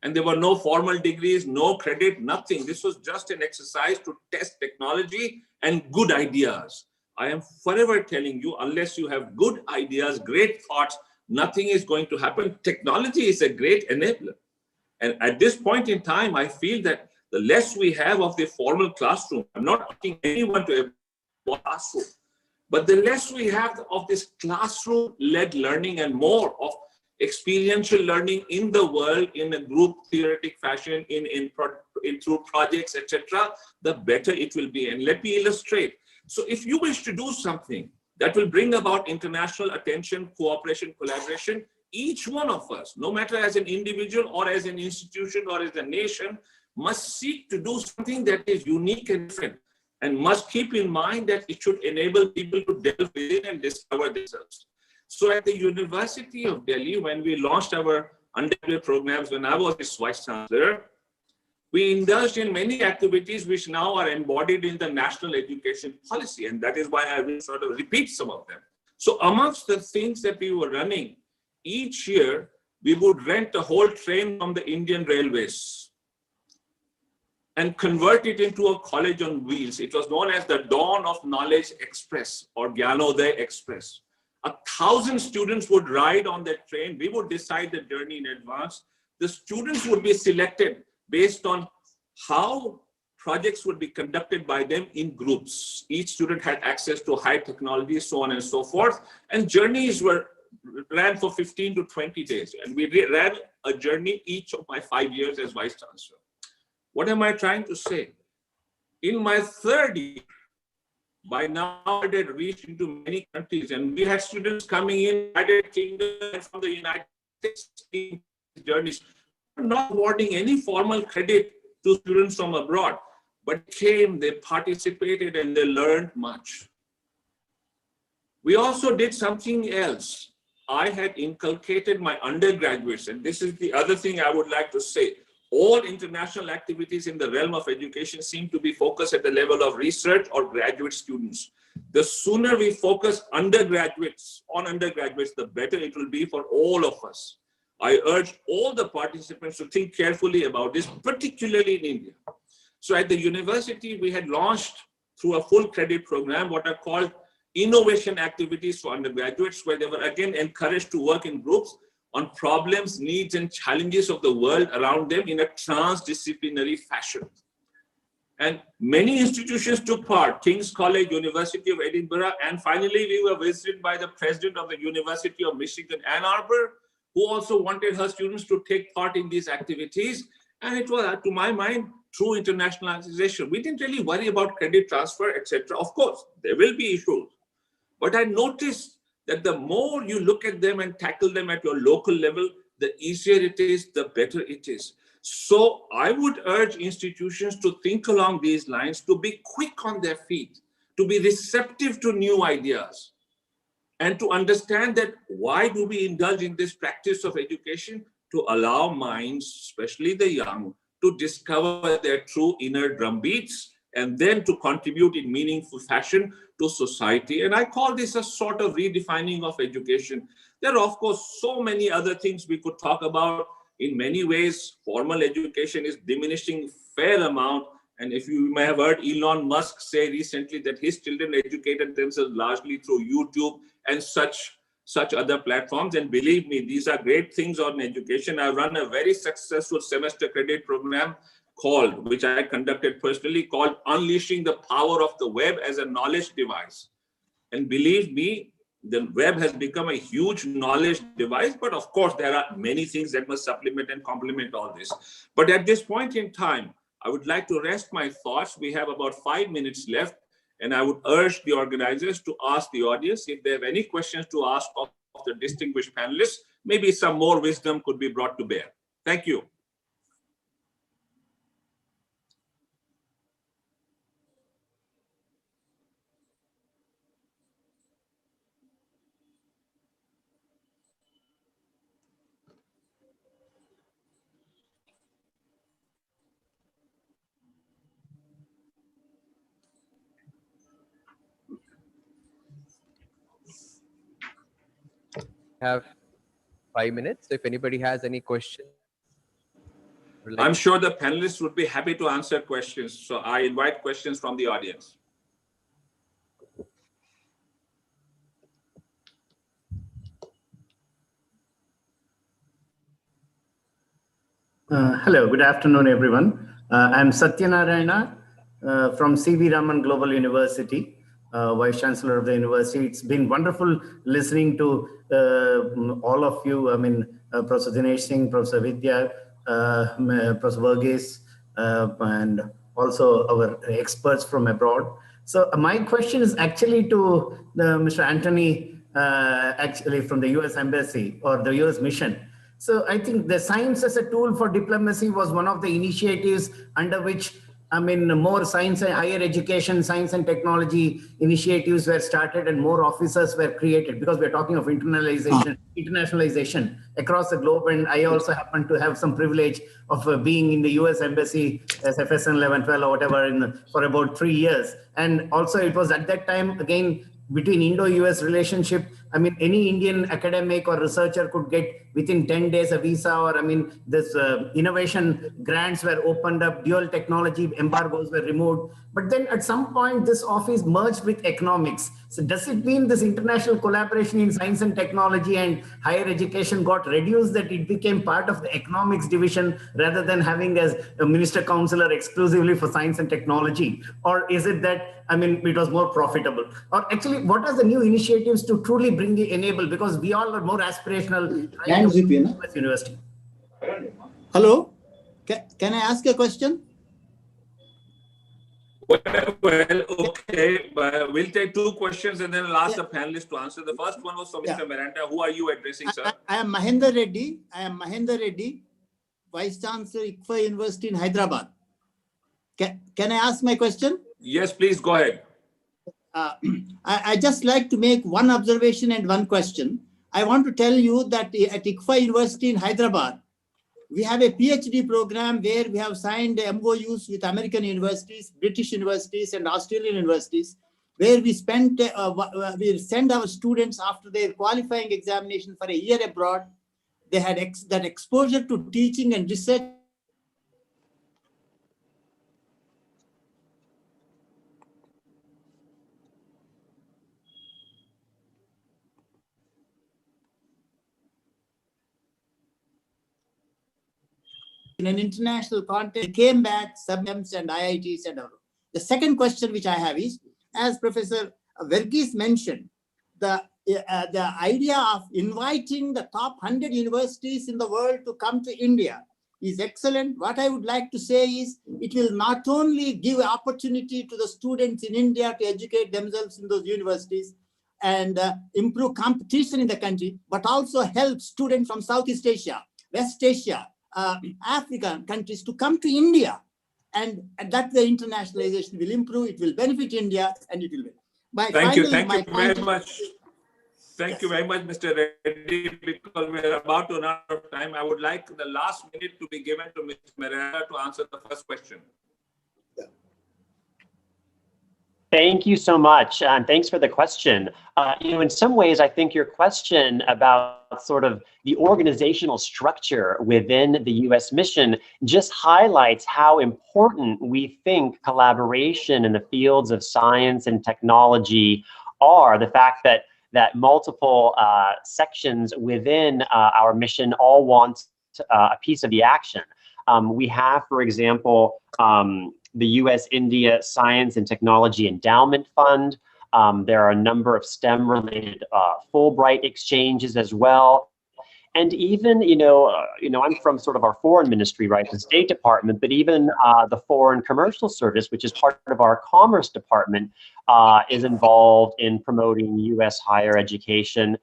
And there were no formal degrees, no credit, nothing. This was just an exercise to test technology and good ideas. I am forever telling you, unless you have good ideas, great thoughts, nothing is going to happen. Technology is a great enabler. And at this point in time, I feel that the less we have of the formal classroom, I'm not asking anyone to have a classroom, but the less we have of this classroom-led learning and more of experiential learning in the world in a group theoretic fashion, through projects, etc., the better it will be. And let me illustrate. So if you wish to do something that will bring about international attention, cooperation, collaboration, each one of us, no matter as an individual or as an institution or as a nation, must seek to do something that is unique and different, and must keep in mind that it should enable people to delve within and discover themselves. So at the University of Delhi, when we launched our undergraduate programs, when I was its Vice Chancellor, we indulged in many activities which now are embodied in the national education policy. And that is why I will sort of repeat some of them. So amongst the things that we were running, each year, we would rent a whole train from the Indian Railways and convert it into a college on wheels. It was known as the Dawn of Knowledge Express or Gyanoday Express. 1,000 students would ride on that train. We would decide the journey in advance. The students would be selected based on how projects would be conducted by them in groups. Each student had access to high technology, so on and so forth. And journeys ran for 15 to 20 days. And we ran a journey each of my 5 years as Vice Chancellor. What am I trying to say? In my third year, by now it had reached into many countries, and we had students coming in United Kingdom and from the United States journeys, not awarding any formal credit to students from abroad, but came, they participated, and they learned much. We also did something else. I had inculcated my undergraduates, and this is the other thing I would like to say. All international activities in the realm of education seem to be focused at the level of research or graduate students. The sooner we focus on undergraduates, the better it will be for all of us. I urge all the participants to think carefully about this, particularly in India. So at the university, we had launched through a full credit program what are called innovation activities for undergraduates, where they were again encouraged to work in groups on problems, needs, and challenges of the world around them in a transdisciplinary fashion. And many institutions took part, King's College, University of Edinburgh, and finally we were visited by the president of the University of Michigan, Ann Arbor, who also wanted her students to take part in these activities. And it was, to my mind, true internationalization. We didn't really worry about credit transfer, etc. Of course, there will be issues. But I noticed that the more you look at them and tackle them at your local level, the easier it is, the better it is. So I would urge institutions to think along these lines, to be quick on their feet, to be receptive to new ideas, and to understand that why do we indulge in this practice of education? To allow minds, especially the young, to discover their true inner drumbeats and then to contribute in meaningful fashion to society. And I call this a sort of redefining of education. There are, of course, so many other things we could talk about. In many ways, formal education is diminishing a fair amount. And if you may have heard Elon Musk say recently that his children educated themselves largely through YouTube and such other platforms. And believe me, these are great things on education. I run a very successful semester credit program which I conducted personally, called Unleashing the Power of the Web as a Knowledge Device. And believe me, the web has become a huge knowledge device, but of course, there are many things that must supplement and complement all this. But at this point in time, I would like to rest my thoughts. We have about 5 minutes left, and I would urge the organizers to ask the audience if they have any questions to ask of the distinguished panelists. Maybe some more wisdom could be brought to bear. Thank you. Have 5 minutes. If anybody has any questions. I'm sure the panelists would be happy to answer questions. So I invite questions from the audience. Hello, good afternoon, everyone. I'm Satyanarayana from C.V. Raman Global University, Vice Chancellor of the University. It's been wonderful listening to all of you. I mean, Professor Dinesh Singh, Professor Vidya, Professor Verghese, and also our experts from abroad. So my question is actually to Mr. Anthony, actually from the US Embassy or the US Mission. So I think the science as a tool for diplomacy was one of the initiatives under which, I mean, more science and higher education, science and technology initiatives were started and more officers were created, because we're talking of internationalization across the globe. And I also happen to have some privilege of being in the US Embassy as FSN 11, 12 or whatever for about 3 years. And also it was at that time, again, between Indo-US relationship, I mean, any Indian academic or researcher could get within 10 days a visa, or I mean, this innovation grants were opened up, dual technology embargoes were removed. But then at some point, this office merged with economics. So does it mean this international collaboration in science and technology and higher education got reduced, that it became part of the economics division rather than having as a minister counselor exclusively for science and technology? Or is it that, I mean, it was more profitable? Or actually, what are the new initiatives to truly enable, because we all are more aspirational. University. Hello, can I ask a question? Well, okay, but we'll take 2 questions and then I'll ask the panelists to answer. The first one was from Mr. Miranda. Who are you addressing, sir? I am Mahendra Reddy. Vice Chancellor, ICFA University in Hyderabad. Can I ask my question? Yes, please go ahead. I just like to make one observation and one question. I want to tell you that at ICFA University in Hyderabad, we have a PhD program where we have signed MOUs with American universities, British universities, and Australian universities, where we spent, we send our students after their qualifying examination for a year abroad. They had that exposure to teaching and research. In an international context, they came back, subjects and IITs and all. The second question which I have is, as Professor Verghese mentioned, the idea of inviting the top 100 universities in the world to come to India is excellent. What I would like to say is, it will not only give opportunity to the students in India to educate themselves in those universities and improve competition in the country, but also help students from Southeast Asia, West Asia, African countries to come to India, and that the internationalization will improve. It will benefit India, and it will be. Thank you very much. Thank you very much, Mr. Reddy. Because we're about to run out of time, I would like the last minute to be given to Mr. Merera to answer the first question. Thank you so much, and thanks for the question. In some ways, I think your question about sort of the organizational structure within the U.S. mission just highlights how important we think collaboration in the fields of science and technology are. The fact that multiple sections within our mission all want a piece of the action. We have, for example, the U.S.-India Science and Technology Endowment Fund. There are a number of STEM-related Fulbright exchanges as well. And even, I'm from sort of our foreign ministry, right, the State Department, but even the Foreign Commercial Service, which is part of our Commerce Department, is involved in promoting U.S. higher education.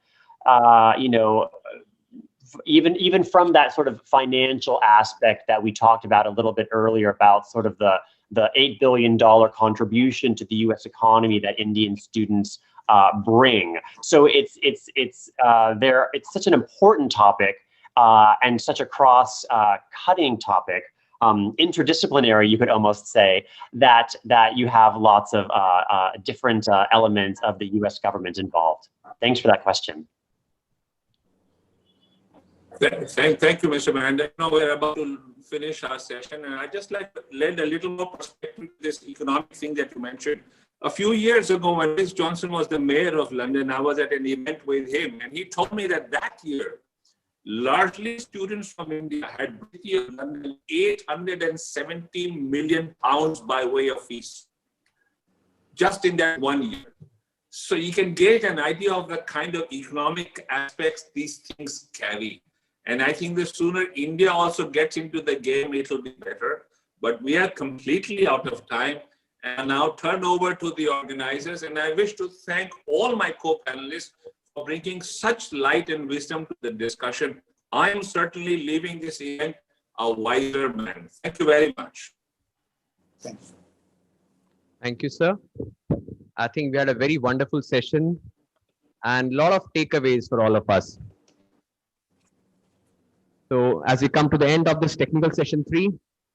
Even from that sort of financial aspect that we talked about a little bit earlier about sort of the $8 billion contribution to the U.S. economy that Indian students bring. So it's such an important topic and such a cross-cutting topic, interdisciplinary, you could almost say, that you have lots of different elements of the U.S. government involved. Thanks for that question. Thank you, Mr. Miranda. We're about to finish our session, and I'd just like to lend a little more perspective to this economic thing that you mentioned. A few years ago, when Boris Johnson was the mayor of London, I was at an event with him, and he told me that year, largely students from India had brought to London £870 million by way of fees, just in that 1 year. So you can get an idea of the kind of economic aspects these things carry. And I think the sooner India also gets into the game, it'll be better. But we are completely out of time. And now turn over to the organizers. And I wish to thank all my co-panelists for bringing such light and wisdom to the discussion. I am certainly leaving this event a wiser man. Thank you very much. Thanks. Thank you, sir. I think we had a very wonderful session and a lot of takeaways for all of us. So as we come to the end of this technical session 3,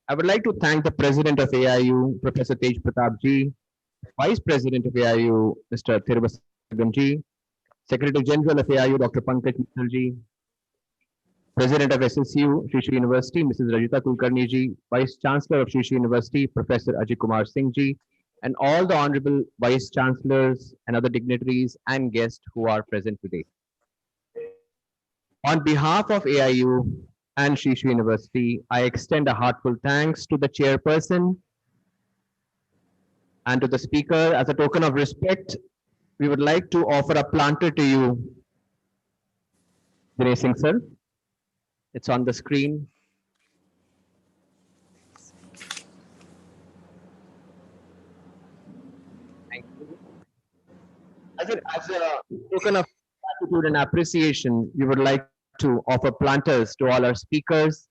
I would like to thank the President of AIU, Professor Tej Pratap Ji, Vice President of AIU, Mr. Thirubasagam Ji, Secretary General of AIU, Dr. Pankaj Mittal Ji, President of SSU, Sri Sri University, Mrs. Rajita Kulkarni Ji, Vice Chancellor of Sri Sri University, Professor Ajay Kumar Singh Ji, and all the Honorable Vice Chancellors and other dignitaries and guests who are present today. On behalf of AIU and Sri Sri University, I extend a heartfelt thanks to the chairperson and to the speaker. As a token of respect, we would like to offer a planter to you, Dinesh Singh sir. It's on the screen. Thank you. As a token of gratitude and appreciation, we would like to offer planters to all our speakers.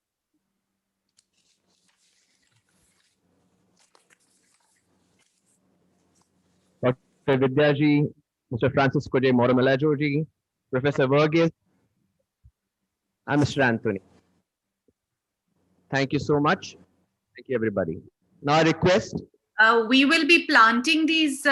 Dr. Vidyaji, Mr. Francisco J. Moramalajo Ji, Professor Verghese, and Mr. Anthony. Thank you so much. Thank you, everybody. Now I request. We will be planting these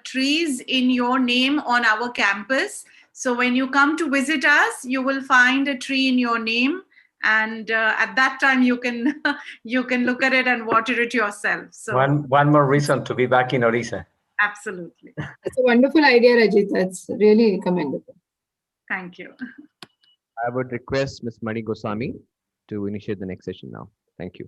trees in your name on our campus. So when you come to visit us, you will find a tree in your name, and at that time you can you can look at it and water it yourself. So one more reason to be back in Orissa. Absolutely. That's a wonderful idea, Rajita. It's really commendable. Thank you. I would request Ms. Mani Goswami to initiate the next session now. Thank you.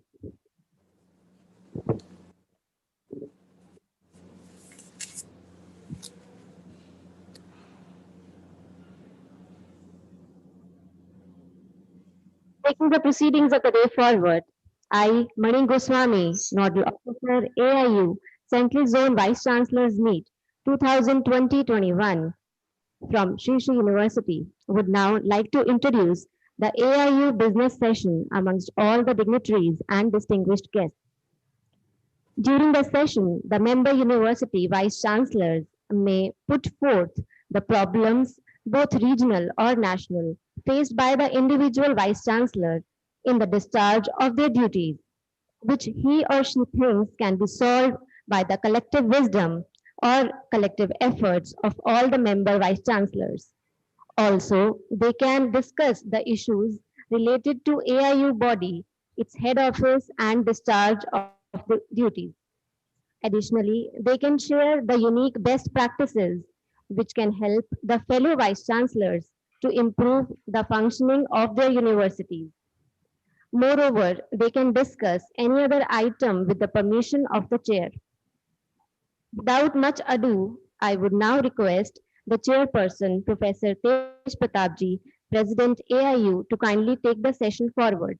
Taking the proceedings of the day forward, I, Mani Goswami, Nodal Officer, AIU, Central Zone Vice Chancellors Meet 2020-21 from Sri Sri University, would now like to introduce the AIU business session amongst all the dignitaries and distinguished guests. During the session, the member university vice chancellors may put forth the problems, both regional or national, faced by the individual vice chancellor in the discharge of their duties, which he or she thinks can be solved by the collective wisdom or collective efforts of all the member vice chancellors. Also, they can discuss the issues related to AIU body, its head office, and discharge of the duties. Additionally, they can share the unique best practices which can help the fellow vice chancellors to improve the functioning of their universities. Moreover, they can discuss any other item with the permission of the chair. Without much ado, I would now request the chairperson, Professor Tej Pratapji, President AIU, to kindly take the session forward.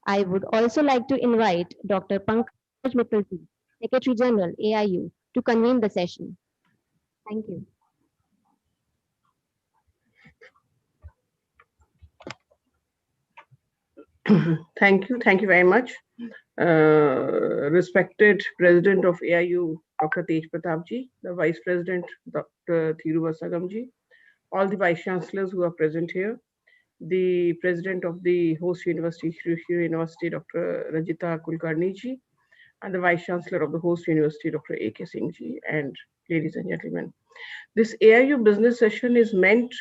I would also like to invite Dr. Pankaj Mittalji, Secretary General AIU, to convene the session. Thank you. Thank you. Thank you very much. Respected President of AIU, Dr. Tej Pratapji, the Vice President, Dr. Thiru Vasagamji, all the Vice Chancellors who are present here, the President of the host university, Sri Sri University, Dr. Rajita Kulkarni-ji, and the Vice Chancellor of the host university, Dr. A.K. Singh-ji, and ladies and gentlemen. This AIU business session is meant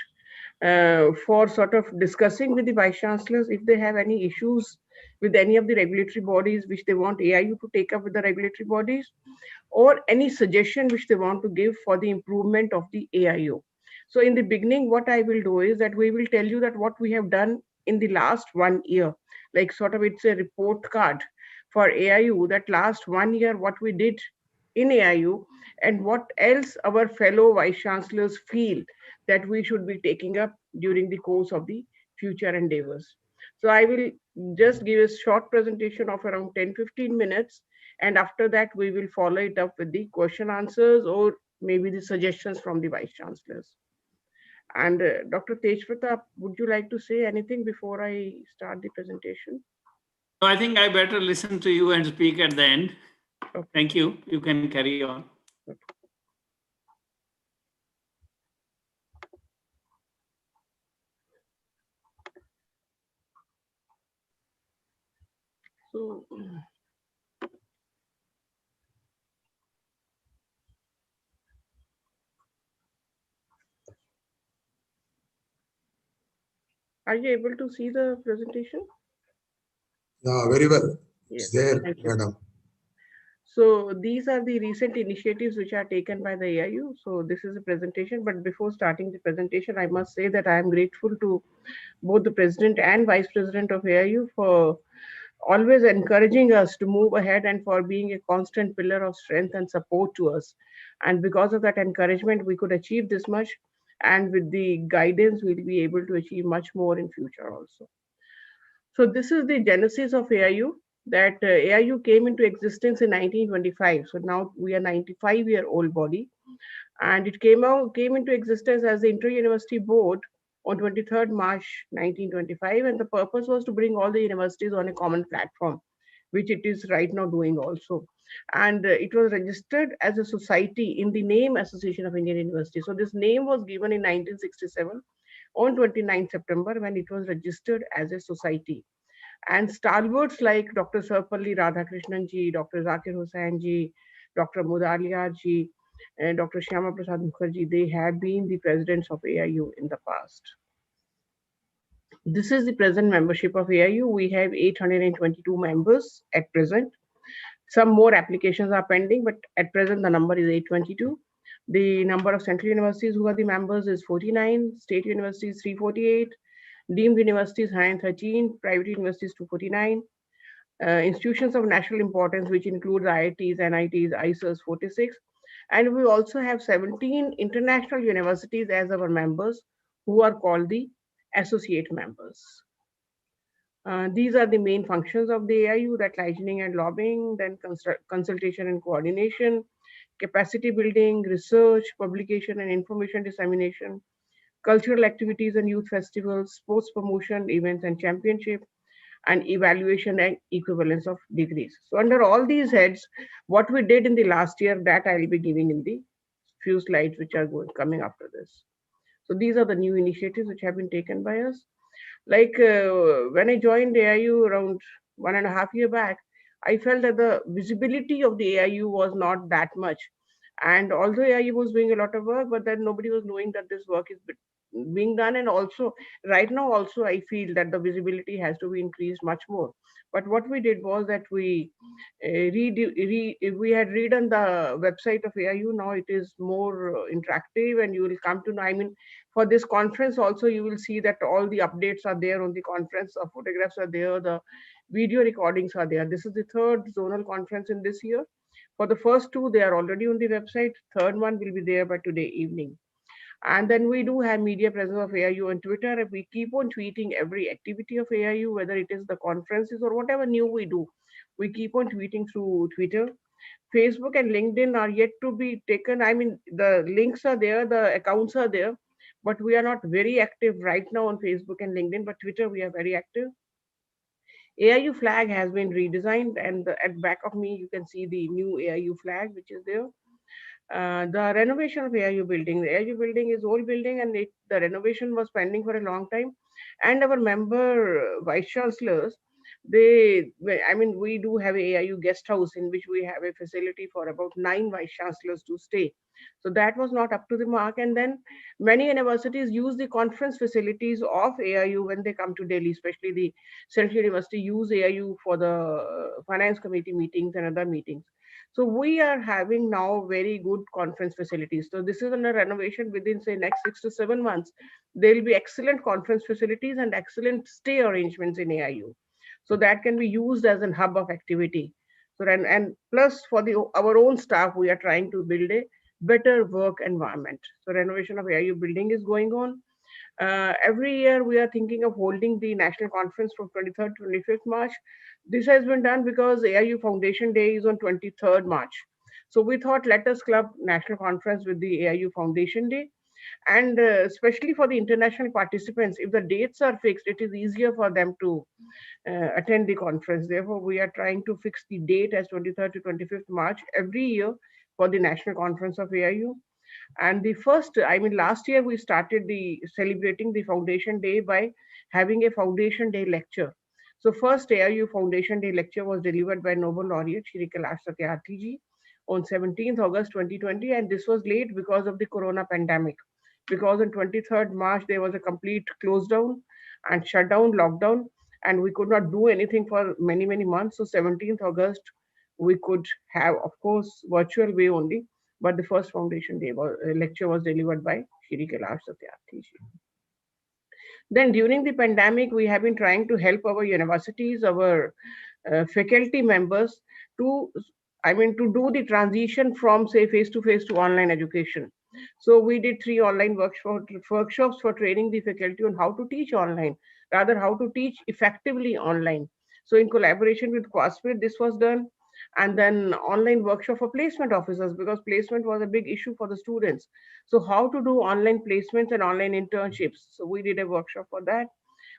for sort of discussing with the Vice Chancellors if they have any issues with any of the regulatory bodies which they want AIU to take up with the regulatory bodies, or any suggestion which they want to give for the improvement of the AIU. So in the beginning, what I will do is that we will tell you that what we have done in the last 1 year, like sort of it's a report card for AIU, that last 1 year what we did in AIU and what else our fellow Vice Chancellors feel that we should be taking up during the course of the future endeavors. So I will just give a short presentation of around 10-15 minutes, and after that we will follow it up with the question answers or maybe the suggestions from the Vice Chancellors. And Dr. Tej Pratap, would you like to say anything before I start the presentation? No, I think I better listen to you and speak at the end. Okay. Thank you. You can carry on. Okay. So, are you able to see the presentation? Yeah, very well. Yes. It's there, madam. So these are the recent initiatives which are taken by the AIU. So this is a presentation, but before starting the presentation, I must say that I am grateful to both the President and Vice President of AIU for always encouraging us to move ahead and for being a constant pillar of strength and support to us. And because of that encouragement, we could achieve this much. And with the guidance, we'll be able to achieve much more in future also. So this is the genesis of AIU, that AIU came into existence in 1925. So now we are 95-year-old body. And it came into existence as the Inter-University Board on 23rd March 1925, and the purpose was to bring all the universities on a common platform, which it is right now doing also. And it was registered as a society in the name Association of Indian Universities. So this name was given in 1967 on 29th September when it was registered as a society. And stalwarts like Dr. Sarpalli Radhakrishnan ji, Dr. Zakir Hussain ji, Dr. Mudalia ji, and Dr. Shyama Prasad Mukherjee, they have been the presidents of AIU in the past. This is the present membership of AIU. We have 822 members at present. Some more applications are pending, but at present the number is 822. The number of central universities who are the members is 49, state universities 348, deemed universities 113, private universities 249, institutions of national importance, which includes IITs, NITs, ISERs 46. And we also have 17 international universities as our members, who are called the associate members. These are the main functions of the AIU, that licensing and lobbying, then consultation and coordination, capacity building, research, publication and information dissemination, cultural activities and youth festivals, sports promotion, events and championship, and evaluation and equivalence of degrees. So under all these heads, what we did in the last year, that I will be giving in the few slides which are coming after this. So these are the new initiatives which have been taken by us. Like when I joined AIU around 1.5 years back, I felt that the visibility of the AIU was not that much. And although AIU was doing a lot of work, but then nobody was knowing that this work is being done. And also right now also I feel that the visibility has to be increased much more. But what we did was that we we had redone the website of AIU. Now it is more interactive, and you will come to know, I mean, for this conference also you will see that all the updates are there on the conference, the photographs are there, the video recordings are there. This is the third zonal conference in this year. For the first two, they are already on the website. Third one will be there by today evening. And then we do have media presence of AIU on Twitter. And we keep on tweeting every activity of AIU, whether it is the conferences or whatever new we do. We keep on tweeting through Twitter. Facebook and LinkedIn are yet to be taken. I mean, the links are there, the accounts are there, but we are not very active right now on Facebook and LinkedIn, but Twitter, we are very active. AIU flag has been redesigned, and at back of me, you can see the new AIU flag, which is there. The renovation of AIU building. The AIU building is old building, and the renovation was pending for a long time. And our member vice chancellors, I mean, we do have a AIU guest house in which we have a facility for about 9 vice chancellors to stay. So that was not up to the mark. And then many universities use the conference facilities of AIU when they come to Delhi, especially the Central University use AIU for the finance committee meetings and other meetings. So we are having now very good conference facilities. So this is under renovation. Within say next 6 to 7 months, there will be excellent conference facilities and excellent stay arrangements in AIU. So that can be used as a hub of activity. So and plus for our own staff, we are trying to build a better work environment. So renovation of AIU building is going on. Every year we are thinking of holding the national conference from 23rd to 25th March. This has been done because AIU Foundation Day is on 23rd March. So we thought, let us club national conference with the AIU Foundation Day. And especially for the international participants, if the dates are fixed, it is easier for them to attend the conference. Therefore, we are trying to fix the date as 23rd to 25th March every year for the national conference of AIU. And the first, I mean, last year we started celebrating the Foundation Day by having a Foundation Day lecture. So first AIU Foundation Day lecture was delivered by Nobel laureate Shri Kailash Satyarthi ji on 17th August 2020, and this was late because of the corona pandemic. Because on 23rd March there was a complete close down and shutdown, lockdown, and we could not do anything for many months. So 17th August we could have, of course, virtual way only. But the first Foundation Day lecture was delivered by Shri Kailash Satyarthi ji. Then during the pandemic, we have been trying to help our universities, our faculty members to do the transition from say face-to-face to online education. So we did 3 online workshops for training the faculty on how to teach online, rather how to teach effectively online. So in collaboration with Quaspid, this was done. And then online workshop for placement officers, because placement was a big issue for the students. So how to do online placements and online internships. So we did a workshop for that.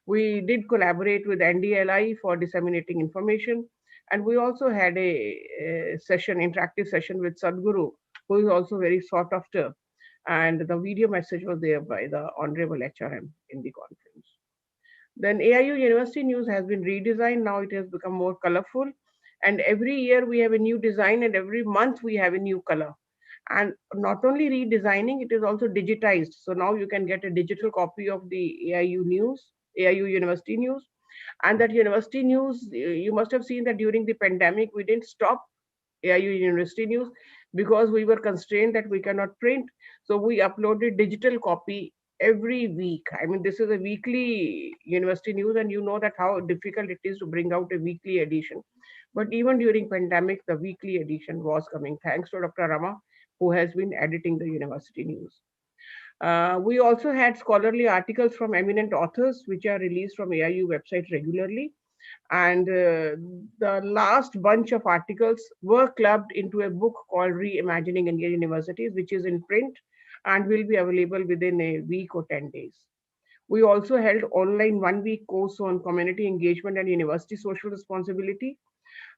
We did collaborate with NDLI for disseminating information. And we also had a session, interactive session with Sadhguru, who is also very sought after. And the video message was there by the Honorable HRM in the conference. Then AIU University News has been redesigned. Now it has become more colorful. And every year we have a new design, and every month we have a new color. And not only redesigning, it is also digitized. So now you can get a digital copy of the AIU News, AIU University News. And that University News, you must have seen that during the pandemic, we didn't stop AIU University News because we were constrained that we cannot print. So we uploaded digital copy every week. I mean, this is a weekly university news, and you know that how difficult it is to bring out a weekly edition. But even during pandemic, the weekly edition was coming, thanks to Dr. Rama, who has been editing the university news. We also had scholarly articles from eminent authors, which are released from AIU website regularly. And the last bunch of articles were clubbed into a book called Reimagining Indian Universities, which is in print and will be available within a week or 10 days. We also held online 1-week course on community engagement and university social responsibility.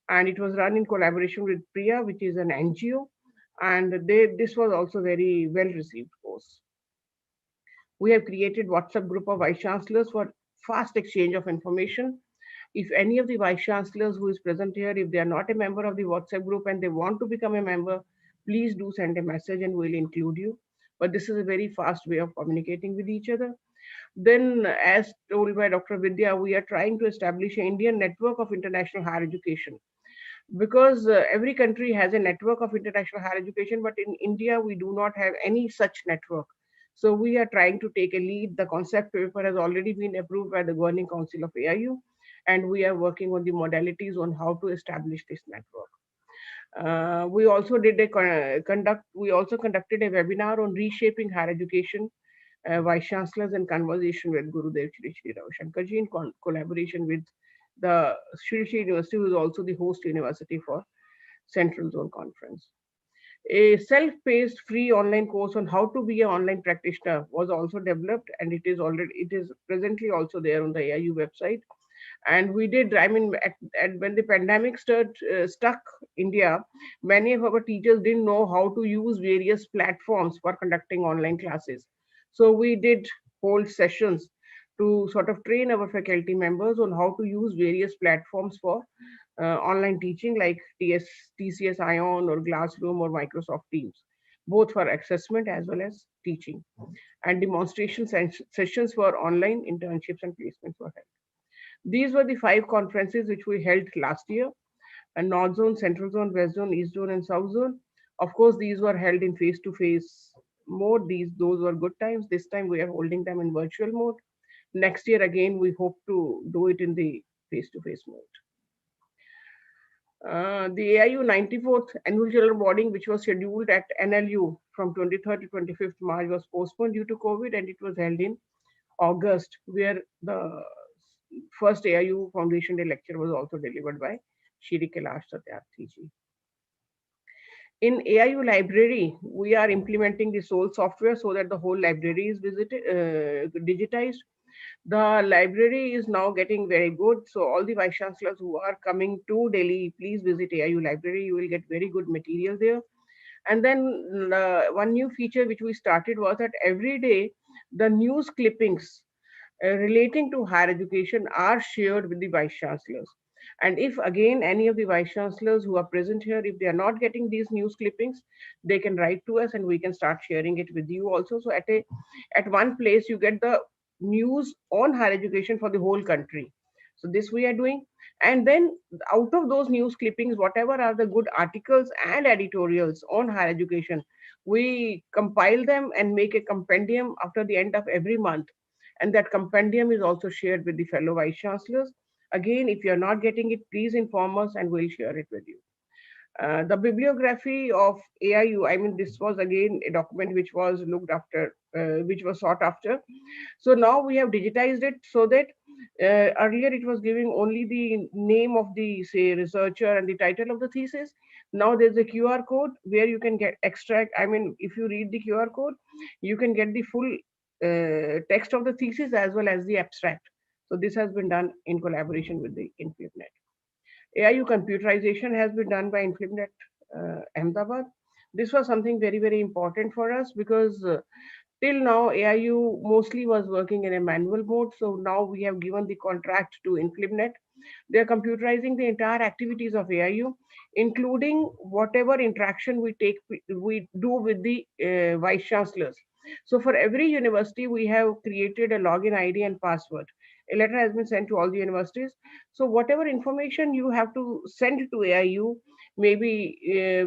And it was run in collaboration with Priya, which is an NGO. And this was also very well received course. We have created WhatsApp group of vice chancellors for fast exchange of information. If any of the vice chancellors who is present here, if they are not a member of the WhatsApp group and they want to become a member, please do send a message and we'll include you. But this is a very fast way of communicating with each other. Then, as told by Dr. Vidya, we are trying to establish an Indian network of international higher education, because every country has a network of international higher education, but in India, we do not have any such network. So we are trying to take a lead. The concept paper has already been approved by the Governing Council of AIU, and we are working on the modalities on how to establish this network. We also conducted a webinar on reshaping higher education, vice chancellors, and conversation with Gurudev Shri Shri Ravi Shankar ji in collaboration with the Shri Shri University, who is also the host university for Central Zone Conference. A self-paced free online course on how to be an online practitioner was also developed, and it is presently also there on the AIU website. And we did, I mean, when the pandemic stuck India, many of our teachers didn't know how to use various platforms for conducting online classes. So we did hold sessions to sort of train our faculty members on how to use various platforms for online teaching, like TCS Ion or Classroom or Microsoft Teams, both for assessment as well as teaching. And demonstration sessions for online internships and placements were held. These were the 5 conferences which we held last year: and North Zone, Central Zone, West Zone, East Zone, and South Zone. Of course, these were held in face-to-face mode. Those were good times. This time we are holding them in virtual mode. Next year again, we hope to do it in the face-to-face mode. The AIU 94th annual general body, which was scheduled at NLU from 23rd to 25th March, was postponed due to COVID, and it was held in August, where the first AIU Foundation Day lecture was also delivered by Shri Kailash Satyarthi ji. In AIU library, we are implementing the SOUL software so that the whole library is digitized. The library is now getting very good. So all the vice chancellors who are coming to Delhi, please visit AIU library. You will get very good material there. And then one new feature which we started was that every day the news clippings relating to higher education are shared with the vice chancellors. And if again any of the vice chancellors who are present here, if they are not getting these news clippings, they can write to us and we can start sharing it with you also. So at one place you get the news on higher education for the whole country. So this we are doing. And then out of those news clippings, whatever are the good articles and editorials on higher education, we compile them and make a compendium after the end of every month. And that compendium is also shared with the fellow vice chancellors. Again, if you're not getting it, please inform us and we'll share it with you. The bibliography of AIU, I mean, this was again a document which was looked after, which was sought after. So now we have digitized it so that earlier it was giving only the name of the, say, researcher and the title of the thesis. Now there's a QR code where you can get extract. I mean, if you read the QR code, you can get the full text of the thesis as well as the abstract. So this has been done in collaboration with the InfibNet. AIU computerization has been done by InfibNet Ahmedabad. This was something very, very important for us because Till now, AIU mostly was working in a manual mode. So now we have given the contract to InclibNet. They are computerizing the entire activities of AIU, including whatever interaction we do with the vice chancellors. So for every university, we have created a login ID and password. A letter has been sent to all the universities. So whatever information you have to send to AIU, maybe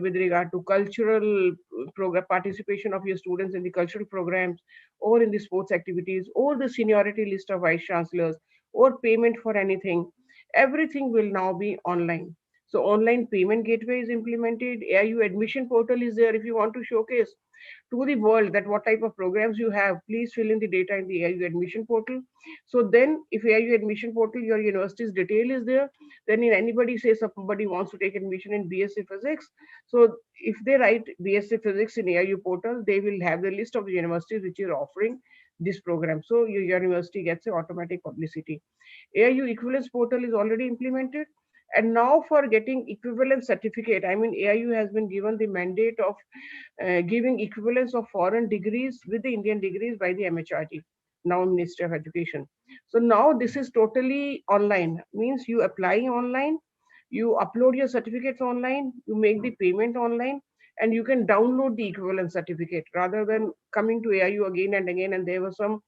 with regard to cultural program participation of your students in the cultural programs or in the sports activities or the seniority list of vice chancellors or payment for anything, everything will now be online. So online payment gateway is implemented. AIU admission portal is there. If you want to showcase to the world that what type of programs you have, please fill in the data in the AIU admission portal. So then if AIU admission portal, your university's detail is there, then if anybody says somebody wants to take admission in BSc Physics, so if they write BSc Physics in AIU portal, they will have the list of the universities which are offering this program. So your university gets an automatic publicity. AIU equivalence portal is already implemented. And now for getting equivalence certificate, I mean, AIU has been given the mandate of giving equivalence of foreign degrees with the Indian degrees by the MHRD, now Ministry of Education. So now this is totally online, means you apply online, you upload your certificates online, you make the payment online, and you can download the equivalence certificate rather than coming to AIU again and again. And there were some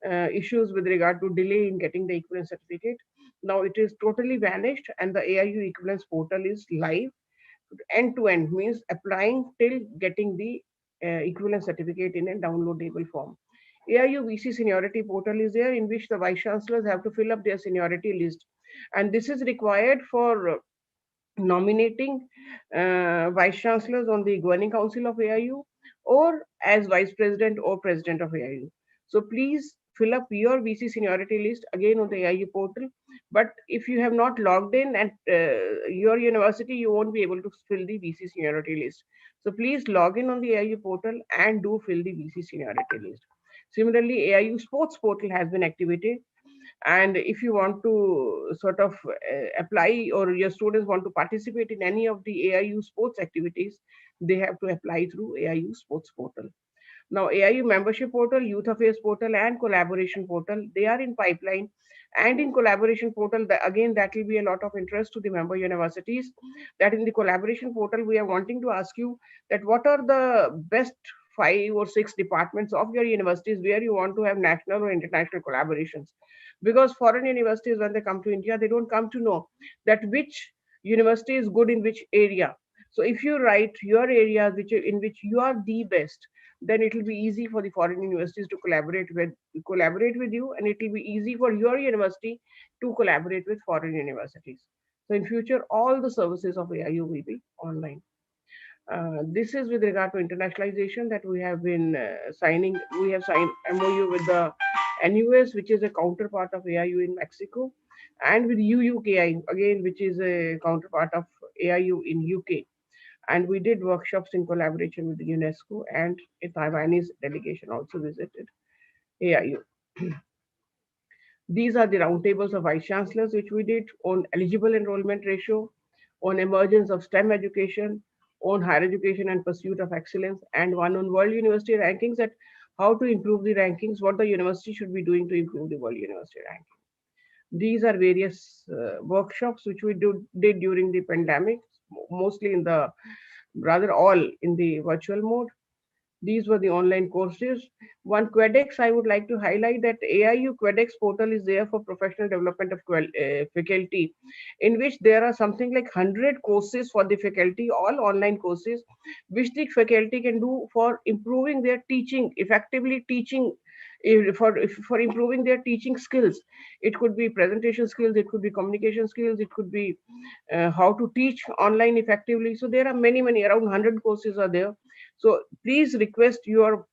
issues with regard to delay in getting the equivalence certificate. Now it is totally vanished, and the AIU equivalence portal is live end to end, means applying till getting the equivalence certificate in a downloadable form. AIU VC seniority portal is there, in which the vice chancellors have to fill up their seniority list, and this is required for nominating vice chancellors on the governing council of AIU or as vice president or president of AIU. So please fill up your VC seniority list again on the AIU portal. But if you have not logged in at your university, you won't be able to fill the VC seniority list. So please log in on the AIU portal and do fill the VC seniority list. Similarly, AIU sports portal has been activated. And if you want to sort of apply, or your students want to participate in any of the AIU sports activities, they have to apply through AIU sports portal. Now, AIU membership portal, youth affairs portal, and collaboration portal, they are in pipeline. And in collaboration portal, again, that will be a lot of interest to the member universities. That in the collaboration portal, we are wanting to ask you that what are the best 5 or 6 departments of your universities where you want to have national or international collaborations. Because foreign universities, when they come to India, they don't come to know that which university is good in which area. So if you write your areas in which you are the best, then it will be easy for the foreign universities to collaborate with you, and it will be easy for your university to collaborate with foreign universities. So in future, all the services of AIU will be online. This is with regard to internationalization that we have been signing. We have signed MOU with the NUS, which is a counterpart of AIU in Mexico, and with UUKI, again, which is a counterpart of AIU in UK. And we did workshops in collaboration with the UNESCO, and a Taiwanese delegation also visited AIU. These are the roundtables of vice chancellors, which we did on eligible enrollment ratio, on emergence of STEM education, on higher education and pursuit of excellence, and one on world university rankings, that how to improve the rankings, what the university should be doing to improve the world university ranking. These are various workshops which we did during the pandemic, mostly rather all in the virtual mode. These were the online courses. One QuedX, I would like to highlight that AIU QuedX portal is there for professional development of faculty, in which there are something like 100 courses for the faculty, all online courses, which the faculty can do for improving their teaching, effectively teaching, for improving their teaching skills. It could be presentation skills, it could be communication skills, it could be how to teach online effectively. So there are many, around 100 courses are there. So please request your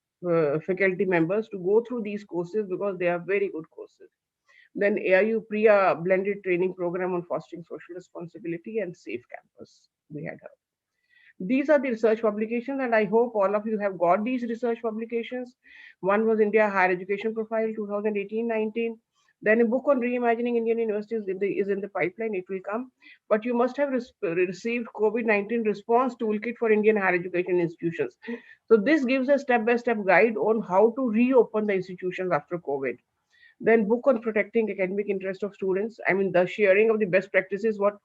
faculty members to go through these courses because they are very good courses. Then AIU PRIA blended training program on fostering social responsibility and safe campus we had heard. These are the research publications, and I hope all of you have got these research publications. One was India Higher Education Profile 2018-19. Then a book on reimagining Indian universities is in the pipeline. It will come, but you must have received COVID-19 response toolkit for Indian higher education institutions. So this gives a step-by-step guide on how to reopen the institutions after COVID. Then book on protecting academic interest of students. I mean, the sharing of the best practices, what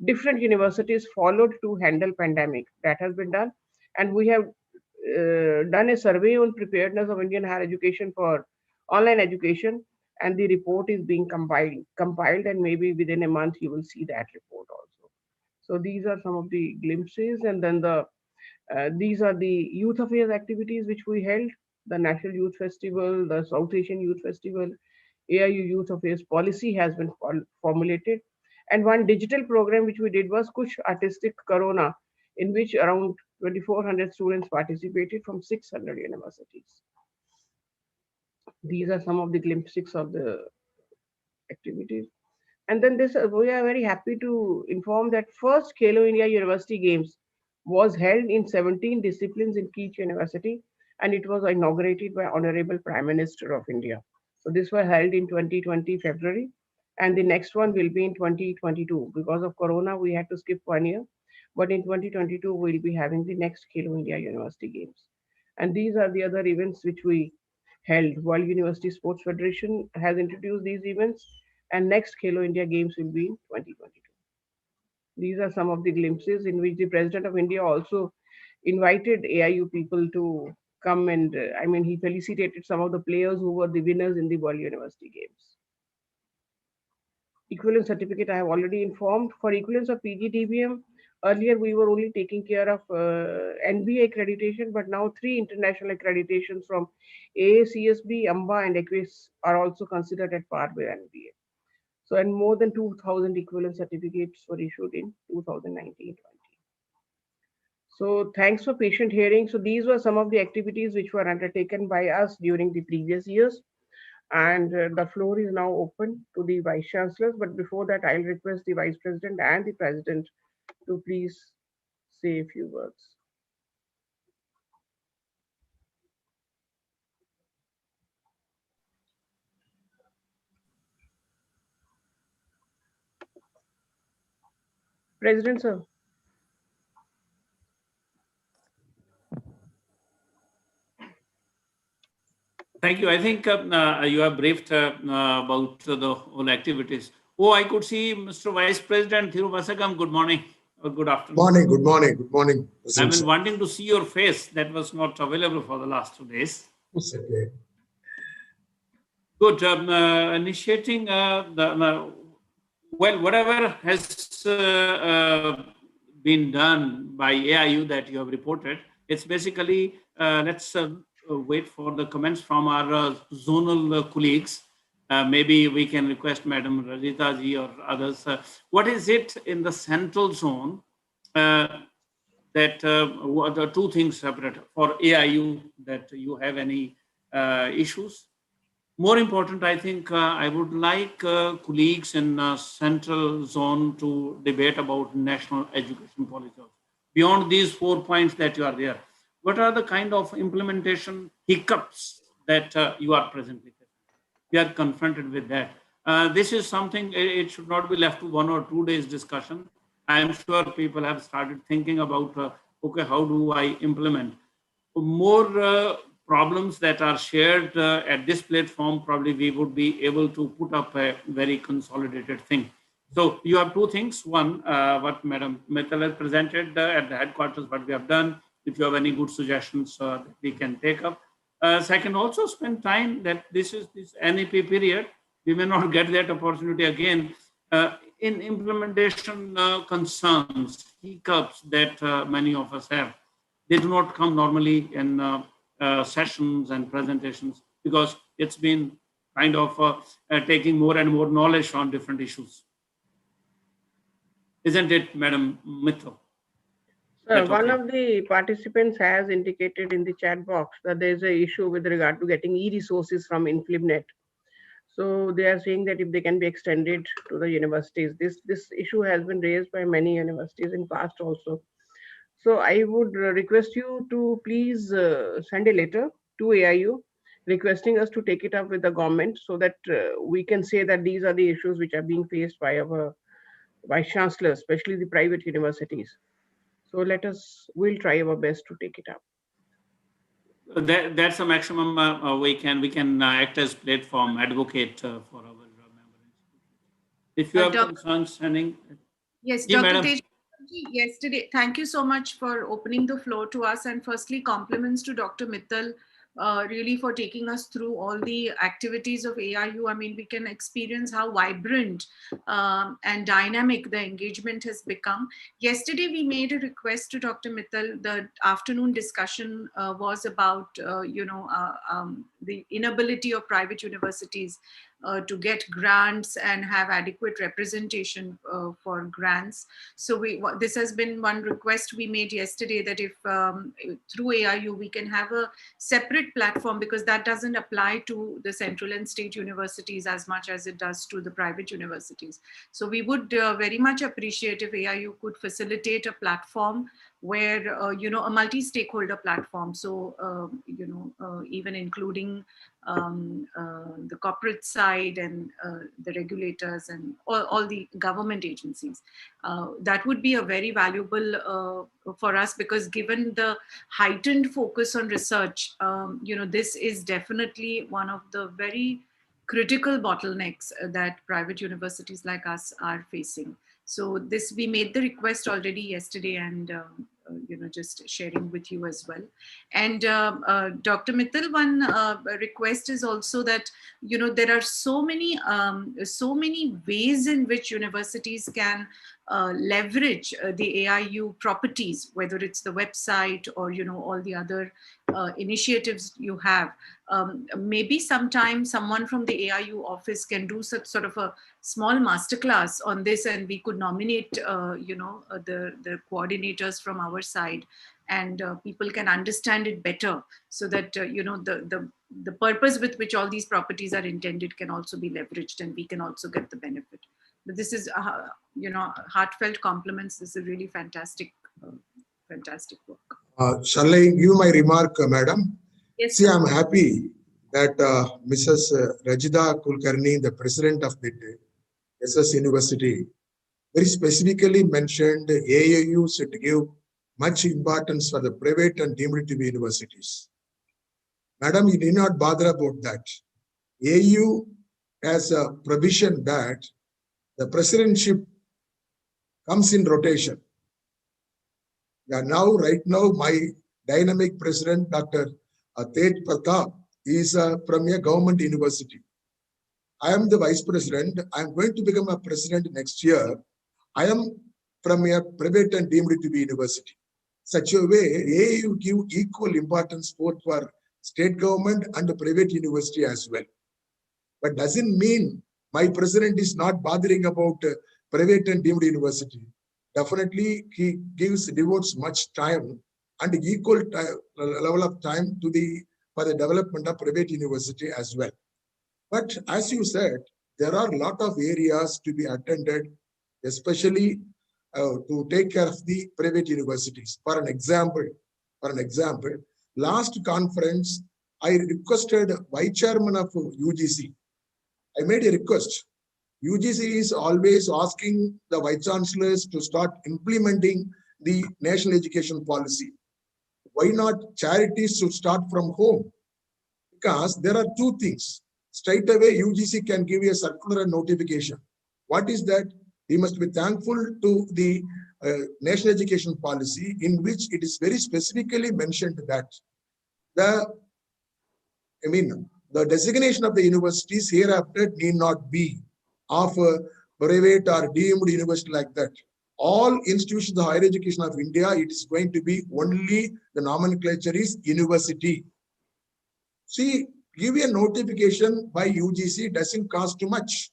different universities followed to handle pandemic. That has been done. And we have done a survey on preparedness of Indian higher education for online education. And the report is being compiled, and maybe within a month you will see that report also. So these are some of the glimpses. And then these are the youth affairs activities which we held: the National Youth Festival, the South Asian Youth Festival, AIU Youth Affairs policy has been formulated. And one digital program which we did was Kuch Artistic Corona, in which around 2,400 students participated from 600 universities. These are some of the glimpses of the activities. And then we are very happy to inform that first Khelo India University Games was held in 17 disciplines in each university, and it was inaugurated by Honorable Prime Minister of India. So this was held in 2020 February, and the next one will be in 2022. Because of Corona, we had to skip 1 year, but in 2022 we'll be having the next Khelo India University Games. And these are the other events which we held. World University Sports Federation has introduced these events, and next Khelo India Games will be in 2022. These are some of the glimpses in which the President of India also invited AIU people to come, and I mean, he felicitated some of the players who were the winners in the World University Games. Equivalence certificate, I have already informed. For equivalence of PGDBM, earlier we were only taking care of NBA accreditation, but now 3 international accreditations from AACSB, AMBA, and EQUIS are also considered at par with NBA. So, and more than 2,000 equivalent certificates were issued in 2019-20. So, thanks for patient hearing. So, these were some of the activities which were undertaken by us during the previous years. And the floor is now open to the Vice Chancellors. But before that, I'll request the Vice President and the President to please say a few words. President, sir. Thank you. I think you have briefed about the whole activities. Oh, I could see Mr. Vice President Thiruvasagam. Good morning or good afternoon. Morning, good morning, good morning. I've been wanting to see your face. That was not available for the last 2 days. It's okay. Good. Initiating well, whatever has been done by AIU that you have reported, it's basically, let's wait for the comments from our zonal colleagues. Maybe we can request Madam Rajita ji or others. What is it in the central zone that the 2 things separate for AIU that you have any issues? More important, I think I would like colleagues in central zone to debate about national education policy. Beyond these 4 points that you are there, what are the kind of implementation hiccups that you are presently facing? We are confronted with that. This is something, it should not be left to 1 or 2 days discussion. I am sure people have started thinking about, okay, how do I implement? More problems that are shared at this platform, probably we would be able to put up a very consolidated thing. So you have 2 things. One, what Madam Mittal has presented at the headquarters, what we have done. If you have any good suggestions, we can take up. Second, also spend time that this NEP period. We may not get that opportunity again. In implementation concerns, hiccups that many of us have, they do not come normally in sessions and presentations because it's been kind of taking more and more knowledge on different issues. Isn't it, Madam Mittal? Sir, one of the participants has indicated in the chat box that there is an issue with regard to getting e-resources from InflibNet. So they are saying that if they can be extended to the universities, this issue has been raised by many universities in past also. So I would request you to please send a letter to AIU requesting us to take it up with the government so that we can say that these are the issues which are being faced by our vice chancellors, especially the private universities. So we'll try our best to take it up. That's the maximum we can act as platform advocate for our member institutions. If you have concerns, standing. Yes, Yeah, Dr. madam. Tejpatji, yesterday, thank you so much for opening the floor to us, and firstly, compliments to Dr. Mittal, really for taking us through all the activities of AIU. I mean, we can experience how vibrant and dynamic the engagement has become. Yesterday, we made a request to Dr. Mittal. The afternoon discussion was about, the inability of private universities to get grants and have adequate representation for grants. So this has been one request we made yesterday, that if through AIU we can have a separate platform, because that doesn't apply to the central and state universities as much as it does to the private universities. So we would very much appreciate if AIU could facilitate a platform where, a multi-stakeholder platform. So, even including the corporate side and the regulators and all the government agencies. That would be a very valuable for us, because given the heightened focus on research, this is definitely one of the very critical bottlenecks that private universities like us are facing. So we made the request already yesterday, and just sharing with you as well. And Dr. Mittal, one request is also that there are so many ways in which universities can leverage the AIU properties, whether it's the website or all the other initiatives you have. Maybe sometime someone from the AIU office can do such sort of a small masterclass on this, and we could nominate the coordinators from our side, and people can understand it better, so that the purpose with which all these properties are intended can also be leveraged, and we can also get the benefit. But this is heartfelt compliments. This is really fantastic work. Shall I give my remark, madam? Yes, see, sir. I'm happy that Mrs. Rajita Kulkarni, the president of the SS University, very specifically mentioned AIU should give much importance for the private and deemed to be universities. Madam, you need not bother about that. AIU has a provision that the presidentship comes in rotation. Yeah, right now, my dynamic president, Dr. Tej Pratap, is from a government university. I am the vice president. I am going to become a president next year. I am from a private and deemed to be university. Such a way, AIU give equal importance both for state government and the private university as well. But doesn't mean my president is not bothering about private and deemed university. Definitely, he devotes much time and equal level of time to for the development of private university as well. But as you said, there are a lot of areas to be attended, especially to take care of the private universities. For an example, last conference, I requested vice chairman of UGC. I made a request. UGC is always asking the vice chancellors to start implementing the national education policy. Why not charities should start from home? Because there are two things. Straight away, UGC can give you a circular and notification. What is that? We must be thankful to the national education policy, in which it is very specifically mentioned that the designation of the universities hereafter need not be of a private or deemed university like that. All institutions of higher education of India, it is going to be only the nomenclature is university. See, give a notification by UGC doesn't cost too much.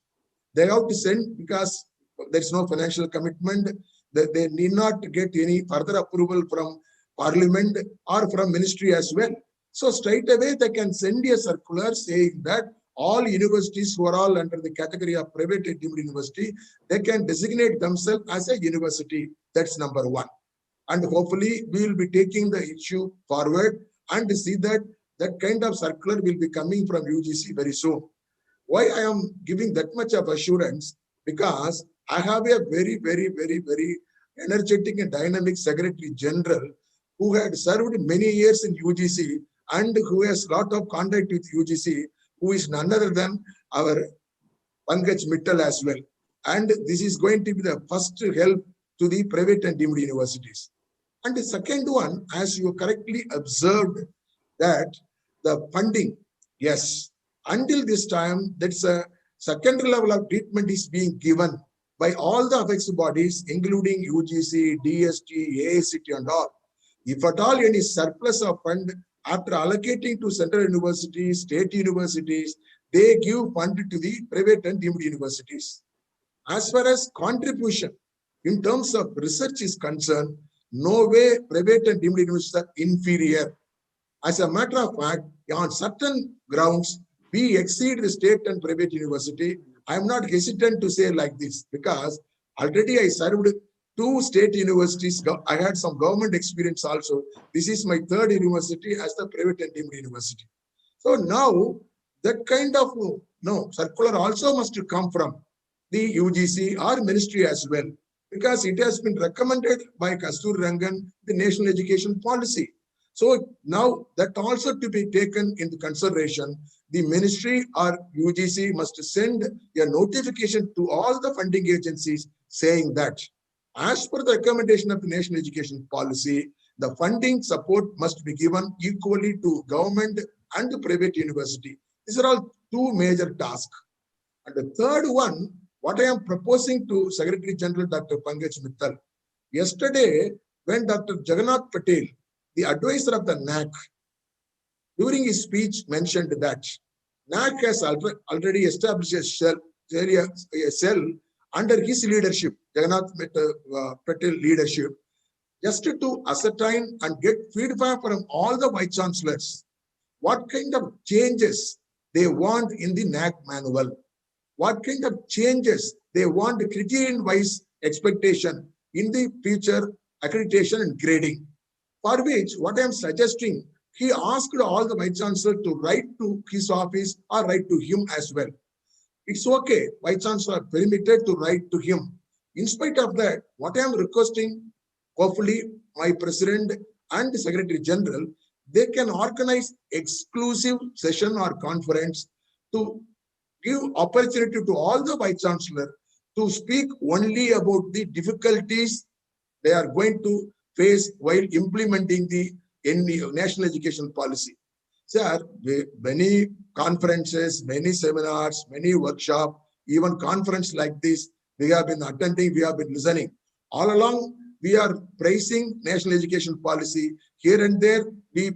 They have to send, because there's no financial commitment, that they need not get any further approval from parliament or from ministry as well. So straight away they can send a circular saying that all universities who are all under the category of private and deemed university, they can designate themselves as a university. That's number one. And hopefully we will be taking the issue forward and see that that kind of circular will be coming from UGC very soon. Why I am giving that much of assurance? Because I have a very, very, very, very energetic and dynamic Secretary General who had served many years in UGC and who has a lot of contact with UGC, who is none other than our Pankaj Mittal as well. And this is going to be the first help to the private and deemed universities. And the second one, as you correctly observed, that the funding, yes, until this time, that's a secondary level of treatment is being given by all the affected bodies, including UGC, DST, AICT and all. If at all any surplus of fund after allocating to central universities, state universities, they give fund to the private and deemed universities. As far as contribution in terms of research is concerned, no way private and deemed universities are inferior. As a matter of fact, on certain grounds, we exceed the state and private university. I am not hesitant to say like this because already I served 2 state universities. I had some government experience also. This is my 3rd university as the private and deemed university. So now that kind of circular also must come from the UGC or ministry as well, because it has been recommended by Kasturi Rangan, the national education policy. So now that also to be taken into consideration, the ministry or UGC must send a notification to all the funding agencies saying that as per the recommendation of the national education policy, the funding support must be given equally to government and the private university. These are all 2 major tasks. And the third one, what I am proposing to Secretary General Dr. Pankaj Mittal, yesterday when Dr. Jagannath Patel, the advisor of the NAC, during his speech mentioned that NAC has already established a cell under his leadership, Jagannath Patel leadership, just to ascertain and get feedback from all the vice chancellors, what kind of changes they want in the NAC manual, what kind of changes they want criterion-wise expectation in the future accreditation and grading. For which, what I am suggesting, he asked all the vice chancellor to write to his office or write to him as well. It's okay, vice chancellor are permitted to write to him. In spite of that, what I am requesting, hopefully my president and the secretary general, they can organize exclusive session or conference to give opportunity to all the vice chancellor to speak only about the difficulties they are going to face while implementing the national education policy. Sir, many conferences, many seminars, many workshops, even conference like this, we have been attending, we have been listening. All along, we are praising national education policy. Here and there, we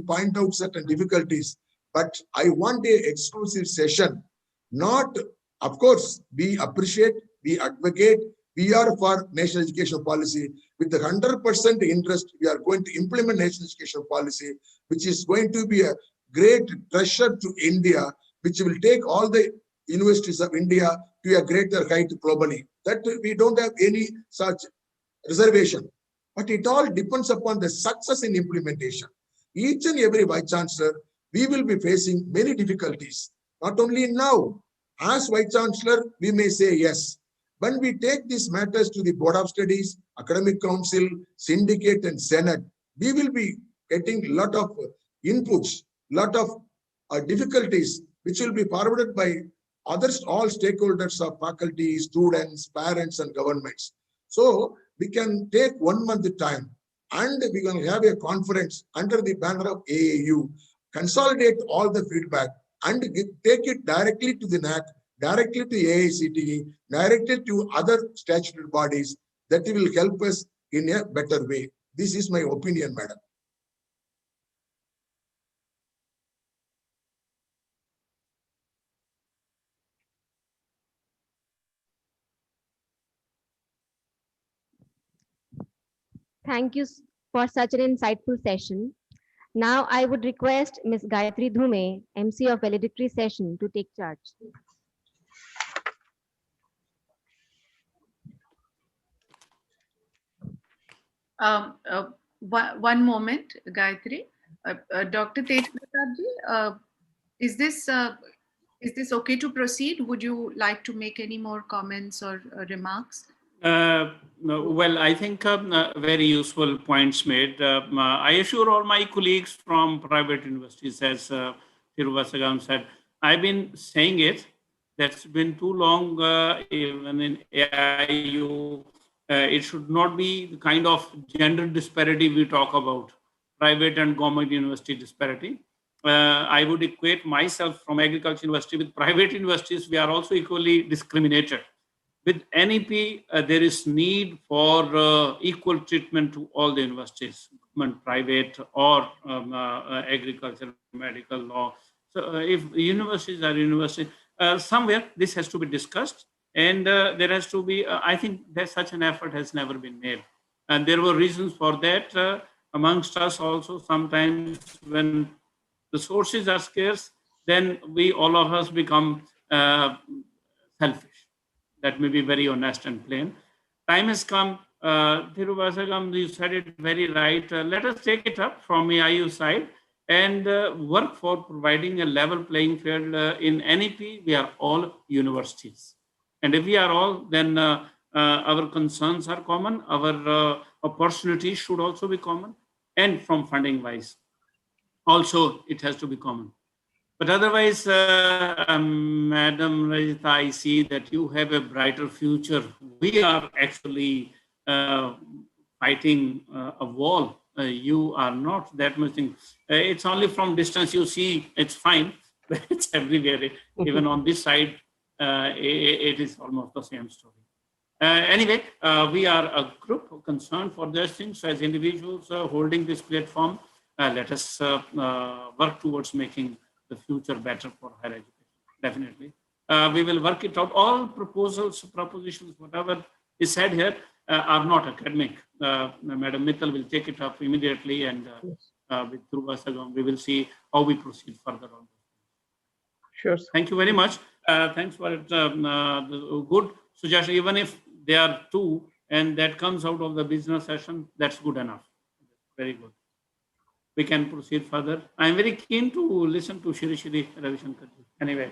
point out certain difficulties. But I want an exclusive session. Not, of course, we appreciate, we advocate, we are for national education policy. With the 100% interest, we are going to implement national education policy, which is going to be a great treasure to India, which will take all the universities of India to a greater height globally. That we don't have any such reservation. But it all depends upon the success in implementation. Each and every vice chancellor, we will be facing many difficulties. Not only now, as vice chancellor, we may say yes. When we take these matters to the Board of Studies, Academic Council, Syndicate and Senate, we will be getting a lot of inputs, lot of difficulties, which will be forwarded by others, all stakeholders of faculty, students, parents and governments. So we can take 1 month time and we can have a conference under the banner of AAU, consolidate all the feedback and take it directly to the NAC, directly to AICTE, directly to other statutory bodies that will help us in a better way. This is my opinion, madam. Thank you for such an insightful session. Now I would request Ms. Gayatri Dhume, MC of valedictory session, to take charge. One moment, Gayatri. Dr. Tej Pratapji, is this okay to proceed? Would you like to make any more comments or remarks? No, well, I think very useful points made. I assure all my colleagues from private universities, as Thiruvasagam said, I've been saying it. That's been too long, even in AIU. It should not be the kind of gender disparity we talk about, private and government university disparity. I would equate myself from agriculture university with private universities. We are also equally discriminated. With NEP, there is need for equal treatment to all the universities, government, private, or agriculture, medical, law. So if universities are universities, somewhere this has to be discussed, and there has to be, I think that such an effort has never been made. And there were reasons for that amongst us also. Sometimes when the sources are scarce, then we, all of us, become selfish. That may be very honest and plain. Time has come. Thiruvasagam, you said it very right. Let us take it up from AIU side and work for providing a level playing field. In NEP, we are all universities. And if we are all, then our concerns are common. Our opportunities should also be common. And from funding wise, also it has to be common. But otherwise, Madam Rajita, I see that you have a brighter future. We are actually fighting a wall. You are not that much thing. It's only from distance you see it's fine, but it's everywhere. Even on this side, it is almost the same story. Anyway, we are a group concerned for those things as individuals holding this platform. Let us work towards making the future better for higher education. Definitely. We will work it out. All propositions, whatever is said here are not academic. Madam Mittal will take it up immediately, and with Thiruvasagam, we will see how we proceed further on. Sure. Thank you very much. Thanks for it. The good suggestion. Even if there are two and that comes out of the business session, that's good enough. Very good. We can proceed further. I'm very keen to listen to Shri Ravi Shankar. Anyway.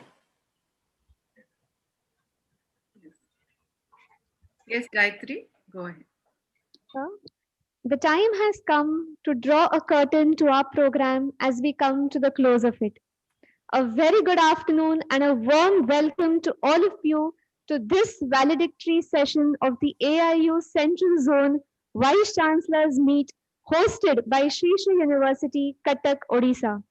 Yes, Gayatri, go ahead. The time has come to draw a curtain to our program as we come to the close of it. A very good afternoon and a warm welcome to all of you to this valedictory session of the AIU Central Zone Vice Chancellors Meet hosted by Sri Sri University, Cuttack, Odisha.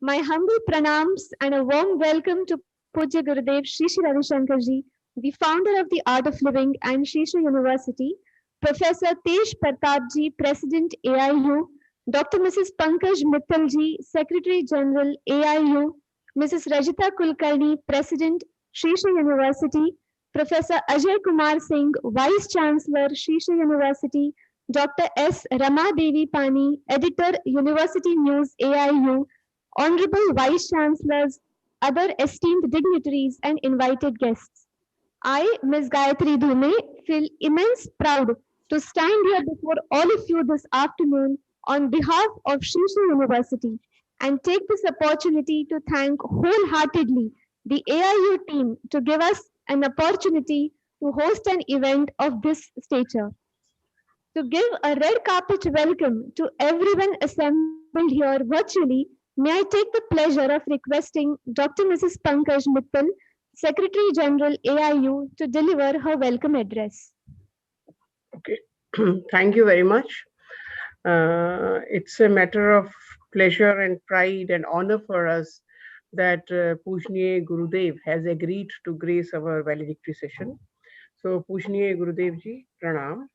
My humble pranams and a warm welcome to Pujya Gurudev Sri Sri Ravi Shankar Ji, the founder of the Art of Living and Sri Sri University, Professor Tej Pratap Ji, President AIU, Dr. Mrs. Pankaj Mittal Ji, Secretary General AIU, Mrs. Rajita Kulkarni, President Sri Sri University, Professor Ajay Kumar Singh, Vice Chancellor Sri Sri University, Dr. S. Rama Devi Pani, Editor, University News AIU, Honorable Vice Chancellors, other esteemed dignitaries and invited guests. I, Ms. Gayatri Dhume, feel immense proud to stand here before all of you this afternoon on behalf of Sri Sri University and take this opportunity to thank wholeheartedly the AIU team to give us an opportunity to host an event of this stature. To give a red carpet welcome to everyone assembled here virtually, may I take the pleasure of requesting Dr. Mrs. Pankaj Mittal, Secretary General AIU, to deliver her welcome address. Okay, thank you very much. It's a matter of pleasure and pride and honor for us that Pujniya Gurudev has agreed to grace our valedictory session. So Pujniya Gurudev Ji, Pranam.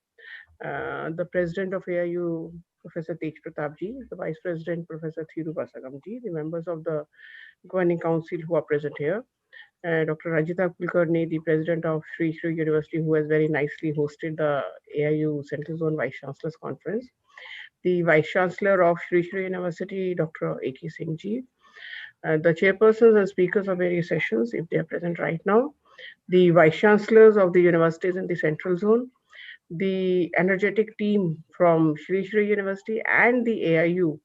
The President of AIU, Professor Tej Pratap Ji, the Vice President, Professor Thiruvasagam Ji, the members of the Governing Council who are present here, Dr. Rajita Kulkarni, the President of Sri Sri University, who has very nicely hosted the AIU Central Zone Vice Chancellors Conference, the Vice Chancellor of Sri Sri University, Dr. A.K. Singh Ji, the chairpersons and speakers of various sessions, if they are present right now, the Vice Chancellors of the universities in the Central Zone, the energetic team from Sri Sri University and the AIU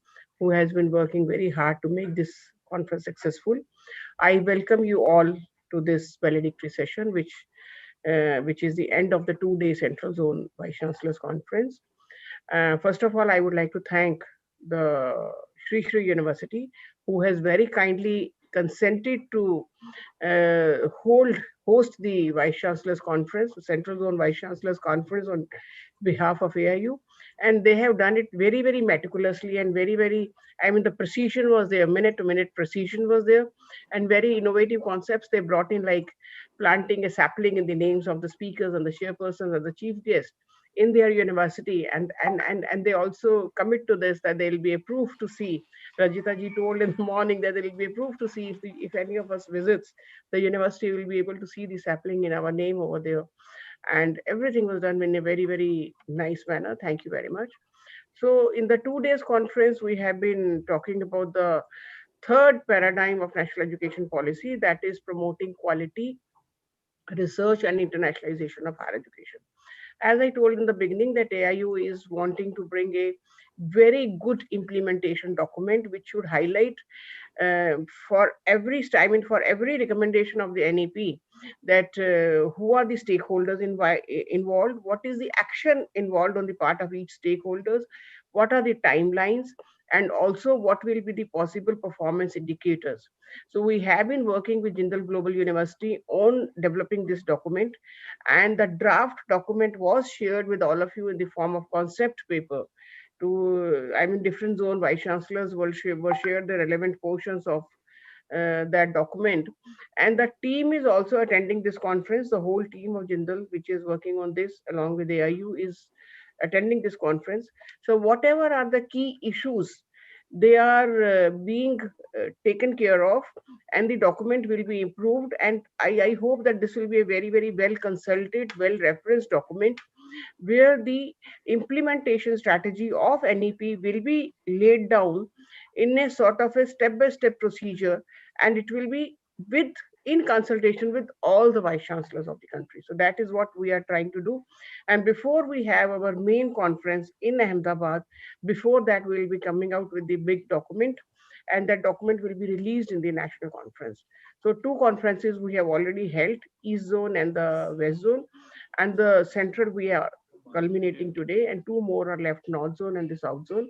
who has been working very hard to make this conference successful. I welcome you all to this valedictory session, which is the end of the 2-day Central Zone Vice Chancellors Conference. First of all, I would like to thank the Sri Sri University, who has very kindly consented to host the Vice Chancellors Conference, Central Zone Vice Chancellors Conference on behalf of AIU. And they have done it very, very meticulously and very, very, I mean, the precision was there, minute to minute precision was there, and very innovative concepts they brought in, like planting a sapling in the names of the speakers and the chairpersons and the chief guest in their university, and they also commit to this, that there will be a proof to see. Rajita ji told in the morning that there will be a proof to see if any of us visits the university, will be able to see the sapling in our name over there. And everything was done in a very, very nice manner. Thank you very much. So in the 2 days conference, we have been talking about the third paradigm of national education policy, that is promoting quality, research and internationalization of higher education. As I told in the beginning, that AIU is wanting to bring a very good implementation document, which should highlight for every for every recommendation of the NEP, that who are the stakeholders involved, what is the action involved on the part of each stakeholders, what are the timelines, and also what will be the possible performance indicators. So we have been working with Jindal Global University on developing this document, and the draft document was shared with all of you in the form of concept paper. I mean, different zone vice chancellors were shared the relevant portions of that document. And the team is also attending this conference. The whole team of Jindal, which is working on this along with AIU, is attending this conference. So whatever are the key issues, they are being taken care of, and the document will be improved. And I hope that this will be a very, very well consulted, well referenced document, where the implementation strategy of NEP will be laid down in a sort of a step-by-step procedure, and it will be in consultation with all the vice chancellors of the country. So that is what we are trying to do. And before we have our main conference in Ahmedabad, before that we will be coming out with the big document, and that document will be released in the national conference. So 2 conferences we have already held, East Zone and the West Zone, and the Central we are culminating today, and 2 more are left, North Zone and the South Zone.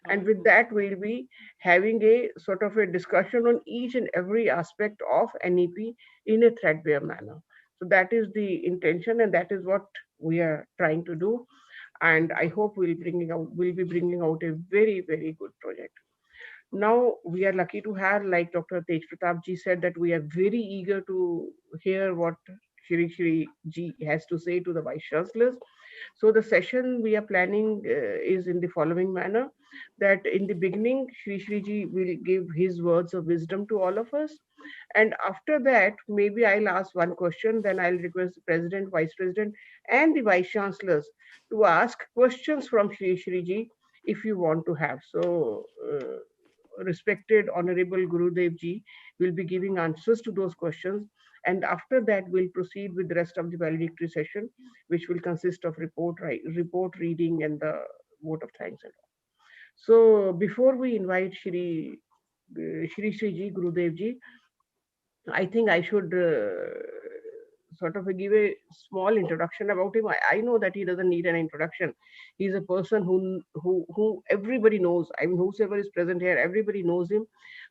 And with that, we'll be having a sort of a discussion on each and every aspect of NEP in a threadbare manner. So that is the intention, and that is what we are trying to do. And I hope we'll be bringing out a very, very good project. Now we are lucky to have, like Dr. Tej Pratap ji said, that we are very eager to hear what Shri ji has to say to the vice chancellors. So the session we are planning is in the following manner, that in the beginning, Shri ji will give his words of wisdom to all of us. And after that, maybe I'll ask one question, then I'll request the president, vice president, and the vice chancellors to ask questions from Shri ji if you want to have. So respected Honorable Gurudev ji will be giving answers to those questions. And after that, we'll proceed with the rest of the valedictory session, which will consist of report reading and the vote of thanks and all. So before we invite Shri ji, Gurudev ji, I think I should sort of give a small introduction about him. I know that he doesn't need an introduction. He's a person who everybody knows. I mean, whosoever is present here, everybody knows him.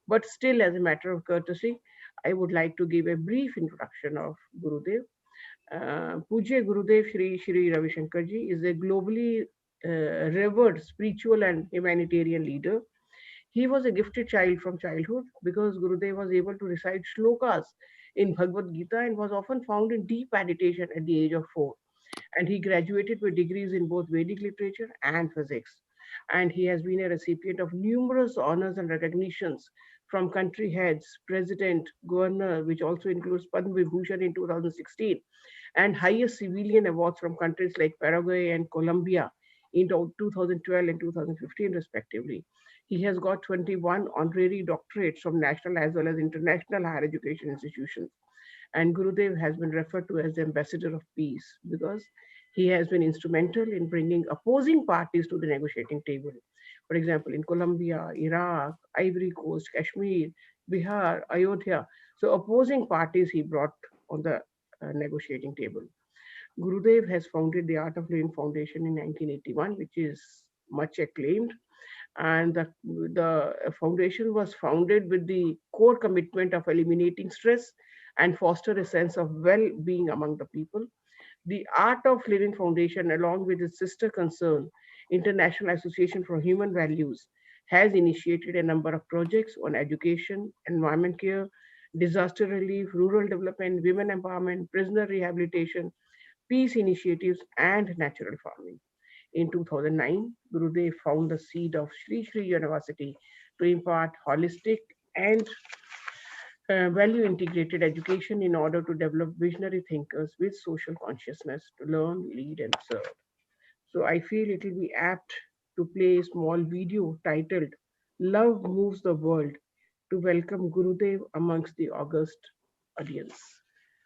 But still, as a matter of courtesy, I would like to give a brief introduction of Gurudev. Pujya Gurudev Shri Ravi Shankar ji is a globally revered spiritual and humanitarian leader. He was a gifted child from childhood, because Gurudev was able to recite shlokas in Bhagavad Gita and was often found in deep meditation at the age of 4. And he graduated with degrees in both Vedic literature and physics. And he has been a recipient of numerous honors and recognitions from country heads, president, governor, which also includes Padma Vibhushan in 2016, and highest civilian awards from countries like Paraguay and Colombia in 2012 and 2015 respectively. He has got 21 honorary doctorates from national as well as international higher education institutions. And Gurudev has been referred to as the ambassador of peace, because he has been instrumental in bringing opposing parties to the negotiating table. For example, in Colombia, Iraq, Ivory Coast, Kashmir, Bihar, Ayodhya. So opposing parties he brought on the negotiating table. Gurudev has founded the Art of Living Foundation in 1981, which is much acclaimed. And the foundation was founded with the core commitment of eliminating stress and foster a sense of well-being among the people. The Art of Living Foundation, along with its sister concern, International Association for Human Values, has initiated a number of projects on education, environment care, disaster relief, rural development, women empowerment, prisoner rehabilitation, peace initiatives, and natural farming. In 2009, Gurudev found the seed of Sri Sri University to impart holistic and value integrated education in order to develop visionary thinkers with social consciousness to learn, lead, and serve. So I feel it will be apt to play a small video titled Love Moves the World to welcome Gurudev amongst the august audience.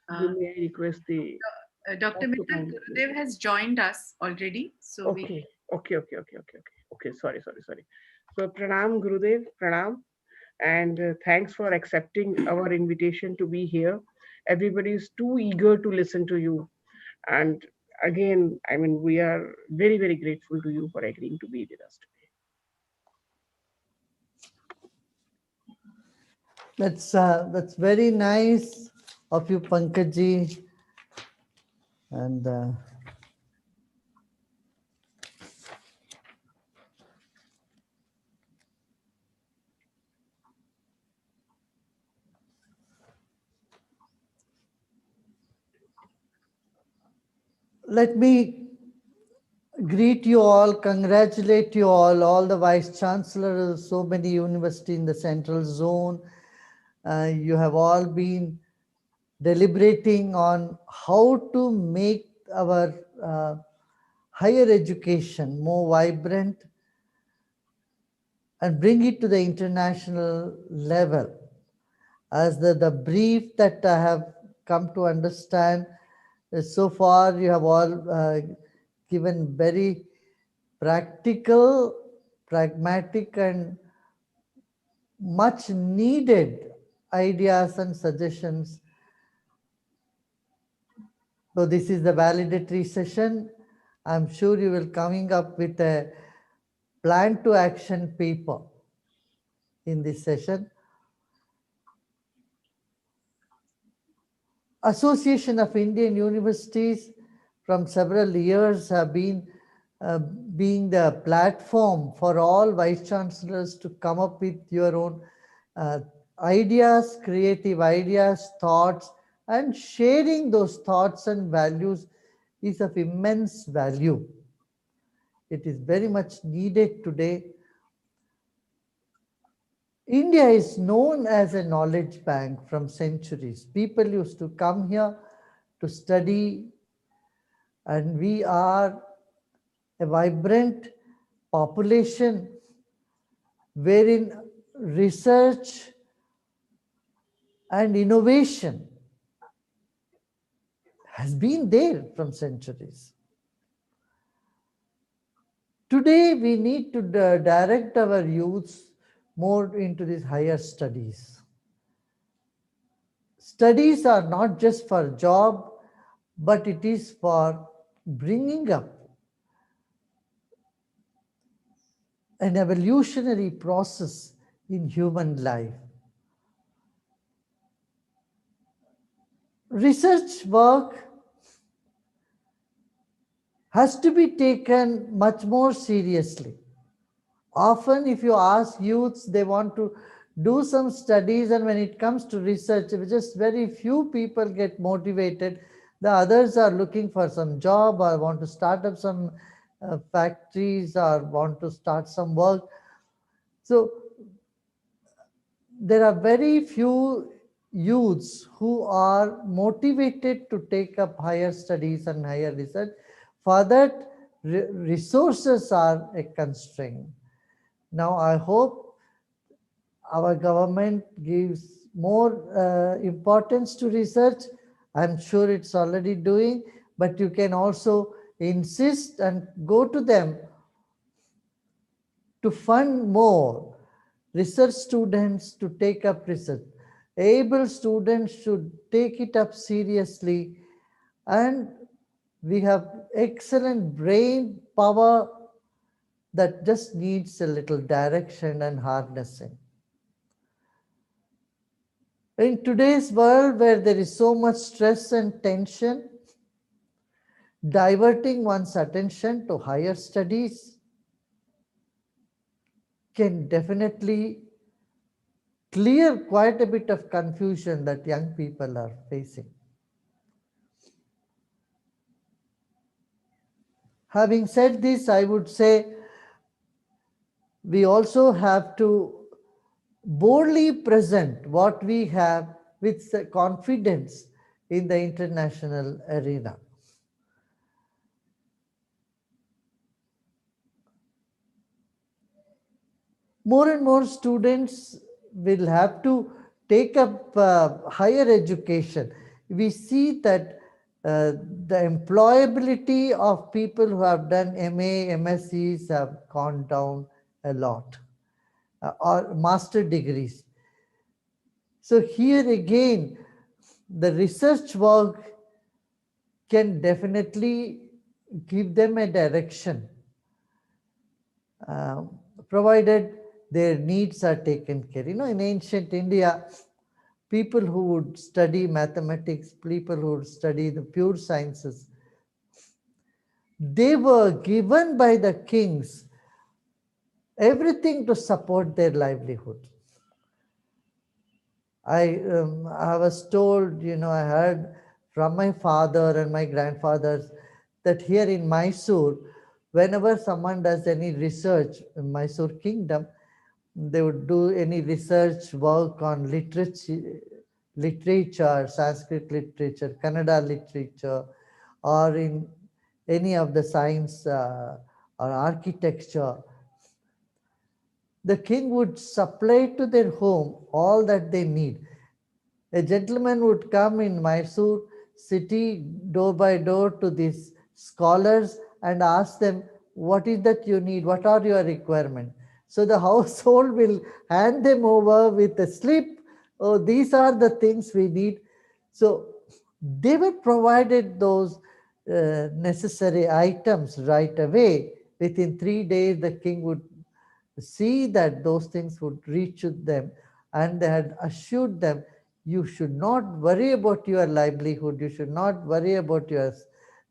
May I request the Dr. Mittal, Gurudev has joined us already. So okay. Sorry. So pranam Gurudev, pranam, and thanks for accepting our invitation to be here. Everybody is too eager to listen to you, and again, I mean, we are very, very grateful to you for agreeing to be with us today. That's very nice of you, Pankajji, and let me greet you all, congratulate you all the vice chancellors of so many universities in the central zone. You have all been deliberating on how to make our higher education more vibrant and bring it to the international level. As the brief that I have come to understand, so far you have all given very practical, pragmatic, and much needed ideas and suggestions. So this is the validatory session. I'm sure you will coming up with a plan to action paper in this session. Association of Indian Universities from several years have been being the platform for all vice chancellors to come up with your own ideas, creative ideas, thoughts, and sharing those thoughts and values is of immense value. It is very much needed today. India is known as a knowledge bank from centuries. People used to come here to study, and we are a vibrant population wherein research and innovation has been there from centuries. Today, we need to direct our youths more into these higher studies. Studies are not just for job, but it is for bringing up an evolutionary process in human life. Research work has to be taken much more seriously. Often, if you ask youths, they want to do some studies, and when it comes to research, just very few people get motivated. The others are looking for some job or want to start up some factories or want to start some work. So there are very few youths who are motivated to take up higher studies and higher research. For that, resources are a constraint. Now, I hope our government gives more importance to research. I'm sure it's already doing, but you can also insist and go to them to fund more research students to take up research. Able students should take it up seriously, and we have excellent brain power that just needs a little direction and harnessing. In today's world where there is so much stress and tension, diverting one's attention to higher studies can definitely clear quite a bit of confusion that young people are facing. Having said this, I would say we also have to boldly present what we have with confidence in the international arena. More and more students will have to take up higher education. We see that the employability of people who have done MA, MScs have gone down a lot, or master degrees. So here again, the research work can definitely give them a direction, provided their needs are taken care. In ancient India, people who would study mathematics, people who would study the pure sciences, they were given by the kings everything to support their livelihood. I was told, I heard from my father and my grandfathers that here in Mysore, whenever someone does any research in Mysore kingdom, they would do any research work on literature, Sanskrit literature, Kannada literature, or in any of the science or architecture, the king would supply to their home all that they need. A gentleman would come in Mysore city door by door to these scholars and ask them, what is that you need? What are your requirements? So the household will hand them over with a slip. Oh, these are the things we need. So they were provided those necessary items right away. Within 3 days, the king would see that those things would reach to them, and they had assured them, you should not worry about your livelihood, you should not worry about your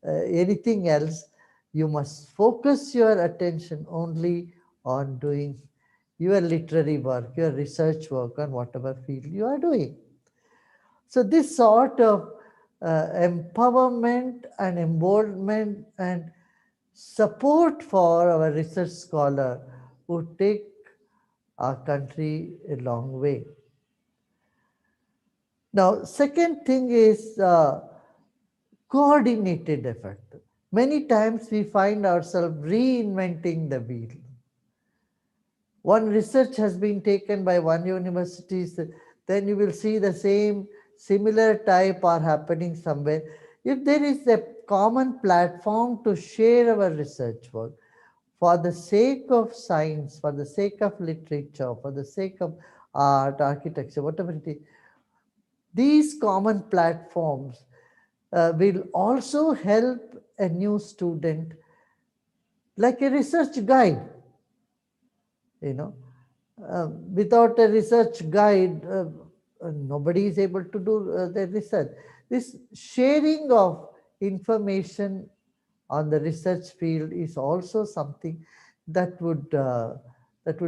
anything else. You must focus your attention only on doing your literary work, your research work on whatever field you are doing. So this sort of empowerment and emboldenment and support for our research scholar would take our country a long way. Now, second thing is coordinated effort. Many times we find ourselves reinventing the wheel. One research has been taken by one university, then you will see the same similar type are happening somewhere. If there is a common platform to share our research work, for the sake of science, for the sake of literature, for the sake of art, architecture, whatever it is, these common platforms will also help a new student, like a research guide. Without a research guide, nobody is able to do the research. This sharing of information on the research field is also something that would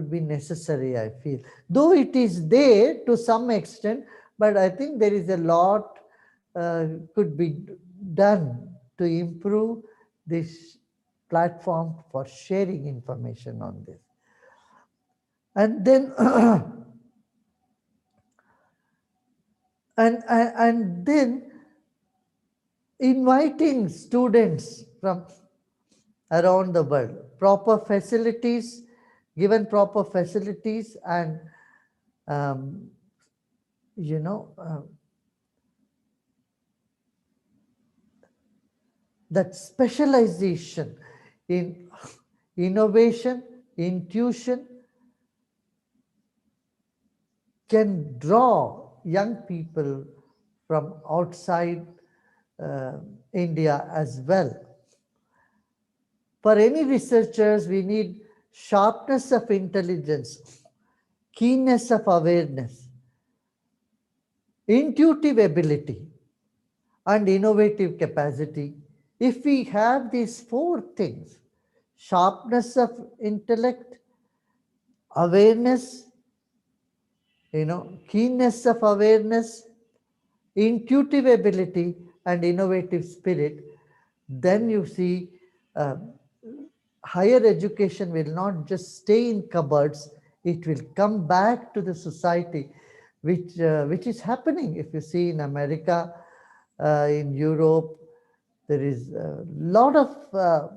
be necessary, I feel. Though it is there to some extent, but I think there is a lot could be done to improve this platform for sharing information on this. And then and then inviting students from around the world, proper facilities, given proper facilities, and that specialization in innovation, intuition can draw young people from outside India as well. For any researchers, we need sharpness of intelligence, keenness of awareness, intuitive ability, and innovative capacity. If we have these four things, sharpness of intellect, awareness, keenness of awareness, intuitive ability, and innovative spirit, then you see higher education will not just stay in cupboards, it will come back to the society, which is happening. If you see in America, in Europe, there is a lot of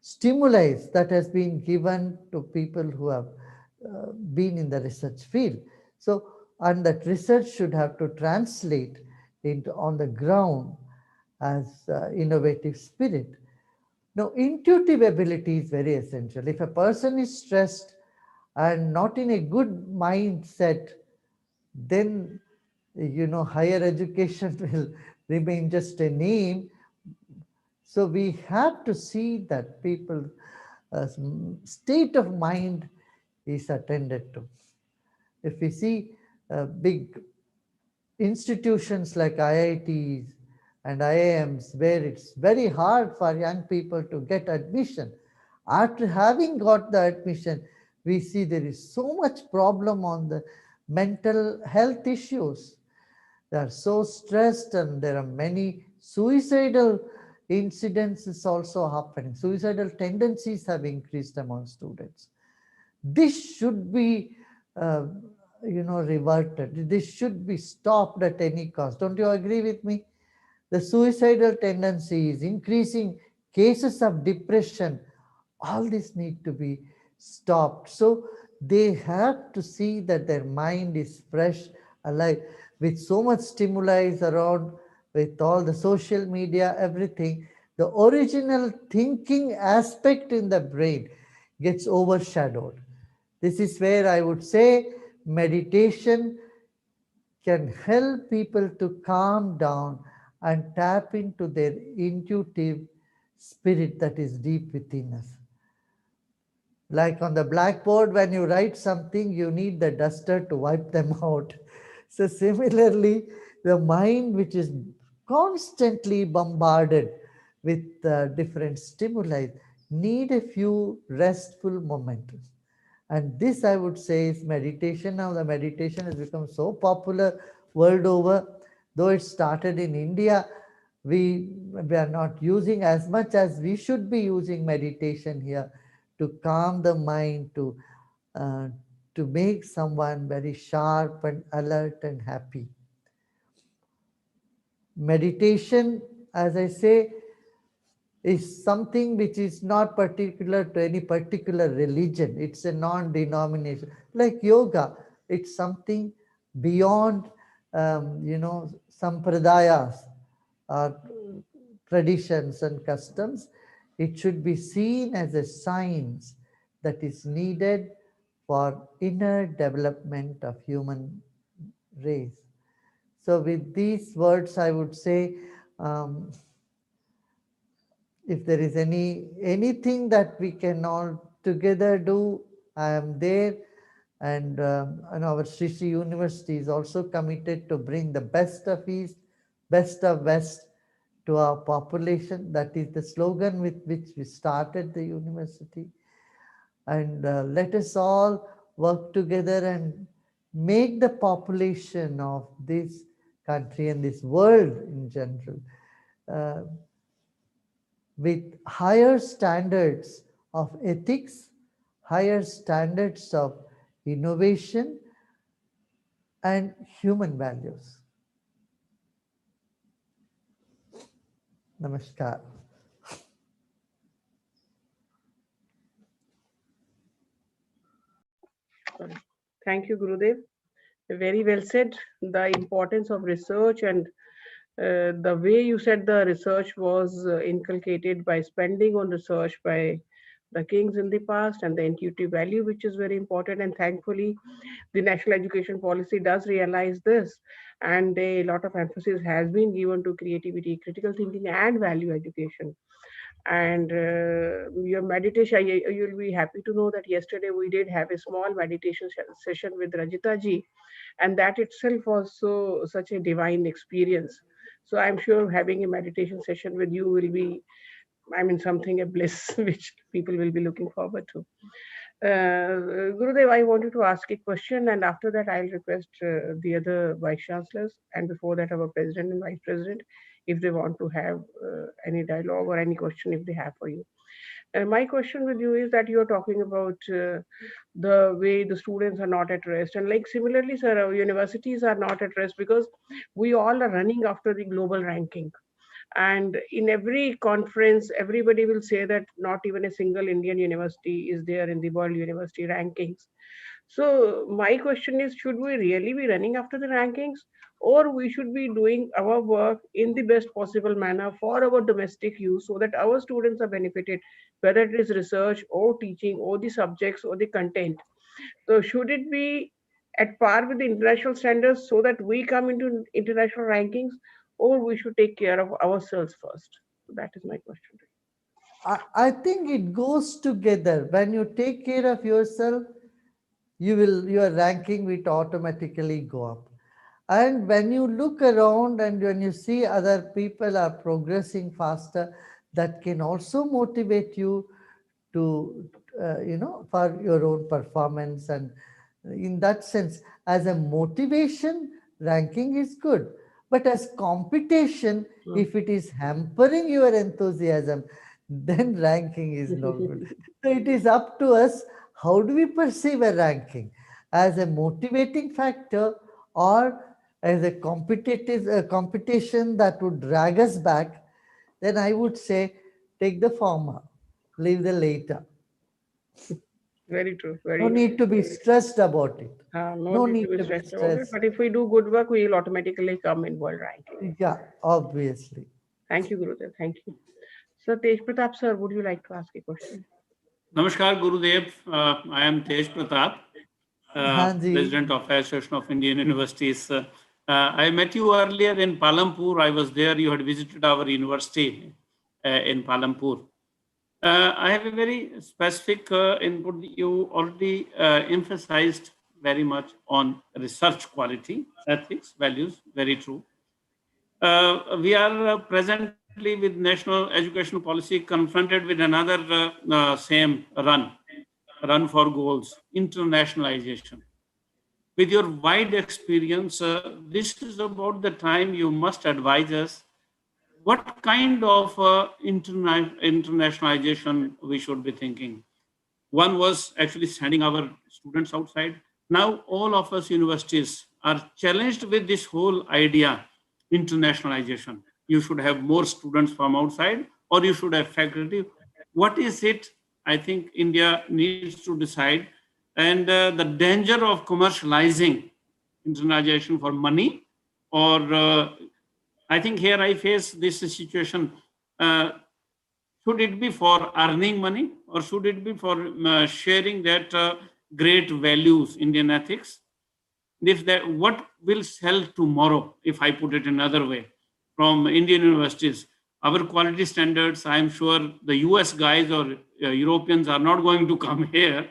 stimuli that has been given to people who have been in the research field. So, and that research should have to translate into on the ground as innovative spirit. Now, intuitive ability is very essential. If a person is stressed and not in a good mindset, then higher education will remain just a name. So we have to see that people's state of mind is attended to. If we see big institutions like IITs and IIMs, where it's very hard for young people to get admission, after having got the admission, we see there is so much problem on the mental health issues. They are so stressed, and there are many suicidal incidents is also happening. Suicidal tendencies have increased among students. This should be reverted. This should be stopped at any cost. Don't you agree with me? The suicidal tendencies, increasing cases of depression, all this need to be stopped. So they have to see that their mind is fresh, alive, with so much stimuli around, with all the social media, everything. The original thinking aspect in the brain gets overshadowed. This is where I would say meditation can help people to calm down and tap into their intuitive spirit that is deep within us. Like on the blackboard, when you write something, you need the duster to wipe them out. So similarly, the mind, which is constantly bombarded with different stimuli, need a few restful moments. And this, I would say, is meditation. Now the meditation has become so popular world over. Though it started in India, we are not using as much as we should be using meditation here to calm the mind, to make someone very sharp and alert and happy. Meditation, as I say, is something which is not particular to any particular religion. It's a non-denomination. Like yoga, it's something beyond, sampradayas or traditions and customs. It should be seen as a science that is needed for inner development of human race. So with these words, I would say, if there is anything that we can all together do, I am there. And our Sri Sri University is also committed to bring the best of East, best of West to our population. That is the slogan with which we started the university. And let us all work together and make the population of this country and this world in general with higher standards of ethics, higher standards of innovation and human values. Namaskar. Thank you, Gurudev. Very well said. The importance of research and the way you said the research was inculcated by spending on research by the kings in the past and the intuitive value, which is very important. And thankfully, the national education policy does realize this, and a lot of emphasis has been given to creativity, critical thinking, and value education. And your meditation, you'll be happy to know that yesterday we did have a small meditation session with Rajita ji, and that itself was such a divine experience. So I'm sure having a meditation session with you will be, I mean, something a bliss which people will be looking forward to. Gurudev, I wanted to ask a question, and after that, I'll request the other vice chancellors, and before that, our president and vice president, if they want to have any dialogue or any question if they have for you. My question with you is that you're talking about the way the students are not at rest, and like similarly, sir, our universities are not at rest because we all are running after the global ranking. And in every conference, everybody will say that not even a single Indian university is there in the world university rankings. So my question is, should we really be running after the rankings, or we should be doing our work in the best possible manner for our domestic use so that our students are benefited, whether it is research or teaching or the subjects or the content. So should it be at par with the international standards so that we come into international rankings, or we should take care of ourselves first? So that is my question. I think it goes together. When you take care of yourself, your ranking will automatically go up. And when you look around and when you see other people are progressing faster, that can also motivate you to, for your own performance. And in that sense, as a motivation, ranking is good. But as competition, if it is hampering your enthusiasm, then ranking is no good. So it is up to us, how do we perceive a ranking? As a motivating factor or as a competitive competition that would drag us back? Then I would say take the former, leave the later. Very true. Very No need to be stressed about it. no No need need to be to be stressed about it. stressed. But if we do good work, we will automatically come in world ranking. Yeah, obviously. Thank you, Gurudev. Thank you. So Tej Pratap sir, would you like to ask a question? Namaskar, Gurudev. I am Tej Pratap, President of Association of Indian Universities. I met you earlier in Palampur. I was there. You had visited our university in Palampur. I have a very specific input. You already emphasized very much on research quality, ethics, values, very true. We are presently with national educational policy confronted with another same run for goals, internationalization. With your wide experience, this is about the time you must advise us what kind of internationalization we should be thinking. One was actually sending our students outside. Now all of us universities are challenged with this whole idea, internationalization. You should have more students from outside or you should have faculty. What is it? I think India needs to decide. And the danger of commercializing internationalization for money, or I think here I face this situation. Should it be for earning money or should it be for sharing that great values, Indian ethics? If that, what will sell tomorrow, if I put it another way, from Indian universities? Our quality standards, I'm sure the US guys or Europeans are not going to come here.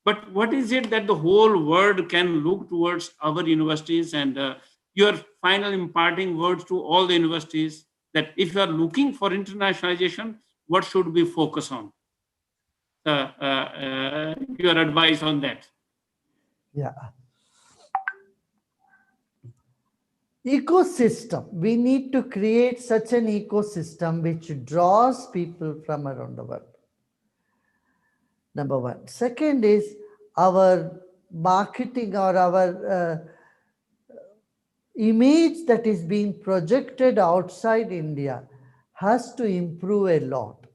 But what is it that the whole world can look towards our universities? And your final imparting words to all the universities, that if you are looking for internationalization, what should we focus on? Your advice on that. Yeah. Ecosystem. We need to create such an ecosystem which draws people from around the world. Number one. Second is our marketing or our image that is being projected outside India has to improve a lot.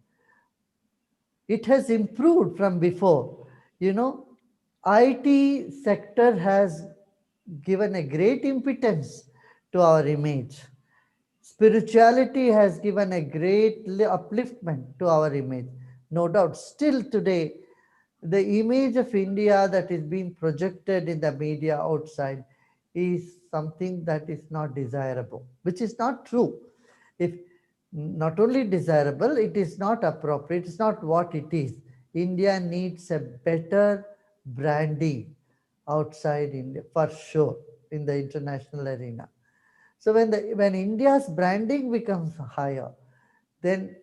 It has improved from before. IT sector has given a great impotence to our image. Spirituality has given a great upliftment to our image. no doubt. Still today, the image of India that is being projected in the media outside is something that is not desirable, which is not true. If not only desirable, it is not appropriate, it's not what it is. India needs a better branding outside India, for sure, in the international arena. So when India's branding becomes higher, then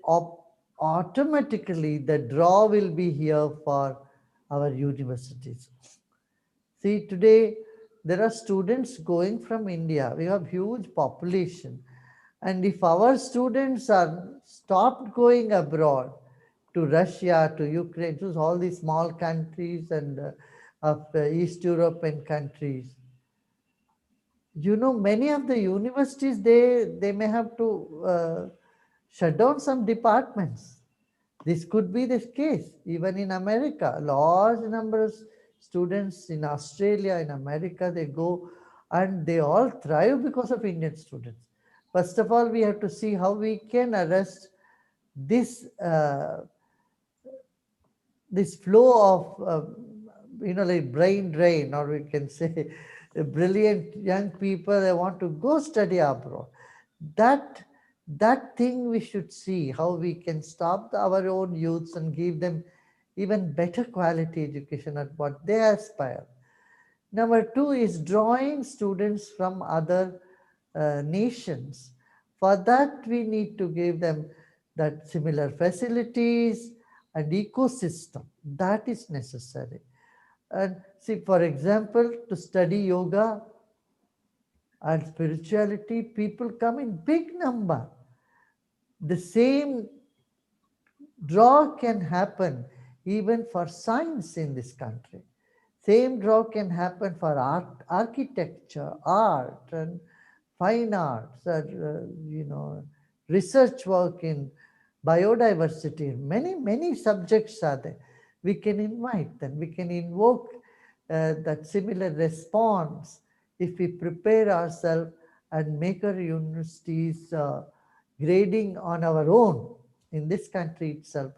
automatically the draw will be here for our universities. See, today there are students going from India. We have huge population. And if our students are stopped going abroad to Russia, to Ukraine, to all these small countries and of East European countries, you know, many of the universities, they may have to shut down some departments. This could be the case even in America. Large number of students in Australia, in America, they go and they all thrive because of Indian students. First of all, we have to see how we can arrest this this flow of like brain drain, or we can say brilliant young people, they want to go study abroad. That thing we should see how we can stop our own youths and give them even better quality education at what they aspire. Number two is drawing students from other nations. For that, we need to give them that similar facilities and ecosystem. That is necessary. And see, for example, to study yoga and spirituality, people come in big number. The same draw can happen even for science in this country. Same draw can happen for art, architecture, art, and fine arts, research work in biodiversity. Many subjects are there. We can invite them. We can invoke that similar response if we prepare ourselves and make our universities grading on our own in this country itself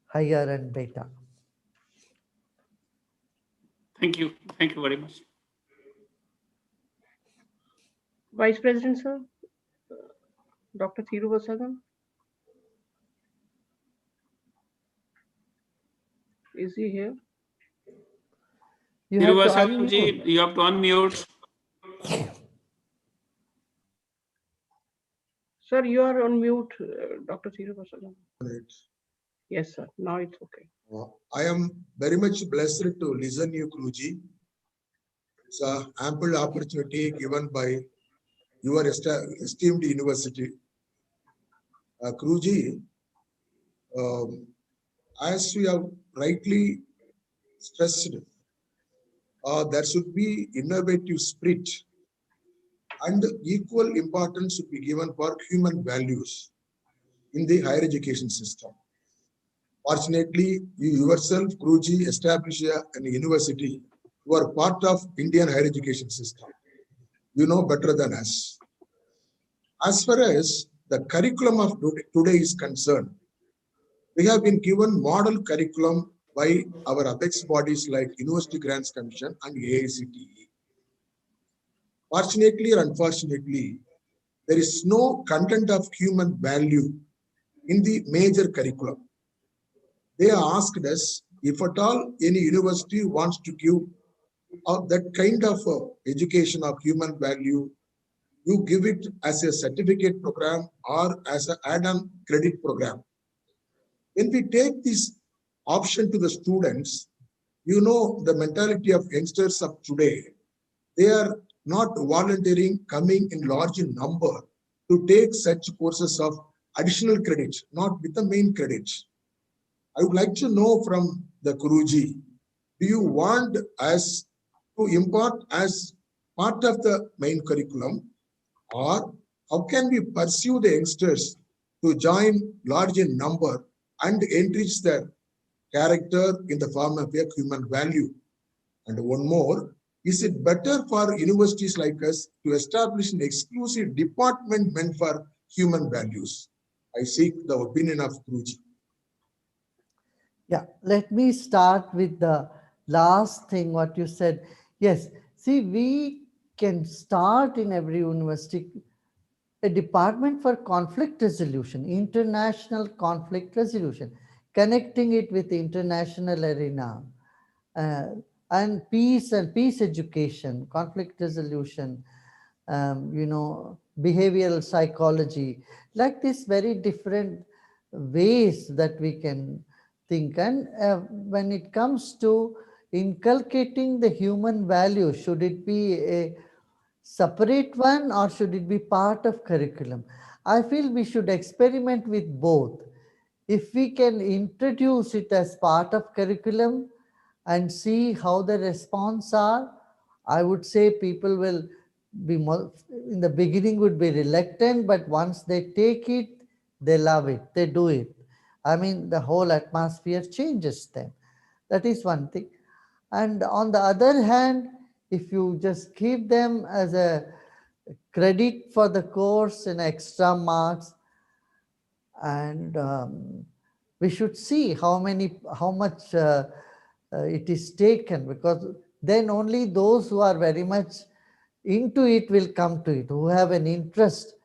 higher and better. Thank you. Thank you very much. Vice President, sir, Dr. Thiru Vasagam. Is he here? You have to unmute. You have to unmute. Sir, you are on mute, Dr. Thiru Vasagam. Yes, sir. Now it's okay. I am very much blessed to listen you, Guruji. It's an ample opportunity given by your esteemed university. Guruji, as you have rightly stressed, there should be innovative spirit and equal importance should be given for human values in the higher education system. Fortunately, you yourself, Guruji, established a university. You are part of Indian higher education system. You know better than us. As far as the curriculum of today is concerned, we have been given model curriculum by our apex bodies like University Grants Commission and AICTE. Fortunately or unfortunately, there is no content of human value in the major curriculum. They asked us, if at all any university wants to give that kind of education of human value, you give it as a certificate program or as an add-on credit program. When we take this option to the students, you know the mentality of youngsters of today. They are not volunteering, coming in large number to take such courses of additional credits, not with the main credits. I would like to know from the Guruji, do you want us to impart as part of the main curriculum, or how can we pursue the youngsters to join large in number and enrich their character in the form of a human value? And one more, is it better for universities like us to establish an exclusive department meant for human values? I seek the opinion of Guruji. Yeah, let me start with the last thing what you said. Yes, see, we can start in every university a department for conflict resolution, international conflict resolution, connecting it with the international arena, uh, and peace education, conflict resolution, behavioral psychology, like this very different ways that we can think. And when it comes to inculcating the human value, should it be a separate one or should it be part of curriculum? I feel we should experiment with both. If we can introduce it as part of curriculum and see how the response are, I would say people will be more, in the beginning would be reluctant, but once they take it, they love it, they do it. I mean, the whole atmosphere changes them. That is one thing. And on the other hand, if you just give them as a credit for the course and extra marks, and we should see how much it is taken, because then only those who are very much into it will come to it, who have an interest,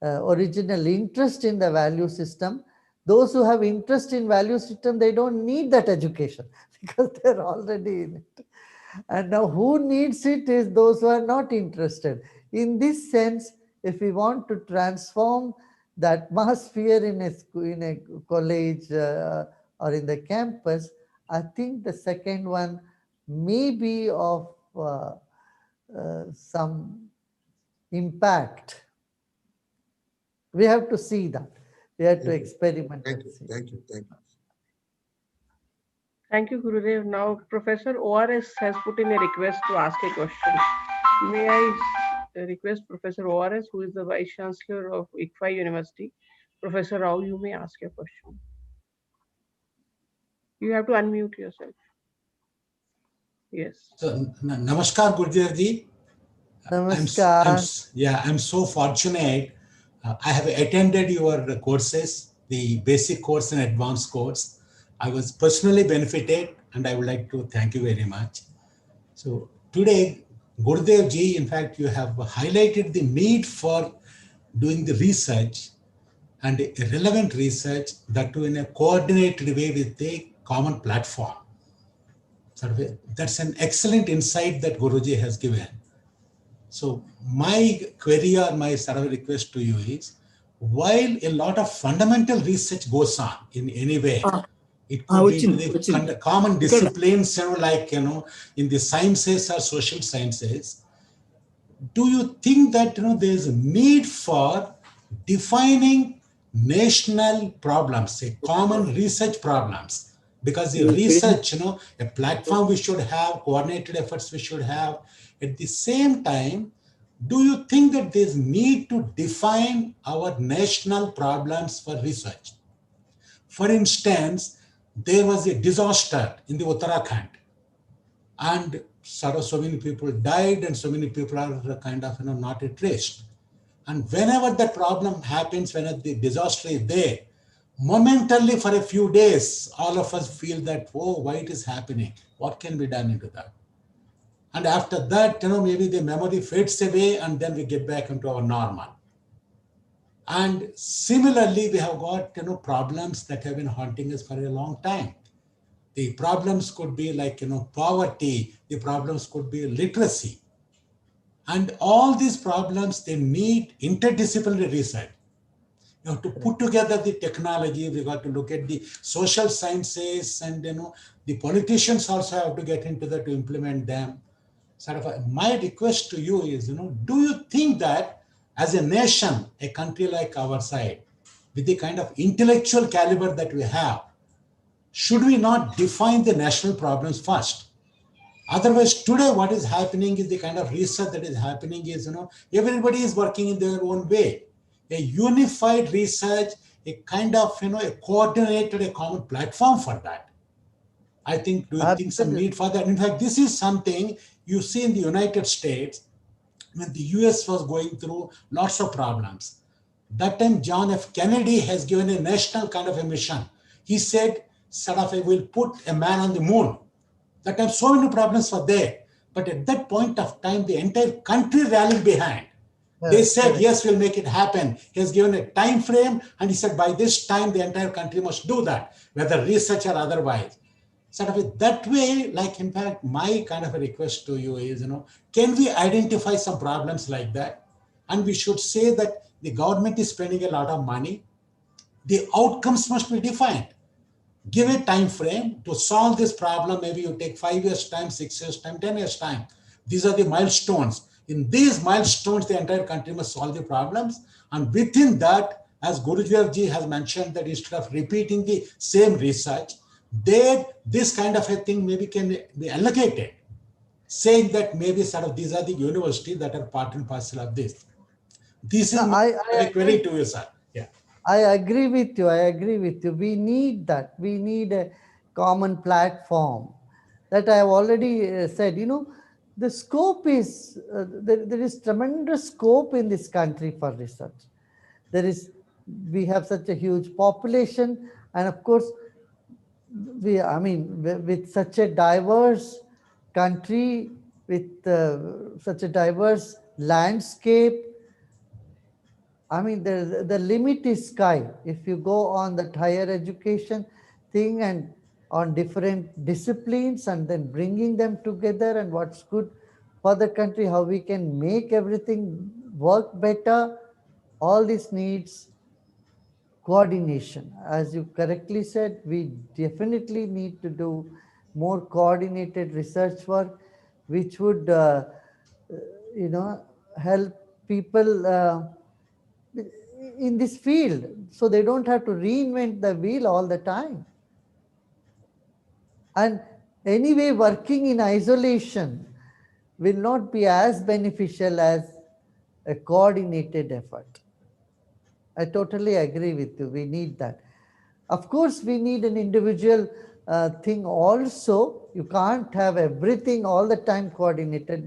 original interest in the value system. Those who have interest in value system, they don't need that education because they're already in it. And now who needs it is those who are not interested. In this sense, if we want to transform the atmosphere in a college or in the campus, I think the second one may be of some impact. We have to see that. We have to experiment and see. Thank you. Thank you, Gurudev. Now, Professor ORS has put in a request to ask a question. May I request Professor ORS, who is the Vice Chancellor of ICFI University? Professor Rao, you may ask your question. You have to unmute yourself. Yes. So, Namaskar, Gurudev ji. Namaskar. I'm so fortunate. I have attended your courses, the basic course and advanced course. I was personally benefited, and I would like to thank you very much. So today, Gurudev ji, in fact, you have highlighted the need for doing the research and relevant research, that too in a coordinated way with a common platform. That's an excellent insight that Guruji has given. So my query or my sort of request to you is, while a lot of fundamental research goes on in any way, it could be the common disciplines, like, in the sciences or social sciences, do you think that, there is a need for defining national problems, say common research problems? Because the research, a platform we should have, coordinated efforts we should have. At the same time, do you think that there's need to define our national problems for research? For instance, there was a disaster in the Uttarakhand, and so many people died, and so many people are kind of not at rest. And whenever the problem happens, when the disaster is there, momentarily for a few days, all of us feel that, oh, why it is happening? What can be done into that? And after that, maybe the memory fades away, and then we get back into our normal. And similarly, we have got problems that have been haunting us for a long time. The problems could be like poverty. The problems could be literacy. And all these problems, they need interdisciplinary research. To put together the technology, we got to look at the social sciences, and the politicians also have to get into that to implement them. My request to you is, do you think that as a nation, a country like our side, with the kind of intellectual caliber that we have, should we not define the national problems first? Otherwise, today what is happening is the kind of research that is happening is, everybody is working in their own way. A unified research, a kind of, a coordinated, a common platform for that. I think, do you think some need for that? In fact, this is something you see in the United States when the US was going through lots of problems. That time, John F. Kennedy has given a national kind of a mission. He said, sort of will put a man on the moon. That time so many problems were there. But at that point of time, the entire country rallied behind. They said, yes, we'll make it happen. He has given a time frame, and he said, by this time, the entire country must do that, whether research or otherwise. Sort of that way, like, in fact, my kind of a request to you is, can we identify some problems like that? And we should say that the government is spending a lot of money. The outcomes must be defined. Give a time frame to solve this problem. Maybe you take 5 years time, 6 years time, 10 years time. These are the milestones. In these milestones, the entire country must solve the problems. And within that, as Gurudev ji has mentioned, that instead of repeating the same research, this kind of a thing maybe can be allocated, saying that maybe sort of these are the universities that are part and parcel of this. This is a query to you, sir. Yeah. I agree with you. I agree with you. We need that. We need a common platform. That I have already said. The scope is, there is tremendous scope in this country for research. We have such a huge population, and of course, with such a diverse country, with such a diverse landscape, the limit is sky. If you go on that higher education thing and on different disciplines and then bringing them together and what's good for the country, how we can make everything work better, all this needs coordination. As you correctly said, we definitely need to do more coordinated research work, which would, help people in this field, so they don't have to reinvent the wheel all the time. And anyway, working in isolation will not be as beneficial as a coordinated effort. I totally agree with you. We need that. Of course, we need an individual thing also. You can't have everything all the time coordinated.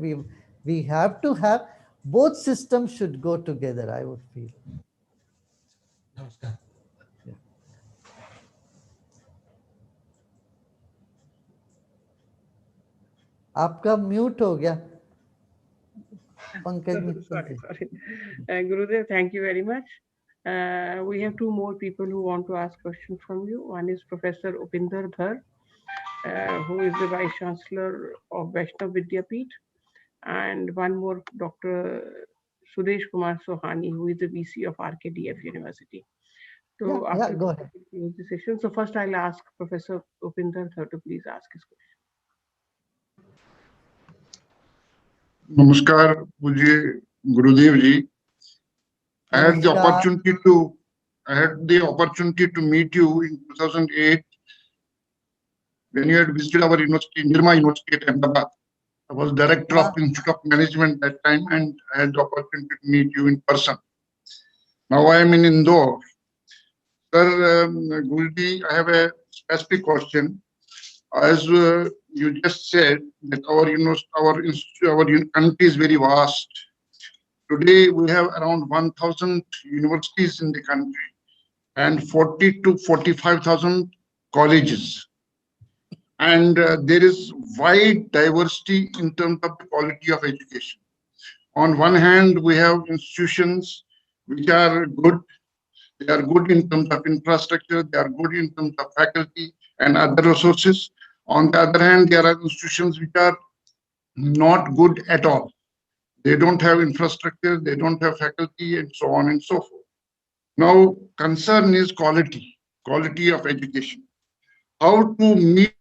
We have to have both systems should go together, I would feel. Namaskar. आपका mute हो गया Pankaj Sorry. Gurudev, thank you very much. We have two more people who want to ask questions from you. One is Professor Upinder Dhar, who is the Vice Chancellor of Vaishnav Vidyapeeth, and one more, Dr. Sudesh Kumar Sohani, who is the VC of RKDF University. So after go ahead. close the session. So first I'll ask Professor Upinder Dhar to please ask his question. Namaskar, Pujya Gurudev ji. I had the opportunity to meet you in 2008 when you had visited our university, Nirma University at Ahmedabad. I was director of Institute of Management that time, and I had the opportunity to meet you in person. Now I am in Indore. Sir, Guruji, I have a specific question. As you just said, that our country is very vast. Today, we have around 1,000 universities in the country and 40 to 45,000 colleges. And there is wide diversity in terms of the quality of education. On one hand, we have institutions which are good. They are good in terms of infrastructure. They are good in terms of faculty and other resources. On the other hand, there are institutions which are not good at all. They don't have infrastructure, they don't have faculty, and so on and so forth. Now, concern is quality of education. How to meet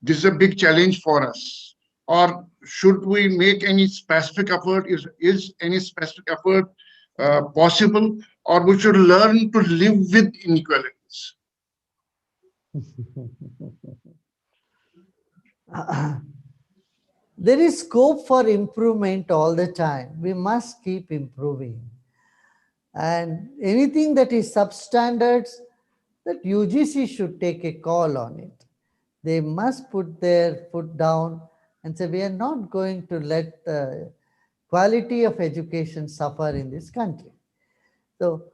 this is a big challenge for us. Or should we make any specific effort? Is any specific effort possible, or we should learn to live with inequalities? There is scope for improvement all the time. We must keep improving. And anything that is substandards, that UGC should take a call on it. They must put their foot down and say, we are not going to let the quality of education suffer in this country. So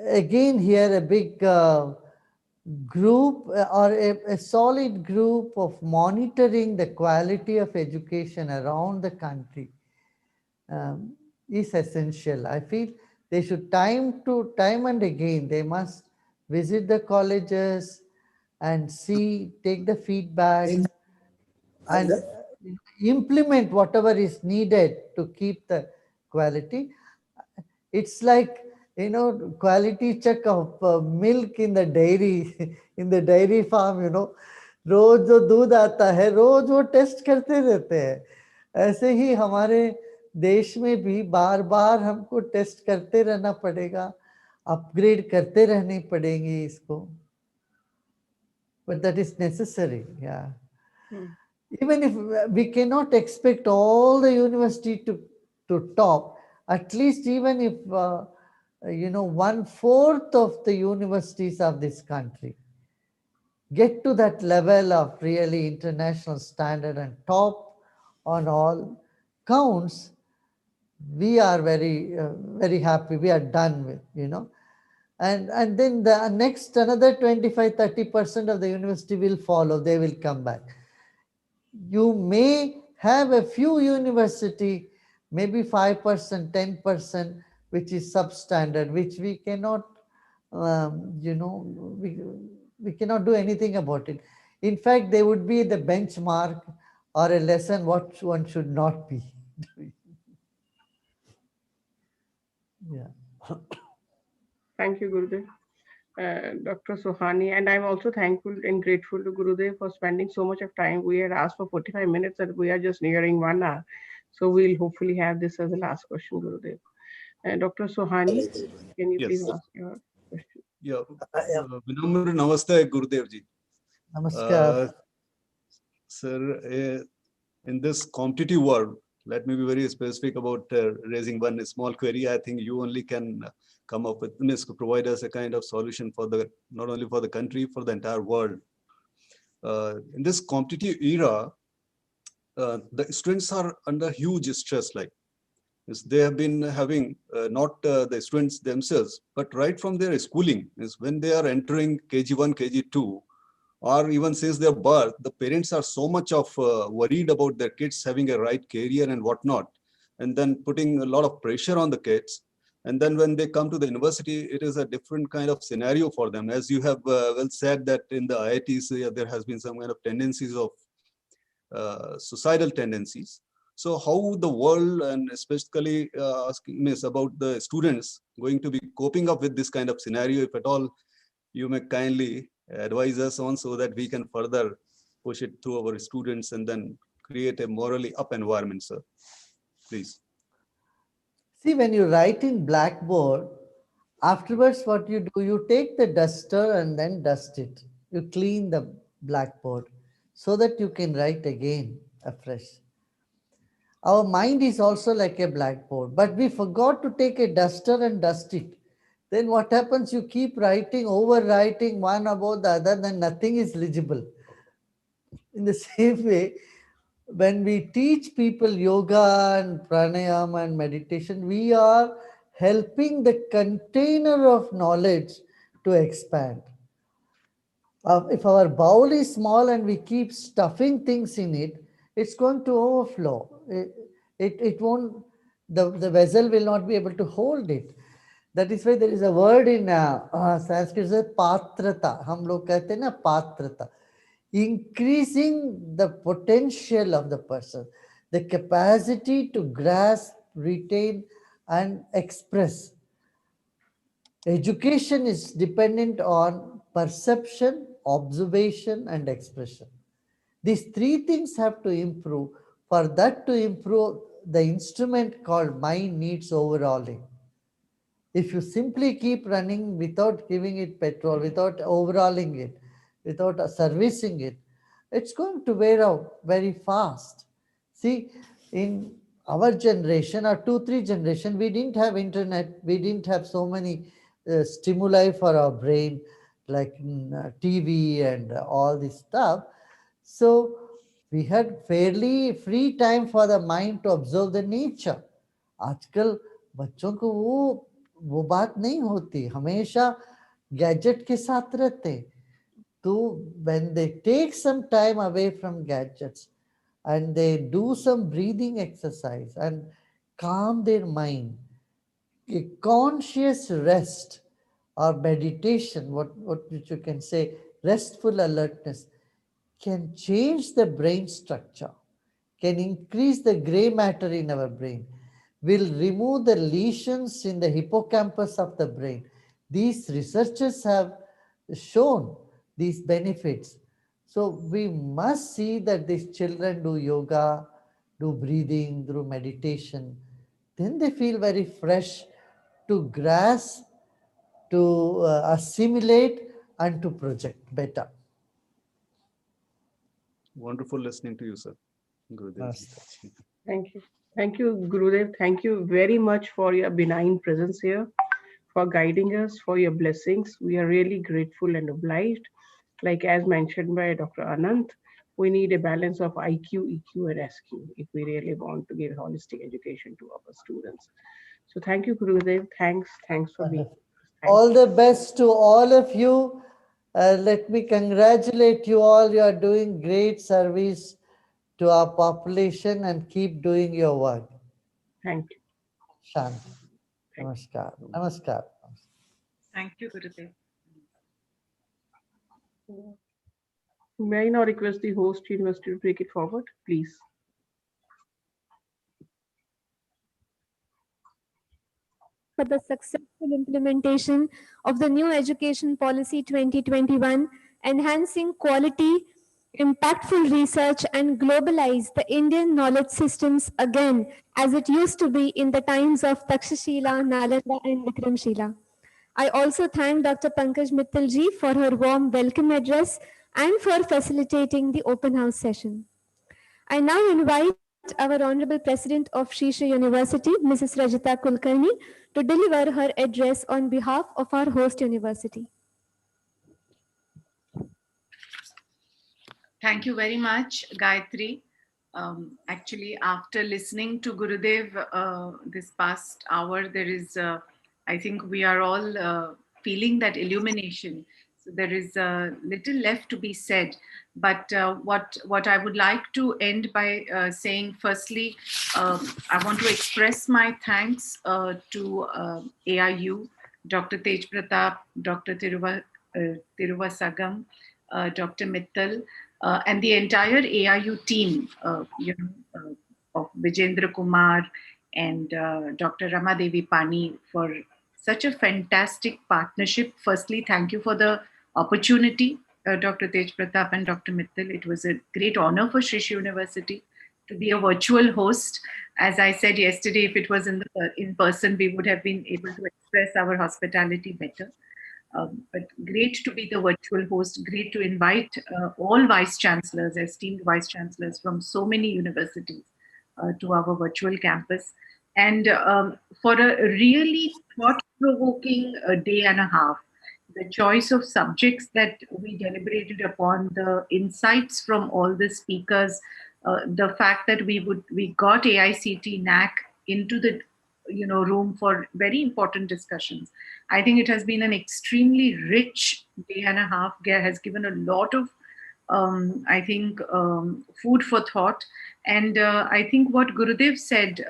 again, here a big group or a solid group of monitoring the quality of education around the country is essential. I feel they should time and again, they must visit the colleges and see, take the feedback and implement whatever is needed to keep the quality. It's like, quality check of milk in the dairy, in the dairy farm, रोज जो दूध आता है रोज वो test करते रहते हैं. ऐसे ही हमारे देश में भी बार बार हमको टेस्ट करते रहना पड़ेगा, अपग्रेड करते रहने पड़ेंगे इसको. But that is necessary, yeah. Even if we cannot expect all the university to top, at least even if 1/4 of the universities of this country get to that level of really international standard and top on all counts, we are very very happy. We are done with, and then the next another 25-30% of the university will follow. They will come back. You may have a few university, maybe 5%, 10%, which is substandard, which we cannot, we cannot do anything about it. In fact, they would be the benchmark or a lesson what one should not be doing. Yeah. Thank you, Gurudev. Dr. Sohani, and I'm also thankful and grateful to Gurudev for spending so much of time. We had asked for 45 minutes and we are just nearing 1 hour. So we'll hopefully have this as the last question, Gurudev. Dr. Sohani, can you please ask your question? Yeah. Vinamra Namaste, Gurudev ji. Namaskar. Sir, in this competitive world, let me be very specific about raising one small query. I think you only can come up with, provide us a kind of solution for not only for the country, for the entire world. In this competitive era, the students are under huge stress. Like they have been having not the students themselves, but right from their schooling, is when they are entering KG1, KG2, or even since their birth, the parents are so much of worried about their kids having a right career and whatnot, and then putting a lot of pressure on the kids. And then when they come to the university, it is a different kind of scenario for them. As you have well said that in the IITs, there has been some kind of tendencies of societal tendencies. So how the world, and especially asking Miss about the students going to be coping up with this kind of scenario, if at all you may kindly advise us on, so that we can further push it to our students and then create a morally up environment, sir. Please. See, when you write in blackboard, afterwards what you do, you take the duster and then dust it. You clean the blackboard so that you can write again afresh. Our mind is also like a blackboard, but we forgot to take a duster and dust it. Then what happens? You keep writing, overwriting one about the other, then nothing is legible. In the same way, when we teach people yoga and pranayama and meditation, we are helping the container of knowledge to expand. If our bowl is small and we keep stuffing things in it, it's going to overflow. It won't, the vessel will not be able to hold it. That is why there is a word in Sanskrit, patrata. Hum log kehte hain na patrata. Increasing the potential of the person, the capacity to grasp, retain, and express. Education is dependent on perception, observation, and expression. These three things have to improve. For that to improve, the instrument called mind needs overhauling. If you simply keep running without giving it petrol, without overhauling it, without servicing it, it's going to wear out very fast. See, in our generation or 2-3 generation, we didn't have internet, we didn't have so many stimuli for our brain like TV and all this stuff. So we had fairly free time for the mind to observe the nature. आजकल बच्चों को वो बात नहीं होती, हमेशा gadget के साथ रहते. when they take some time away from gadgets and they do some breathing exercise and calm their mind, a conscious rest or meditation, what you can say, restful alertness, can change the brain structure, can increase the gray matter in our brain, will remove the lesions in the hippocampus of the brain. These researchers have shown these benefits. So we must see that these children do yoga, do breathing, do meditation. Then they feel very fresh to grasp, to assimilate, and to project better. Wonderful listening to you, sir. Gurudev. Thank you. Thank you, Gurudev. Thank you very much for your benign presence here, for guiding us, for your blessings. We are really grateful and obliged. Like as mentioned by Dr. Anant, we need a balance of IQ, EQ, and SQ if we really want to give holistic education to our students. So thank you, Gurudev. Thanks for being. All the best to all of you. Let me congratulate you all. You are doing great service to our population and keep doing your work. Thank you. Shanti. Namaskar. Namaskar. Thank you, Gurudev. May I now request the host university to take it forward, please? For the successful implementation of the new Education Policy 2021, enhancing quality, impactful research, and globalize the Indian knowledge systems again as it used to be in the times of Takshashila, Nalanda, and Vikramshila. I also thank Dr. Pankaj Mittal ji for her warm welcome address and for facilitating the open house session. I now invite our Honorable President of Sri Sri University, Mrs. Rajita Kulkarni, to deliver her address on behalf of our host university. Thank you very much, Gayatri. Actually, after listening to Gurudev this past hour, there is, I think we are all feeling that illumination. So there is little left to be said. But what I would like to end by saying, firstly, I want to express my thanks to AIU, Dr. Tej Pratap, Dr. Tiruvasagam, Dr. Mittal, and the entire AIU team, of Vijendra Kumar and Dr. Ramadevi Pani for such a fantastic partnership. Firstly, thank you for the opportunity, Dr. Tej Pratap and Dr. Mittal. It was a great honor for Sri Sri University to be a virtual host. As I said yesterday, if it was in person, we would have been able to express our hospitality better. But great to be the virtual host, great to invite all vice chancellors, esteemed vice chancellors from so many universities to our virtual campus. And for a really thought-provoking day and a half, the choice of subjects that we deliberated upon, the insights from all the speakers, the fact that we got AICT NAC into the room for very important discussions. I think it has been an extremely rich day and a half. Has given a lot of, I think, food for thought. And I think what Gurudev said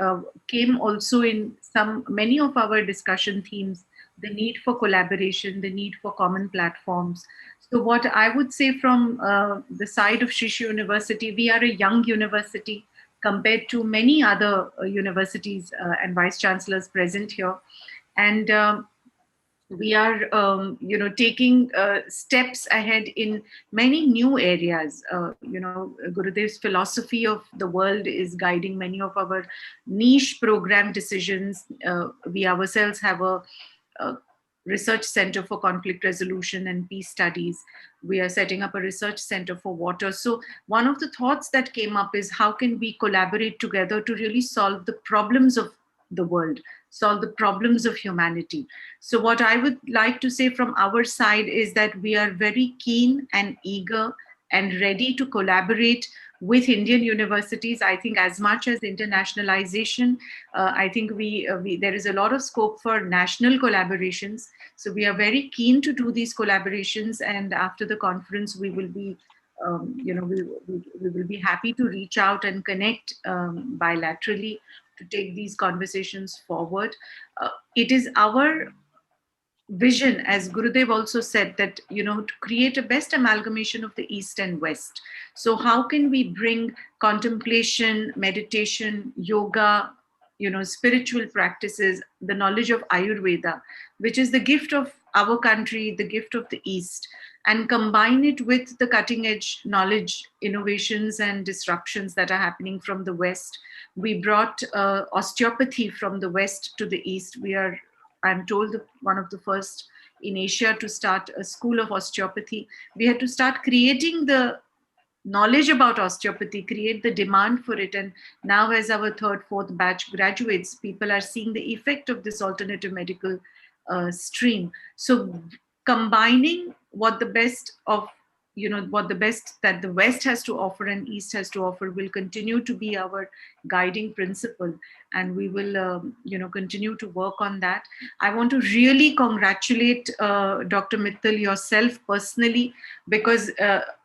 came also in many of our discussion themes, the need for collaboration, the need for common platforms. So what I would say from the side of Sri Sri University, we are a young university compared to many other universities and vice chancellors present here. And we are, taking steps ahead in many new areas. Gurudev's philosophy of the world is guiding many of our niche program decisions. We ourselves have a research center for conflict resolution and peace studies. We are setting up a research center for water. So one of the thoughts that came up is how can we collaborate together to really solve the problems of the world, solve the problems of humanity. So what I would like to say from our side is that we are very keen and eager and ready to collaborate with Indian universities. I think as much as internationalization, I think there is a lot of scope for national collaborations. So we are very keen to do these collaborations, and after the conference, we will be we will be happy to reach out and connect bilaterally to take these conversations forward. It is our vision, as Gurudev also said, that to create a best amalgamation of the East and West. So how can we bring contemplation, meditation, yoga, spiritual practices, the knowledge of Ayurveda, which is the gift of our country, the gift of the East, and combine it with the cutting edge knowledge, innovations and disruptions that are happening from the West. We brought osteopathy from the West to the East. I'm told, one of the first in Asia to start a school of osteopathy. We had to start creating the knowledge about osteopathy, create the demand for it. And now as our third, fourth batch graduates, people are seeing the effect of this alternative medical stream. So combining what the best that the West has to offer and East has to offer will continue to be our guiding principle, and we will continue to work on that. I want to really congratulate Dr. Mittal, yourself personally, because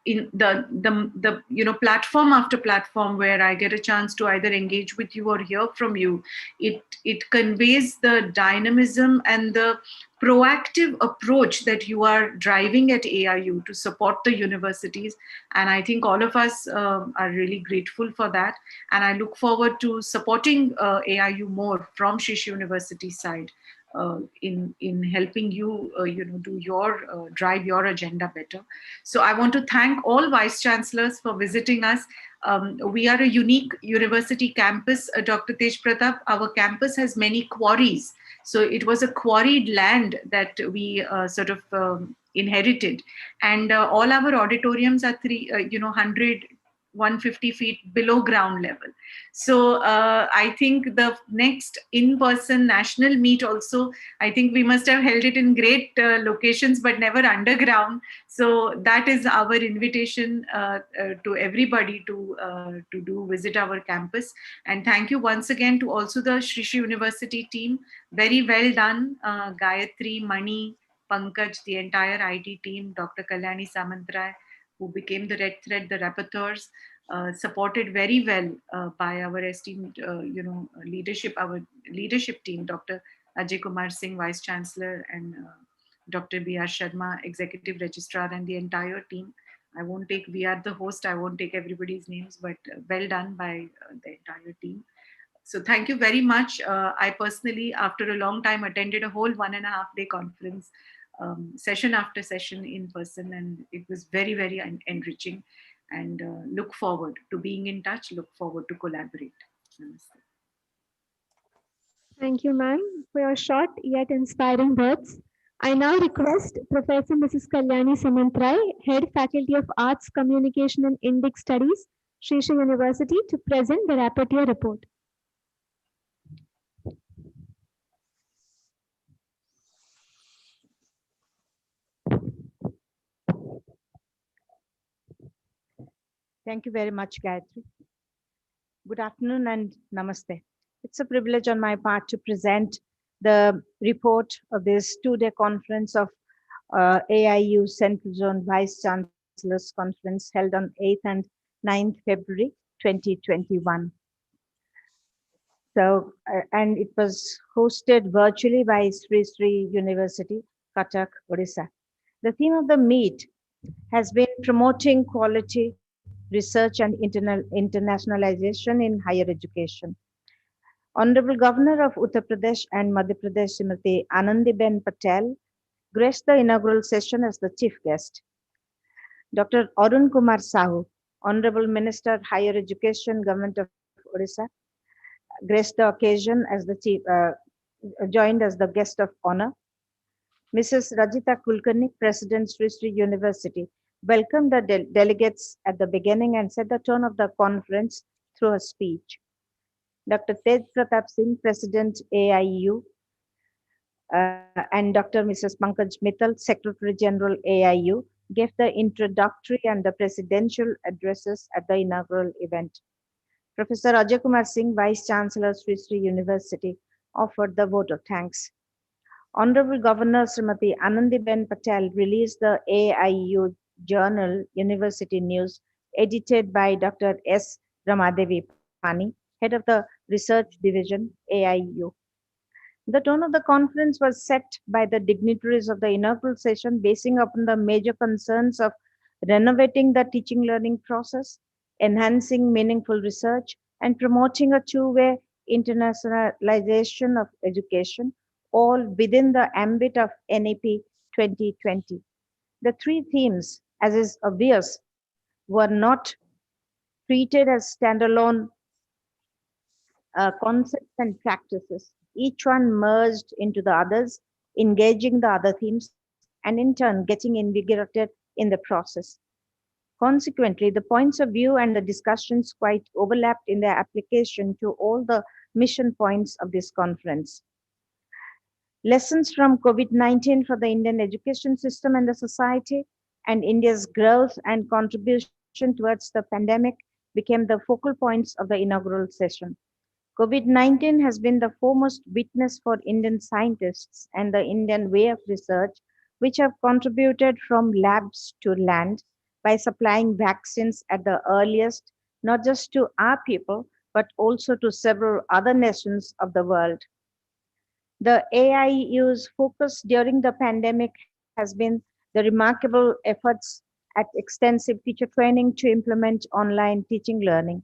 in the platform after platform where I get a chance to either engage with you or hear from you, it conveys the dynamism and the proactive approach that you are driving at AIU to support the universities. And I think all of us are really grateful for that. And I look forward to supporting AIU more from Shish University side in helping you, do your, drive your agenda better. So I want to thank all Vice Chancellors for visiting us. We are a unique university campus, Dr. Tej Pratap. Our campus has many quarries. So it was a quarried land that we sort of inherited. And all our auditoriums are 100, 150 feet below ground level. So I think the next in-person national meet also, I think we must have held it in great locations, but never underground. So that is our invitation to everybody to visit our campus. And thank you once again to also the Shri Shri University team. Very well done, Gayatri, Mani, Pankaj, the entire IT team, Dr. Kalyani Samantrai, who became the red thread, the rapporteurs, supported very well by our esteemed, leadership, our leadership team, Dr. Ajay Kumar Singh, Vice Chancellor, and Dr. B.R. Sharma, Executive Registrar, and the entire team. We are the host, I won't take everybody's names, but well done by the entire team. So thank you very much. I personally, after a long time, attended a whole 1.5-day conference, session after session in person, and it was very, very enriching. And look forward to being in touch, look forward to collaborate. Namaste. Thank you, ma'am, for your short yet inspiring words. I now request Professor Mrs. Kalyani Samantrai, Head Faculty of Arts, Communication and Indic Studies, Shri Shri University, to present the rapporteur report. Thank you very much, Gayatri. Good afternoon and namaste. It's a privilege on my part to present the report of this two-day conference of AIU Central Zone Vice Chancellors Conference held on 8th and 9th February 2021. So, and it was hosted virtually by Sri Sri University, Cuttack, Odisha. The theme of the meet has been promoting quality research and internationalization in higher education. Honorable Governor of Uttar Pradesh and Madhya Pradesh, Srimati Anandiben Patel, graced the inaugural session as the chief guest. Dr. Arun Kumar Sahu, Honorable Minister Higher Education, Government of Odisha, graced the occasion as the chief, joined as the guest of honor. Mrs. Rajita Kulkarni, President Sri Sri University, welcomed the delegates at the beginning and set the tone of the conference through her speech. Dr. Tej Pratap Singh, President AIU, and Dr. Mrs. Pankaj Mittal, Secretary General AIU, gave the introductory and the presidential addresses at the inaugural event. Professor Ajay Kumar Singh, Vice Chancellor, Sri Sri University, offered the vote of thanks. Honorable Governor Srimati Anandiben Patel released the AIU journal University News, edited by Dr. S. Ramadevi Pani, head of the Research Division, AIU. The tone of the conference was set by the dignitaries of the inaugural session, basing upon the major concerns of renovating the teaching learning process, enhancing meaningful research, and promoting a two-way internationalization of education, all within the ambit of NEP 2020. The three themes, as is obvious, were not treated as standalone concepts and practices. Each one merged into the others, engaging the other themes, and in turn getting invigorated in the process. Consequently, the points of view and the discussions quite overlapped in their application to all the mission points of this conference. Lessons from COVID-19 for the Indian education system and the society, and India's growth and contribution towards the pandemic became the focal points of the inaugural session. COVID-19 has been the foremost witness for Indian scientists and the Indian way of research, which have contributed from labs to land by supplying vaccines at the earliest, not just to our people, but also to several other nations of the world. The AIU's focus during the pandemic has been the remarkable efforts at extensive teacher training to implement online teaching learning.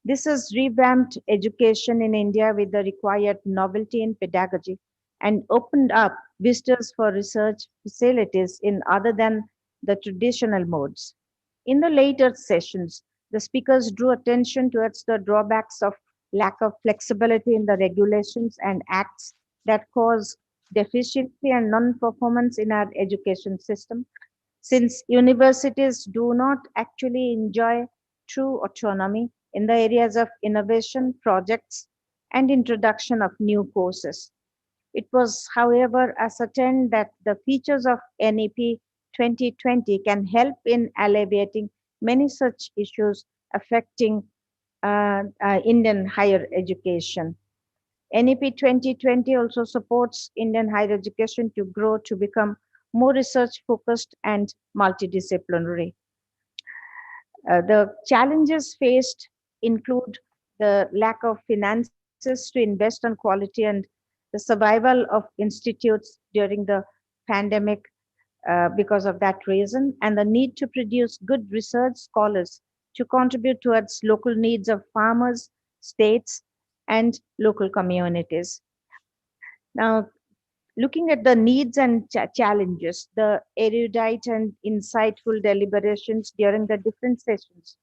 This has revamped education in India with the required novelty in pedagogy and opened up vistas for research facilities in other than the traditional modes. In the later sessions, the speakers drew attention towards the drawbacks of lack of flexibility in the regulations and acts that cause deficiency and non-performance in our education system, since universities do not actually enjoy true autonomy in the areas of innovation, projects, and introduction of new courses. It was, however, ascertained that the features of NEP 2020 can help in alleviating many such issues affecting Indian higher education. NEP 2020 also supports Indian higher education to grow to become more research focused and multidisciplinary. The challenges faced include the lack of finances to invest on quality and the survival of institutes during the pandemic because of that reason, and the need to produce good research scholars to contribute towards local needs of farmers, states, and local communities. Now, looking at the needs and challenges, the erudite and insightful deliberations during the different sessions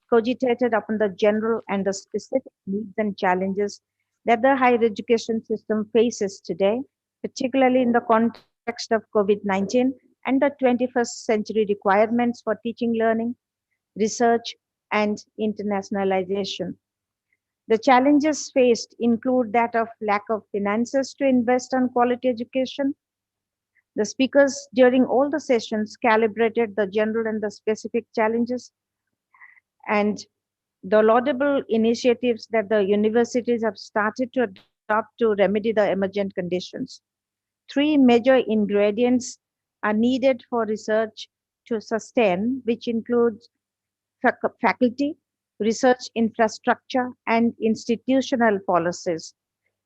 cogitated upon the general and the specific needs and challenges that the higher education system faces today, particularly in the context of COVID-19 and the 21st century requirements for teaching, learning, research, and internationalization. The challenges faced include that of lack of finances to invest on quality education. The speakers during all the sessions calibrated the general and the specific challenges, and the laudable initiatives that the universities have started to adopt to remedy the emergent conditions. Three major ingredients are needed for research to sustain, which includes faculty, research infrastructure, and institutional policies.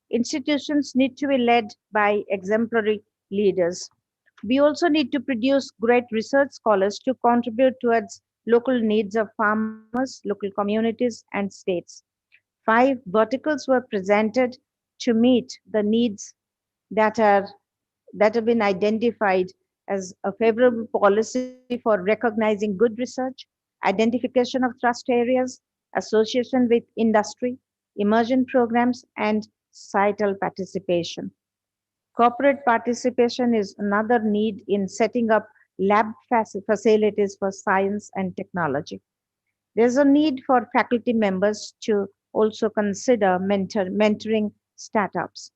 Institutions need to be led by exemplary leaders. We also need to produce great research scholars to contribute towards local needs of farmers, local communities, and states. 5 verticals were presented to meet the needs that are that have been identified as a favorable policy for recognizing good research, identification of thrust areas, association with industry, immersion programs, and societal participation. Corporate participation is another need in setting up lab facilities for science and technology. There's a need for faculty members to also consider mentoring startups.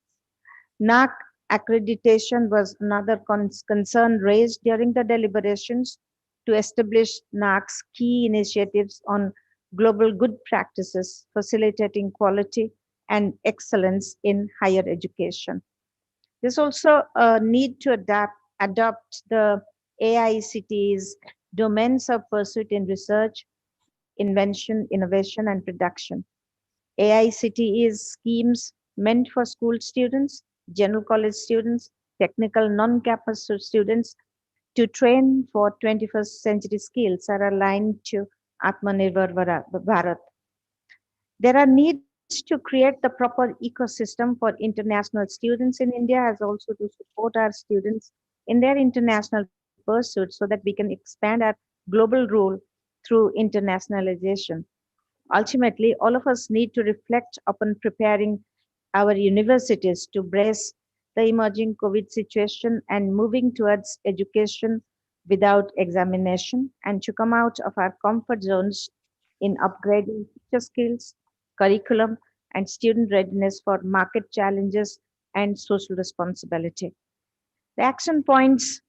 NAC accreditation was another concern raised during the deliberations. to establish NAAC's key initiatives on global good practices, facilitating quality and excellence in higher education. There's also a need to adopt the AICTE's domains of pursuit in research, invention, innovation, and production. AICTE's schemes meant for school students, general college students, technical non-campus students to train for 21st century skills are aligned to Atmanirbhar Bharat. There are needs to create the proper ecosystem for international students in India, as also to support our students in their international pursuits so that we can expand our global role through internationalization. Ultimately, all of us need to reflect upon preparing our universities to brace the emerging COVID situation and moving towards education without examination and to come out of our comfort zones in upgrading teacher skills, curriculum, and student readiness for market challenges and social responsibility. The action points,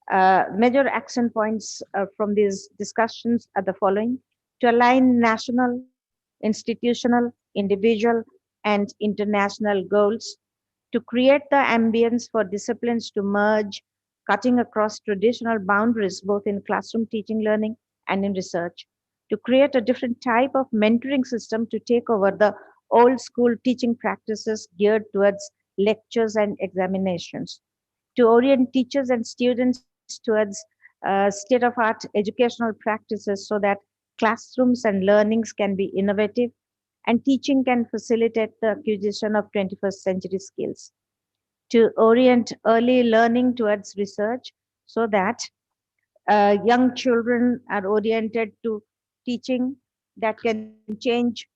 major action points from these discussions are the following: to align national, institutional, individual, and international goals, to create the ambience for disciplines to merge, cutting across traditional boundaries both in classroom teaching, learning, and in research, to create a different type of mentoring system to take over the old school teaching practices geared towards lectures and examinations, to orient teachers and students towards state-of-art educational practices so that classrooms and learnings can be innovative and teaching can facilitate the acquisition of 21st century skills, to orient early learning towards research so that young children are oriented to teaching that can change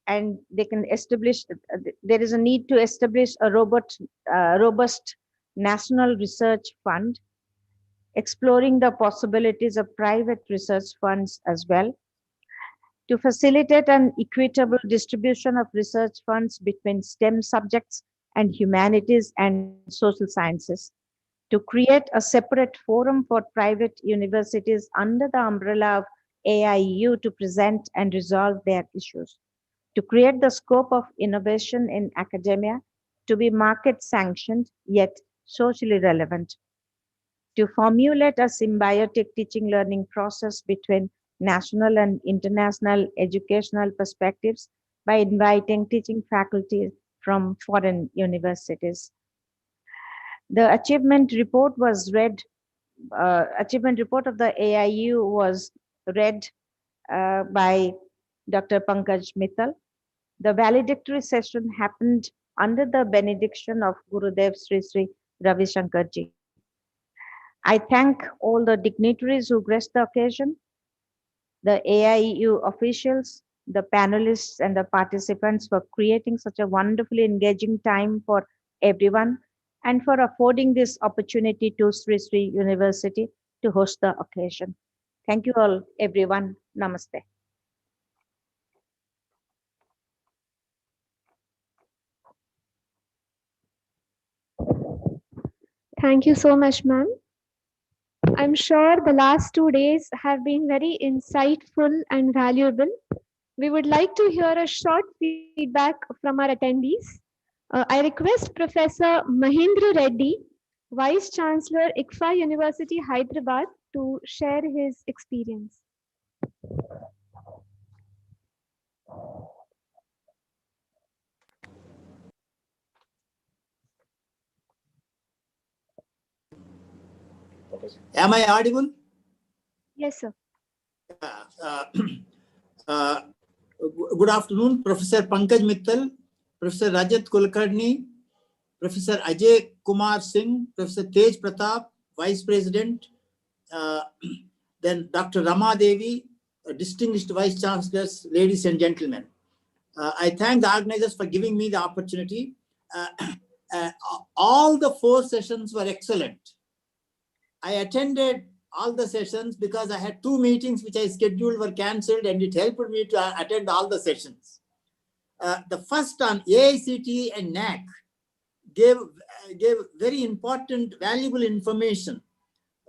and they can establish, there is a need to establish a robust national research fund, exploring the possibilities of private research funds as well, to facilitate an equitable distribution of research funds between STEM subjects and humanities and social sciences, to create a separate forum for private universities under the umbrella of AIU to present and resolve their issues, to create the scope of innovation in academia to be market sanctioned yet socially relevant, to formulate a symbiotic teaching learning process between national and international educational perspectives by inviting teaching faculty from foreign universities. The achievement report was read, achievement report of the AIU was read by Dr. Pankaj Mittal. The valedictory session happened under the benediction of Gurudev Sri Sri Ravi Shankarji. I thank all the dignitaries who graced the occasion, the AIU officials, the panelists, and the participants for creating such a wonderfully engaging time for everyone and for affording this opportunity to Sri Sri University to host the occasion. Thank you all, everyone. Namaste. Thank you so much, ma'am. I'm sure the last 2 days have been very insightful and valuable. We would like to hear a short feedback from our attendees. I request Professor Mahendra Reddy, Vice Chancellor, ICFA University, Hyderabad, to share his experience. Am I audible? Yes, sir. Good afternoon, Professor Pankaj Mittal, Professor Rajat Kulkarni, Professor Ajay Kumar Singh, Professor Tej Pratap, Vice President, then Dr. Rama Devi, distinguished Vice Chancellors, ladies and gentlemen. I thank the organizers for giving me the opportunity. All the 4 sessions were excellent. I attended all the sessions because I had 2 meetings which I scheduled were cancelled, and it helped me to attend all the sessions. The first on AICTE and NAAC gave very important, valuable information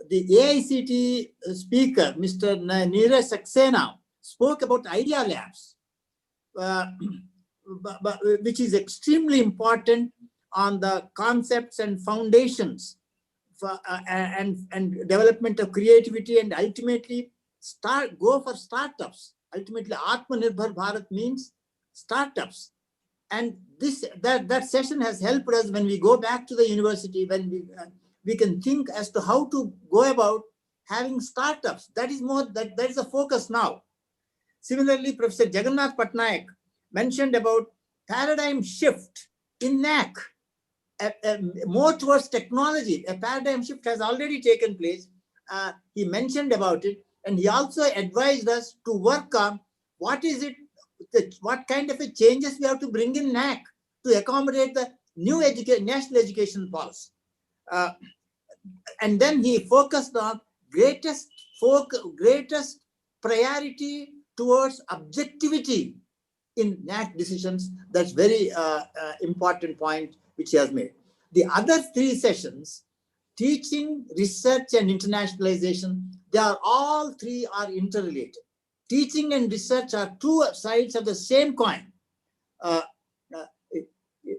the AICT speaker, Mr. Neeraj Saxena, spoke about Idea Labs, which is extremely important on the concepts and foundations for, and development of creativity, and ultimately go for startups. Ultimately, Atmanirbhar Bharat means startups. And that session has helped us when we go back to the university, when we can think as to how to go about having startups. That is that is the focus now. Similarly, Professor Jagannath Patnaik mentioned about paradigm shift in NAC, more towards technology. A paradigm shift has already taken place. He mentioned about it, and he also advised us to work on what kind of changes we have to bring in NAC to accommodate the new national education policy. And then he focused on greatest priority towards objectivity in NAC decisions. That's very important point which he has made. The other three sessions, teaching, research, and internationalization, all three are interrelated. Teaching and research are two sides of the same coin.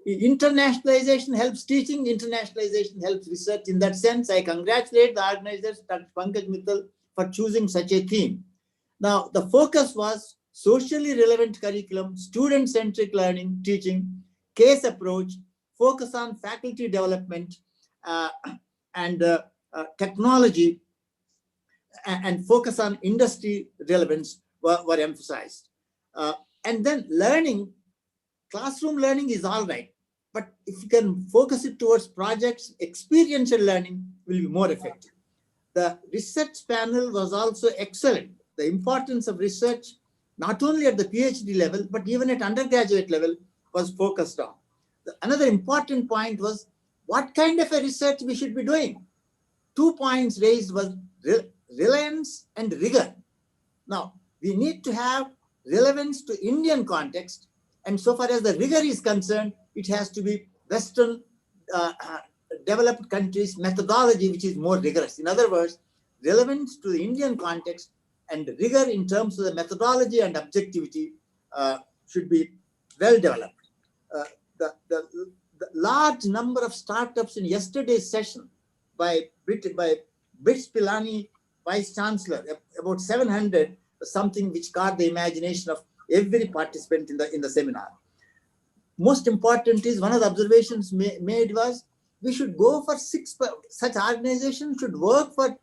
Internationalization helps teaching, internationalization helps research. In that sense, I congratulate the organizers, Dr. Pankaj Mittal, for choosing such a theme. Now, the focus was socially relevant curriculum, student-centric learning, teaching, case approach, focus on faculty development, and technology, and focus on industry relevance were emphasized. And then learning, classroom learning is all right, but if you can focus it towards projects, experiential learning will be more effective. The research panel was also excellent. The importance of research, not only at the PhD level, but even at undergraduate level, was focused on. Another important point was what kind of a research we should be doing. 2 points raised was relevance and rigor. Now, we need to have relevance to Indian context, and so far as the rigor is concerned, it has to be Western developed countries' methodology, which is more rigorous. In other words, relevance to the Indian context and rigor in terms of the methodology and objectivity should be well developed. The large number of startups in yesterday's session by BITS Pilani, Vice Chancellor, about 700, something which caught the imagination of every participant in the seminar. Most important is, one of the observations made was, we should go for such organizations should work for,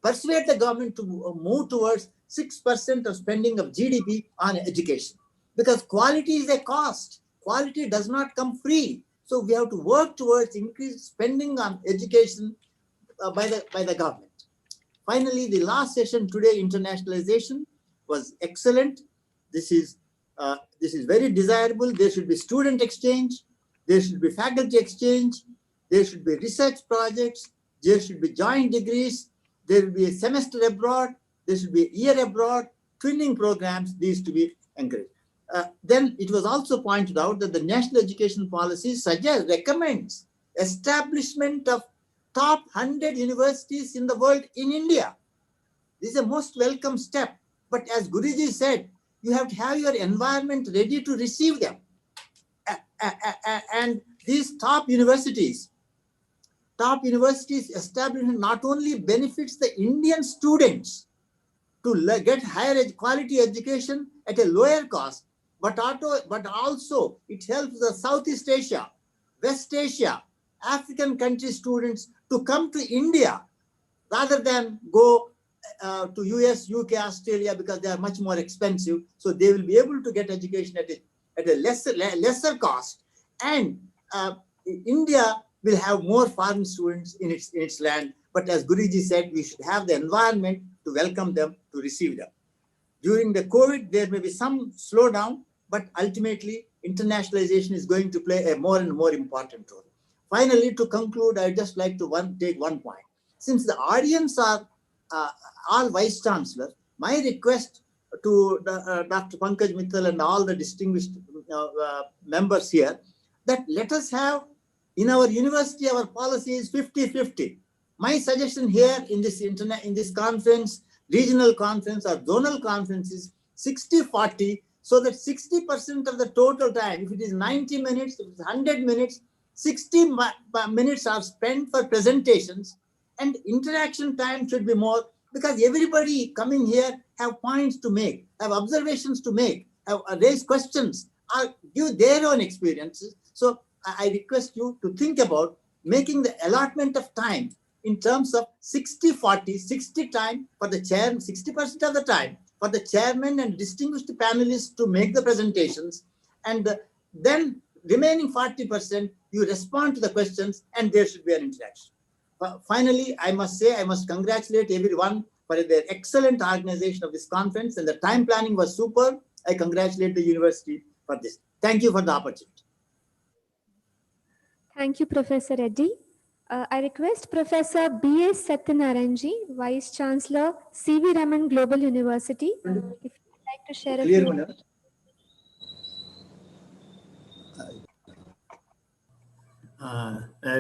persuade the government to move towards 6% of spending of GDP on education. Because quality is a cost. Quality does not come free. So we have to work towards increased spending on education by the government. Finally, the last session today, internationalization, was excellent. This is very desirable. There should be student exchange. There should be faculty exchange. There should be research projects. There should be joint degrees. There will be a semester abroad. There should be a year abroad. Twinning programs, these to be encouraged. Then it was also pointed out that the national education policy recommends establishment of top 100 universities in the world in India. This is a most welcome step. But as Guruji said, you have to have your environment ready to receive them. And these top universities establishment not only benefits the Indian students to get higher quality education at a lower cost, but also it helps the Southeast Asia, West Asia, African country students to come to India rather than go to US, UK, Australia, because they are much more expensive. So they will be able to get education at a lesser cost, and India will have more foreign students in its land. But as Guruji said, we should have the environment to welcome them, to receive them. During the COVID, there may be some slowdown, but ultimately internationalization is going to play a more and more important role. Finally, to conclude, I'd just like to take one point. Since the audience are all Vice Chancellors, my request to Dr. Pankaj Mittal and all the distinguished members here, that let us have, in our university, our policy is 50-50. My suggestion here in this internet, in this conference, regional conference or zonal conference is 60-40, so that 60% of the total time, if it is 90 minutes, if it's 100 minutes, 60 minutes are spent for presentations, and interaction time should be more, because everybody coming here have points to make, have observations to make, have raise questions, or give their own experiences. So I request you to think about making the allotment of time in terms of 60-40, 60 time for the chair, 60% of the time for the chairman and distinguished panelists to make the presentations, and then remaining 40%, you respond to the questions and there should be an interaction. Finally, I must say, I must congratulate everyone for their excellent organization of this conference, and the time planning was super. I congratulate the university for this. Thank you for the opportunity. Thank you, Professor Reddy. I request Professor B. S. Satyanarayanji, Vice Chancellor, C.V. Raman Global University, if you would like to share a few.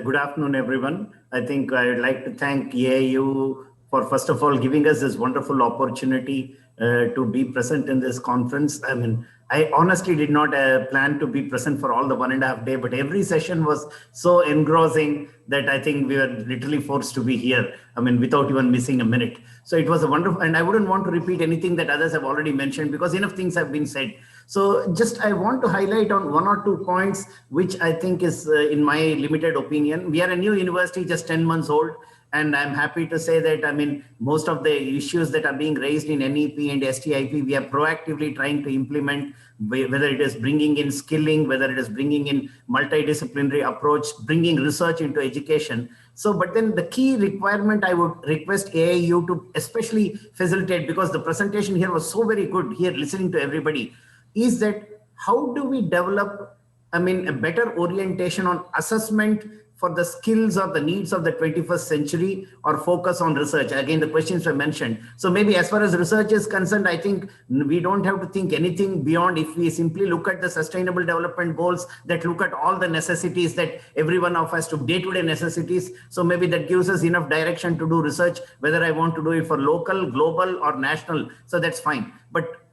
Good afternoon, everyone. I think I would like to thank EAU for, first of all, giving us this wonderful opportunity to be present in this conference. I mean, I honestly did not plan to be present for all the 1.5 days, but every session was so engrossing that I think we were literally forced to be here. I mean, without even missing a minute. So it was a wonderful, and I wouldn't want to repeat anything that others have already mentioned because enough things have been said. So just I want to highlight on 1 or 2 points, which I think is, in my limited opinion, we are a new university, just 10 months old. And I'm happy to say that, I mean, most of the issues that are being raised in NEP and STIP, we are proactively trying to implement, whether it is bringing in skilling, whether it is bringing in multidisciplinary approach, bringing research into education. So, but then the key requirement I would request AIU to especially facilitate, because the presentation here was so very good here, listening to everybody, is that how do we develop, I mean, a better orientation on assessment for the skills or the needs of the 21st century, or focus on research? Again, the questions were mentioned. So maybe as far as research is concerned, I think we don't have to think anything beyond if we simply look at the sustainable development goals that look at all the necessities that every one of us to day-to-day necessities. So maybe that gives us enough direction to do research, whether I want to do it for local, global, or national. So that's fine. But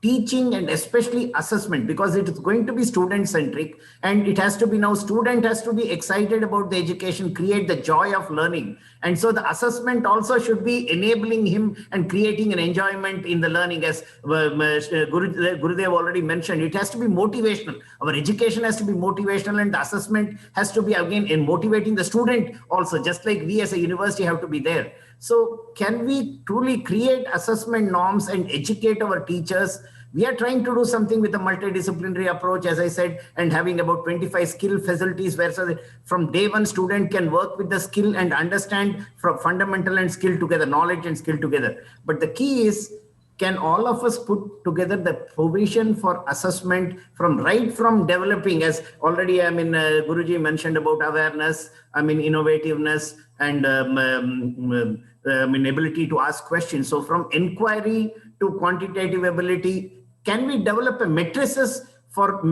teaching and especially assessment, because it is going to be student centric, and it has to be now student has to be excited about the education, create the joy of learning. And so the assessment also should be enabling him and creating an enjoyment in the learning. As Gurudev already mentioned, it has to be motivational. Our education has to be motivational, and the assessment has to be, again, in motivating the student also, just like we as a university have to be there. So can we truly create assessment norms and educate our teachers? We are trying to do something with a multidisciplinary approach, as I said, and having about 25 skill facilities where so that from day one student can work with the skill and understand from fundamental and skill together, knowledge and skill together. But the key is, can all of us put together the provision for assessment right from developing, as already, I mean, Guruji mentioned about awareness, I mean, innovativeness, and I mean, ability to ask questions. So from inquiry to quantitative ability, can we develop a matrices for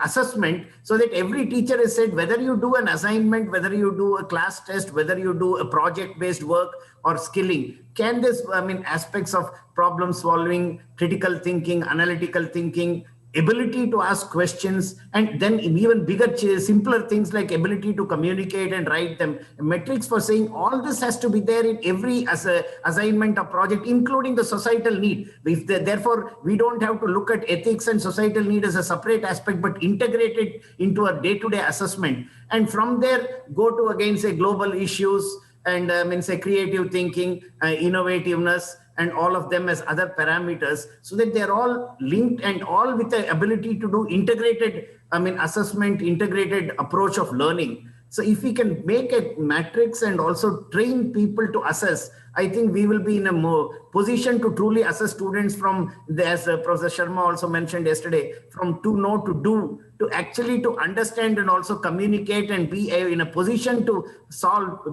assessment so that every teacher is said, whether you do an assignment, whether you do a class test, whether you do a project-based work or skilling, can this, I mean, aspects of problem solving, critical thinking, analytical thinking, ability to ask questions, and then even bigger, simpler things like ability to communicate and write them, metrics for saying all this has to be there in every assignment or project, including the societal need. Therefore, we don't have to look at ethics and societal need as a separate aspect, but integrate it into a day-to-day assessment. And from there, go to, again, say, global issues, and I mean, say, creative thinking, innovativeness, and all of them as other parameters, so that they're all linked and all with the ability to do integrated, I mean, assessment, integrated approach of learning. So if we can make a matrix and also train people to assess, I think we will be in a more position to truly assess students from, as Professor Sharma also mentioned yesterday, from to know to do, to actually to understand and also communicate and be in a position to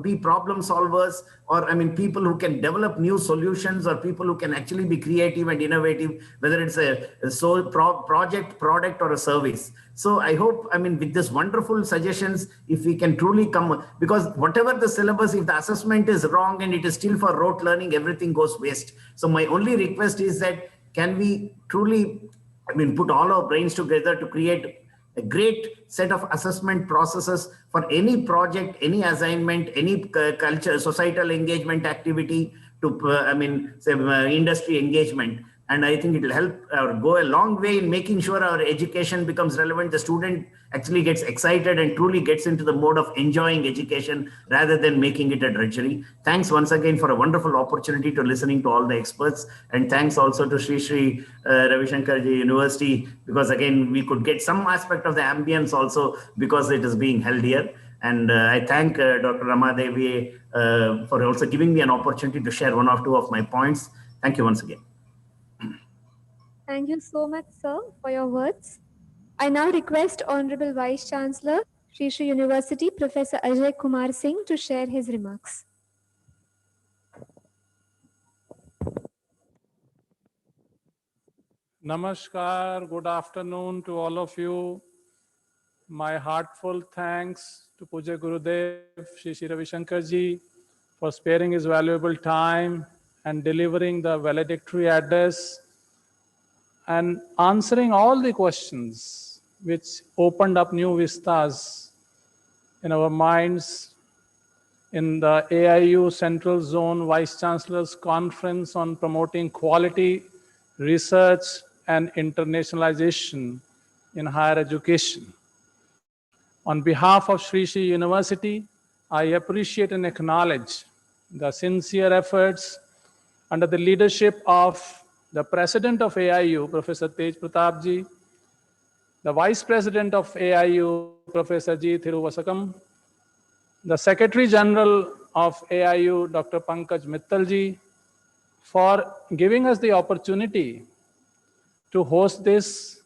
be problem solvers, or people who can develop new solutions, or people who can actually be creative and innovative, whether it's a project, product, or a service. So I hope, with this wonderful suggestions, if we can truly come, because whatever the syllabus, if the assessment is wrong and it is still for rote learning, everything goes waste. So my only request is that, can we truly, put all our brains together to create a great set of assessment processes for any project, any assignment, any culture, societal engagement activity, to, industry engagement. And I think it will help go a long way in making sure our education becomes relevant. The student actually gets excited and truly gets into the mode of enjoying education rather than making it a drudgery. Thanks once again for a wonderful opportunity to listening to all the experts. And thanks also to Sri Ravi Shankar Ji University, because again, we could get some aspect of the ambience also because it is being held here. And I thank Dr. Ramadevi for also giving me an opportunity to share one or two of my points. Thank you once again. Thank you so much, sir, for your words. I now request Honorable Vice Chancellor, Sri Sri University, Professor Ajay Kumar Singh, to share his remarks. Namaskar, good afternoon to all of you. My heartfelt thanks to Puja Gurudev, Shri Shri Ravi Shankar Ji, for sparing his valuable time and delivering the valedictory address and answering all the questions which opened up new vistas in our minds in the AIU Central Zone Vice Chancellors Conference on promoting quality, research, and internationalization in higher education. On behalf of Sri Sri University, I appreciate and acknowledge the sincere efforts under the leadership of the President of AIU, Professor Tej Pratap Ji, the Vice President of AIU, Professor G. Thiruvasakam, the Secretary General of AIU, Dr. Pankaj Mittal Ji, for giving us the opportunity to host this,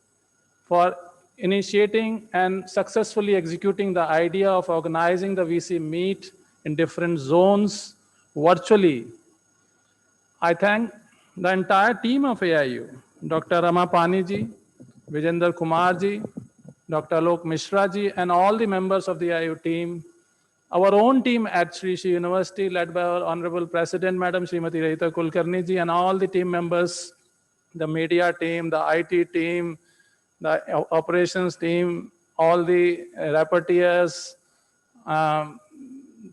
for initiating and successfully executing the idea of organizing the VC meet in different zones virtually. I thank the entire team of AIU, Dr. Rama Pani Ji, Vijender Kumar Ji, Dr. Alok Mishra Ji, and all the members of the AIU team, our own team at Sri Sri University, led by our Honorable President, Madam Srimati Rahita Kulkarni Ji, and all the team members, the media team, the IT team, the operations team, all the rapporteurs,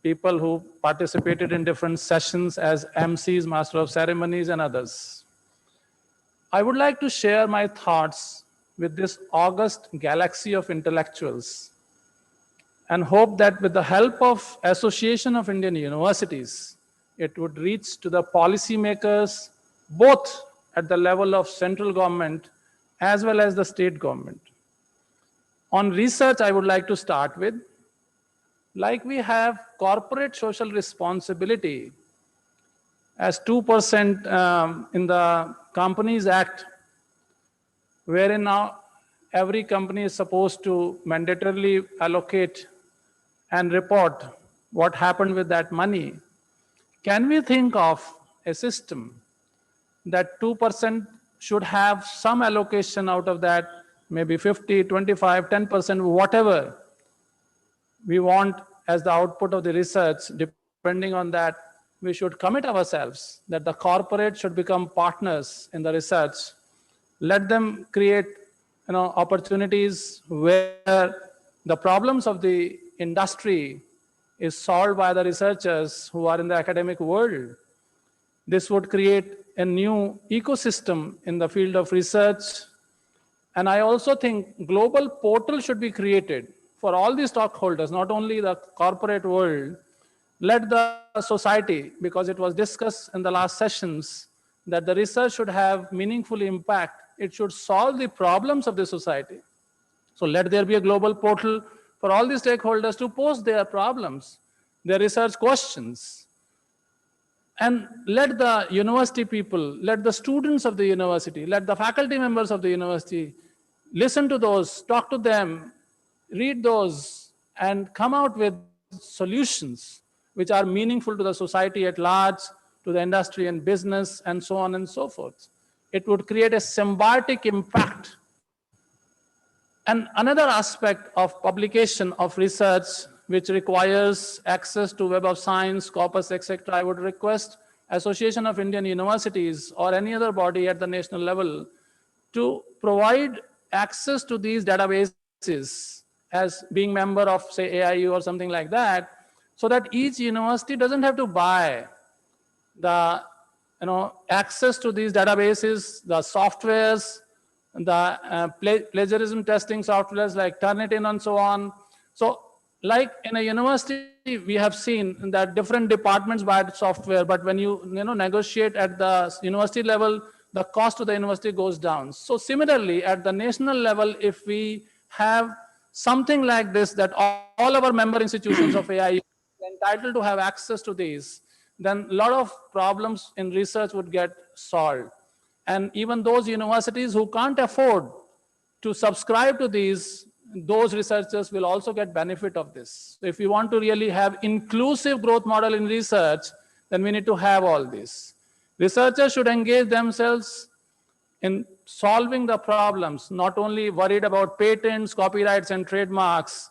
people who participated in different sessions as MCs, Master of Ceremonies, and others. I would like to share my thoughts with this august galaxy of intellectuals and hope that with the help of Association of Indian Universities, it would reach to the policymakers, both at the level of central government as well as the state government. On research, I would like to start with, like we have corporate social responsibility as 2% in the Companies Act, wherein now every company is supposed to mandatorily allocate and report what happened with that money. Can we think of a system that 2% should have some allocation out of that, maybe 50, 25, 10%, whatever we want as the output of the research? Depending on that, we should commit ourselves that the corporate should become partners in the research. Let them create opportunities where the problems of the industry is solved by the researchers who are in the academic world. This would create a new ecosystem in the field of research. And I also think global portal should be created for all the stockholders, not only the corporate world. Let the society, because it was discussed in the last sessions, that the research should have meaningful impact. It should solve the problems of the society. So let there be a global portal for all the stakeholders to post their problems, their research questions. And let the university people, let the students of the university, let the faculty members of the university listen to those, talk to them, read those, and come out with solutions which are meaningful to the society at large, to the industry and business, and so on and so forth. It would create a symbiotic impact. And another aspect of publication of research which requires access to Web of Science, Corpus, etc., I would request Association of Indian Universities or any other body at the national level to provide access to these databases as being member of, say, AIU or something like that, so that each university doesn't have to buy the access to these databases, the softwares, the plagiarism testing softwares like Turnitin and so on. So like in a university, we have seen that different departments buy software, but when you negotiate at the university level, the cost to the university goes down. So similarly, at the national level, if we have something like this, that all our member institutions of AIU are entitled to have access to these, then a lot of problems in research would get solved. And even those universities who can't afford to subscribe to these, those researchers will also get benefit of this. So if we want to really have inclusive growth model in research, then we need to have all this. Researchers should engage themselves in solving the problems, not only worried about patents, copyrights, and trademarks.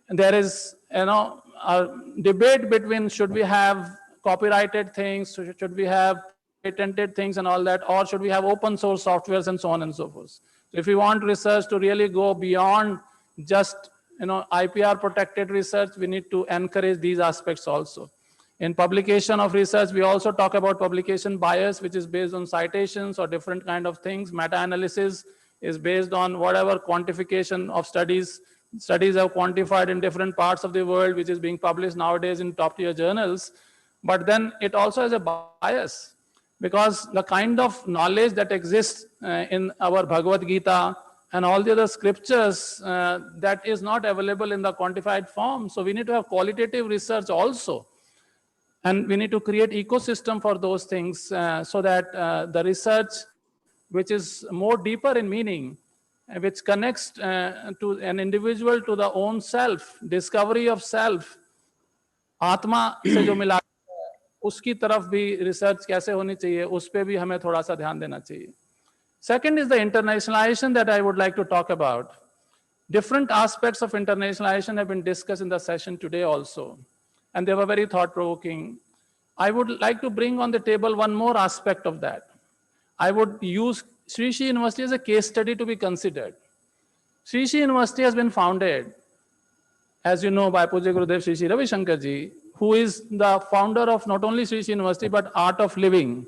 And there is, a debate between should we have copyrighted things, should we have patented things and all that, or should we have open source softwares and so on and so forth. So if we want research to really go beyond just IPR protected research, we need to encourage these aspects also. In publication of research, we also talk about publication bias, which is based on citations or different kind of things. Meta-analysis is based on whatever quantification of studies. Studies are quantified in different parts of the world, which is being published nowadays in top-tier journals. But then it also has a bias, because the kind of knowledge that exists in our Bhagavad Gita and all the other scriptures, that is not available in the quantified form. So we need to have qualitative research also. And we need to create ecosystem for those things so that the research, which is more deeper in meaning, which connects to an individual to the own self, discovery of self, आत्मा से जो मिला उसकी तरफ भी research कैसे होनी चाहिए, उस पे भी हमें थोड़ा सा ध्यान देना चाहिए. Second is the internationalization that I would like to talk about. Different aspects of internationalization have been discussed in the session today also, and they were very thought-provoking. I would like to bring on the table one more aspect of that. I would use Sri Sri University as a case study to be considered. Sri Sri University has been founded, as you know, by Pujya Gurudev Sri Sri Ravi Shankar Ji, who is the founder of not only Sri Sri University, but Art of Living,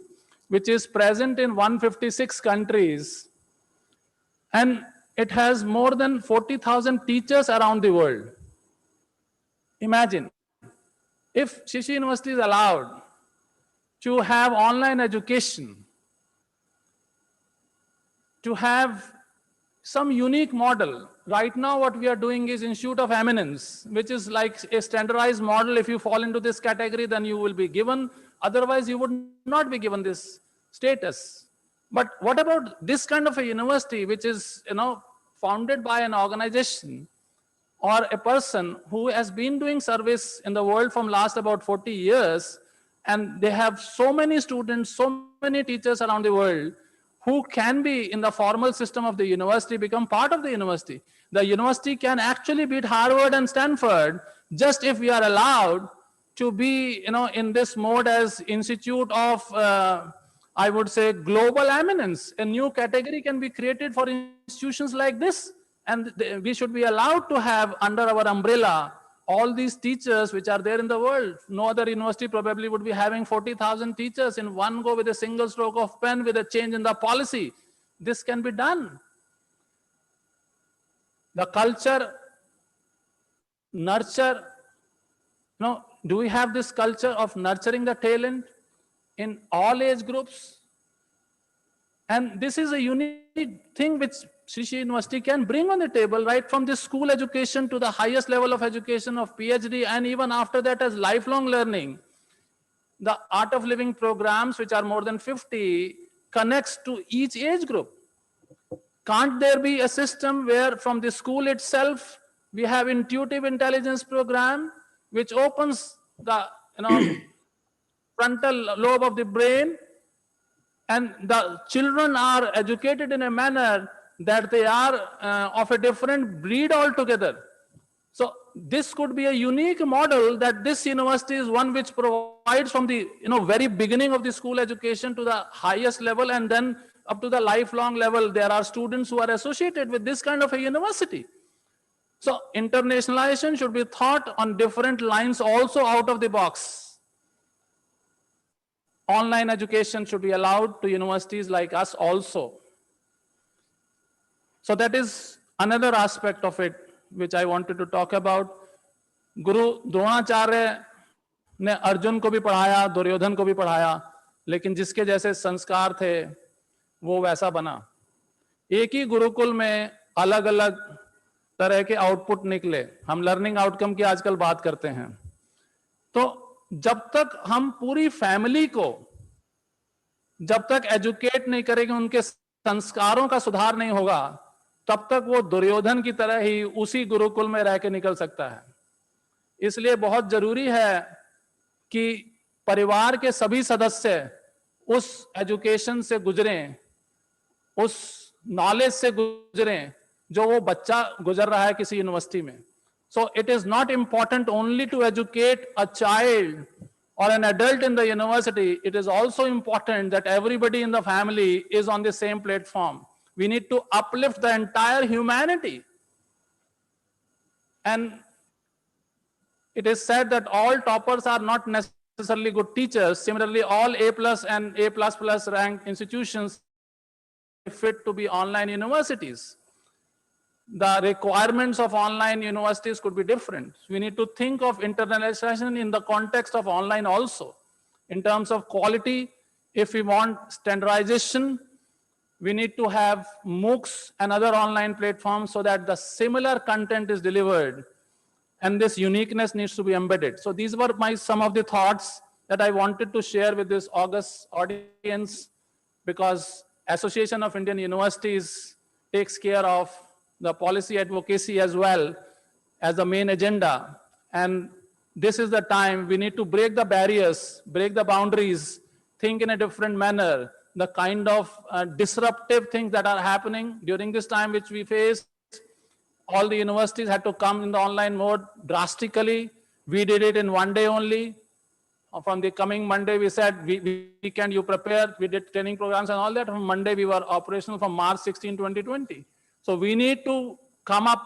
which is present in 156 countries. And it has more than 40,000 teachers around the world. Imagine, if Sri Sri University is allowed to have online education, to have some unique model. Right now, what we are doing is Institute of Eminence, which is like a standardized model. If you fall into this category, then you will be given. Otherwise, you would not be given this status. But what about this kind of a university, which is founded by an organization or a person who has been doing service in the world from last about 40 years, and they have so many students, so many teachers around the world, who can be in the formal system of the university, become part of the university. The university can actually beat Harvard and Stanford just if we are allowed to be in this mode as institute of, I would say, global eminence. A new category can be created for institutions like this. And we should be allowed to have under our umbrella all these teachers which are there in the world. No other university probably would be having 40,000 teachers in one go with a single stroke of pen, with a change in the policy. This can be done. The culture, nurture, do we have this culture of nurturing the talent in all age groups? And this is a unique thing which Sri Sri University can bring on the table, right from this school education to the highest level of education of PhD, and even after that as lifelong learning. The Art of Living programs, which are more than 50, connects to each age group. Can't there be a system where from the school itself, we have intuitive intelligence program, which opens the frontal lobe of the brain, and the children are educated in a manner that they are of a different breed altogether. So this could be a unique model that this university is one which provides from the very beginning of the school education to the highest level, and then up to the lifelong level, there are students who are associated with this kind of a university. So internationalization should be thought on different lines also out of the box. Online education should be allowed to universities like us also. So that is another aspect of it which I wanted to talk about. गुरु द्रोणाचार्य ने अर्जुन को भी पढ़ाया, दुर्योधन को भी पढ़ाया, लेकिन जिसके जैसे संस्कार थे वो वैसा बना। एक ही गुरुकुल में अलग अलग तरह के आउटपुट निकले। हम लर्निंग आउटकम की आजकल बात करते हैं। तो जब तक हम पूरी फैमिली को जब तक एजुकेट नहीं करेंगे, उनके संस्कारों का सुधार नहीं होगा, तब तक वो दुर्योधन की तरह ही उसी गुरुकुल में रह के निकल सकता है। इसलिए बहुत जरूरी है कि परिवार के सभी सदस्य उस एजुकेशन से गुजरें, उस नॉलेज से गुजरें जो वो बच्चा गुजर रहा है किसी यूनिवर्सिटी में। So it is not important only to educate a child or an adult in the university. It is also important that everybody in the family is on the same platform. We need to uplift the entire humanity. And it is said that all toppers are not necessarily good teachers. Similarly, all A+ and A++ ranked institutions fit to be online universities. The requirements of online universities could be different. We need to think of internationalization in the context of online also. In terms of quality, if we want standardization, we need to have MOOCs and other online platforms so that the similar content is delivered and this uniqueness needs to be embedded. So these were some of the thoughts that I wanted to share with this august audience, because Association of Indian Universities takes care of the policy advocacy as well as the main agenda. And this is the time we need to break the barriers, break the boundaries, think in a different manner. The kind of disruptive things that are happening during this time which we face, all the universities had to come in the online mode drastically. We did it in one day only. From the coming Monday, we said, weekend you prepare, we did training programs and all that. From Monday, we were operational from March 16, 2020. So we need to come up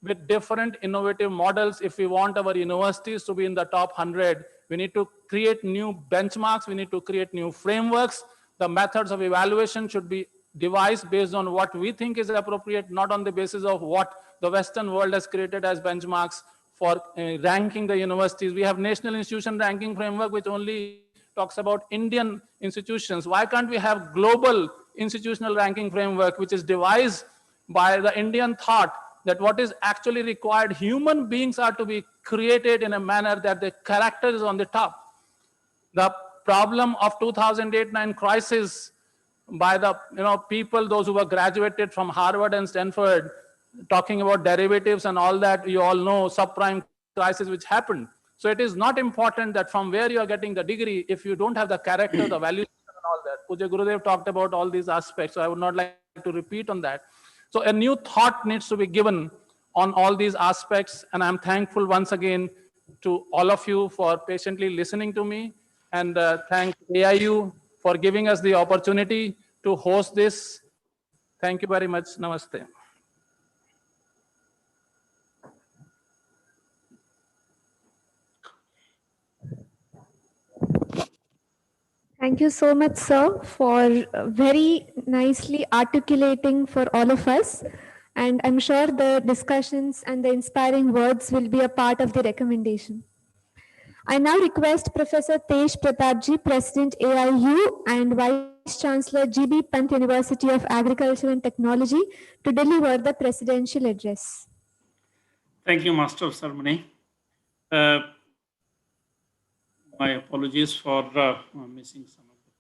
with different innovative models if we want our universities to be in the top 100. We need to create new benchmarks. We need to create new frameworks. The methods of evaluation should be devised based on what we think is appropriate, not on the basis of what the Western world has created as benchmarks for ranking the universities. We have National Institution Ranking Framework, which only talks about Indian institutions. Why can't we have global institutional ranking framework, which is devised by the Indian thought that what is actually required, human beings are to be created in a manner that the character is on the top. The problem of 2008-9 crisis by the people, those who were graduated from Harvard and Stanford, talking about derivatives and all that, you all know subprime crisis which happened. So it is not important that from where you are getting the degree, if you don't have the character, the values and all that. Pujya Gurudev talked about all these aspects, so I would not like to repeat on that. So a new thought needs to be given on all these aspects, and I'm thankful once again to all of you for patiently listening to me, and thank AIU for giving us the opportunity to host this. Thank you very much. Namaste. Thank you so much, sir, for very nicely articulating for all of us. And I'm sure the discussions and the inspiring words will be a part of the recommendation. I now request Professor Tej Pratapji, President AIU and Vice Chancellor GB Pant University of Agriculture and Technology, to deliver the presidential address. Thank you, Master of Ceremony. My apologies for missing some of the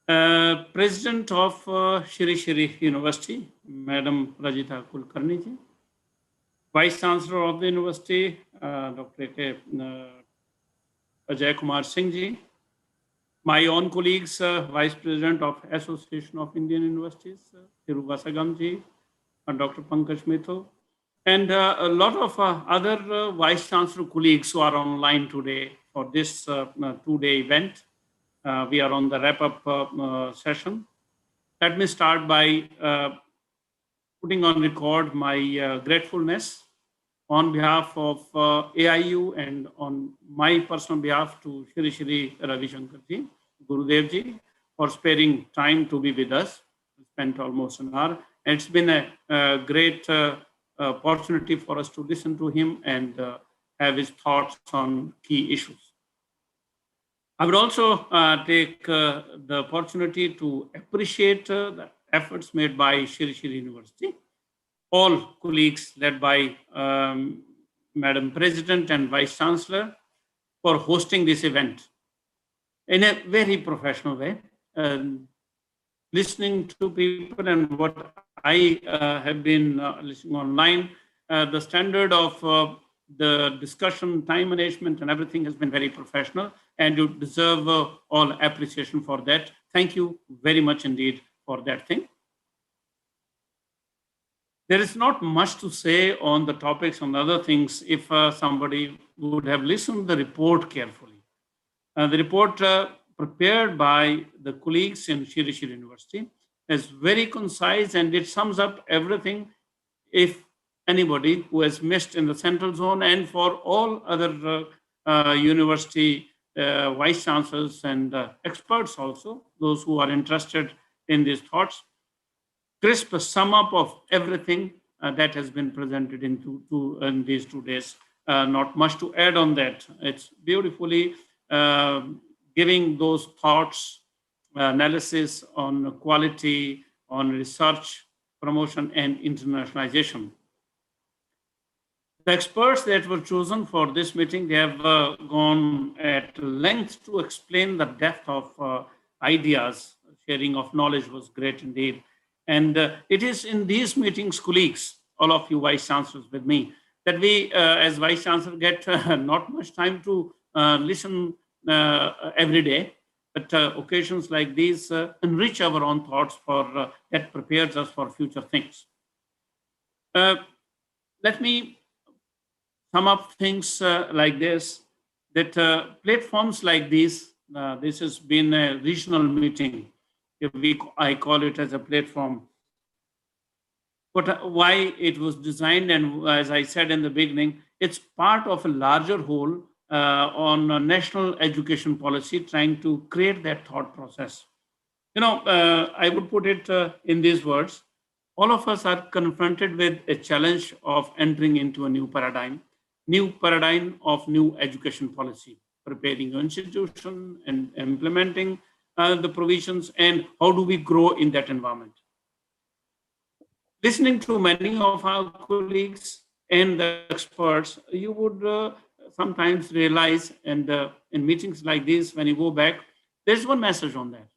parts. President of Shri Shri University, Madam Rajita Kulkarni ji, Vice Chancellor of the University, Dr. K. Ajay Kumar Singh ji, my own colleagues, Vice President of Association of Indian Universities, Thiru Vasagam ji, Dr. Pankaj Mittal, and a lot of other Vice Chancellor colleagues who are online today for this two-day event. We are on the wrap-up session. Let me start by putting on record my gratefulness on behalf of AIU and on my personal behalf to Shri Shri Ravi Shankar ji, Gurudev ji, for sparing time to be with us. We spent almost an hour. And it's been a great opportunity for us to listen to him and have his thoughts on key issues. I would also take the opportunity to appreciate the efforts made by Shri Shri University, all colleagues led by Madam President and Vice Chancellor for hosting this event in a very professional way. Listening to people and what I have been listening online, the standard of the discussion, time management and everything has been very professional, and you deserve all appreciation for that. Thank you very much indeed for that thing. There is not much to say on the topics and other things if somebody would have listened to the report carefully. The report prepared by the colleagues in Shri Shri University is very concise and it sums up everything. If anybody who has missed in the central zone and for all other university vice chancellors and experts also, those who are interested in these thoughts, crisp sum up of everything that has been presented in these 2 days. Not much to add on that. It's beautifully giving those thoughts, analysis on quality, on research, promotion, and internationalization. The experts that were chosen for this meeting, they have gone at length to explain the depth of ideas. Sharing of knowledge was great indeed. And it is in these meetings, colleagues, all of you vice chancellors with me, that we as vice chancellor get not much time to listen every day, but occasions like these enrich our own thoughts for that prepares us for future things. Let me sum up things like this, that platforms like this has been a regional meeting. I call it as a platform. But why it was designed, and as I said in the beginning, it's part of a larger whole on a national education policy, trying to create that thought process. You know, I would put it in these words. All of us are confronted with a challenge of entering into a new paradigm of new education policy, preparing your institution and implementing the provisions, and how do we grow in that environment. Listening to many of our colleagues and the experts, you would sometimes realize, and in meetings like this, when you go back, there's one message on that.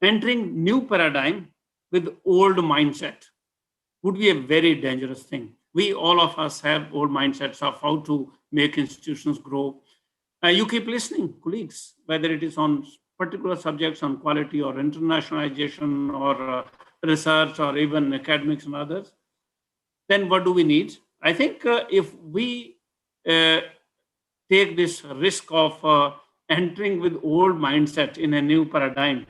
Entering new paradigm with old mindset would be a very dangerous thing. We, all of us, have old mindsets of how to make institutions grow. You keep listening, colleagues, whether it is on particular subjects on quality or internationalization or research or even academics and others. Then what do we need? I think if we take this risk of entering with old mindset in a new paradigm,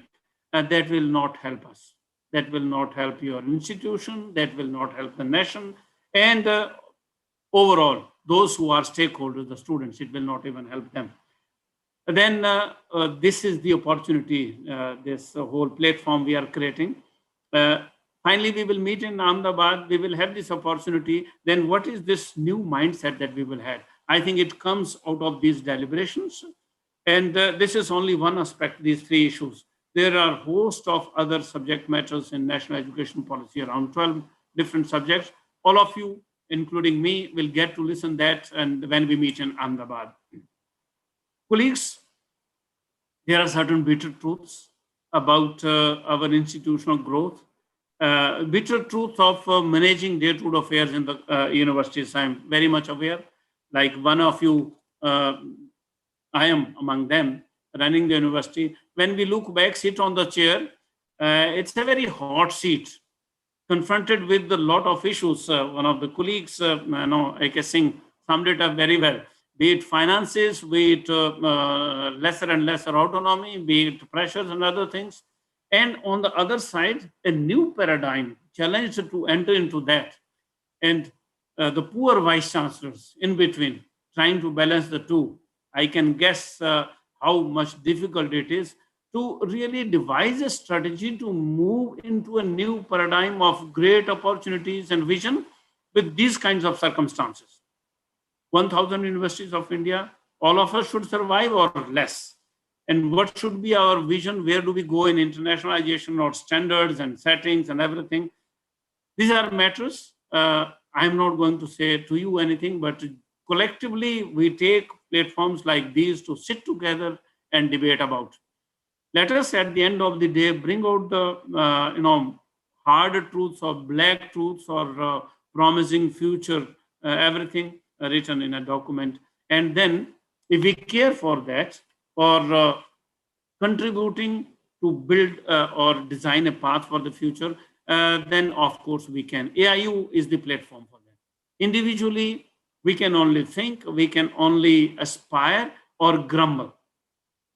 that will not help us. That will not help your institution. That will not help the nation. And overall, those who are stakeholders, the students, it will not even help them. Then this is the opportunity, this whole platform we are creating. Finally, we will meet in Ahmedabad. We will have this opportunity. Then what is this new mindset that we will have? I think it comes out of these deliberations. And this is only one aspect, these three issues. There are a host of other subject matters in national education policy, around 12 different subjects. All of you, including me, will get to listen that and when we meet in Ahmedabad. Colleagues, there are certain bitter truths. about our institutional growth, bitter truth of managing day-to-day affairs in the universities. I'm very much aware. Like one of you, I am among them, running the university. When we look back, sit on the chair, it's a very hot seat, confronted with a lot of issues. One of the colleagues, A.K. Singh, summed it up very well. Be it finances, be it lesser and lesser autonomy, be it pressures and other things. And on the other side, a new paradigm challenged to enter into that. And the poor vice chancellors in between, trying to balance the two. I can guess how much difficult it is to really devise a strategy to move into a new paradigm of great opportunities and vision with these kinds of circumstances. 1,000 universities of India, all of us should survive or less. And what should be our vision? Where do we go in internationalization or standards and settings and everything? These are matters. I'm not going to say to you anything, but collectively we take platforms like these to sit together and debate about. Let us at the end of the day bring out the hard truths or black truths or promising future, everything written in a document. And then if we care for that or contributing to build or design a path for the future, then of course we can. AIU is the platform for that. Individually, we can only think, we can only aspire or grumble.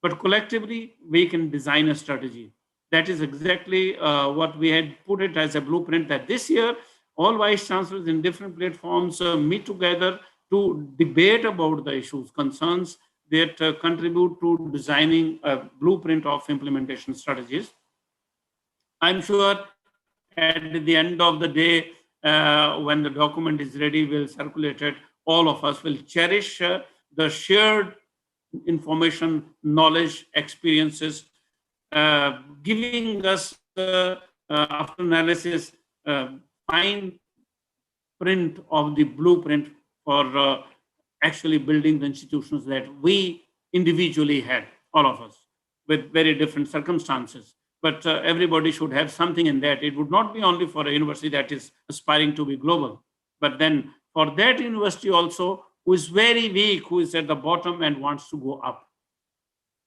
But collectively, we can design a strategy. That is exactly what we had put it as a blueprint, that this year, all vice chancellors in different platforms meet together to debate about the issues, concerns that contribute to designing a blueprint of implementation strategies. I'm sure at the end of the day, when the document is ready, we'll circulate it. All of us will cherish the shared information, knowledge, experiences, giving us, after analysis, fine print of the blueprint for actually building the institutions that we individually had, all of us, with very different circumstances. But everybody should have something in that. It would not be only for a university that is aspiring to be global, but then for that university also, who is very weak, who is at the bottom and wants to go up.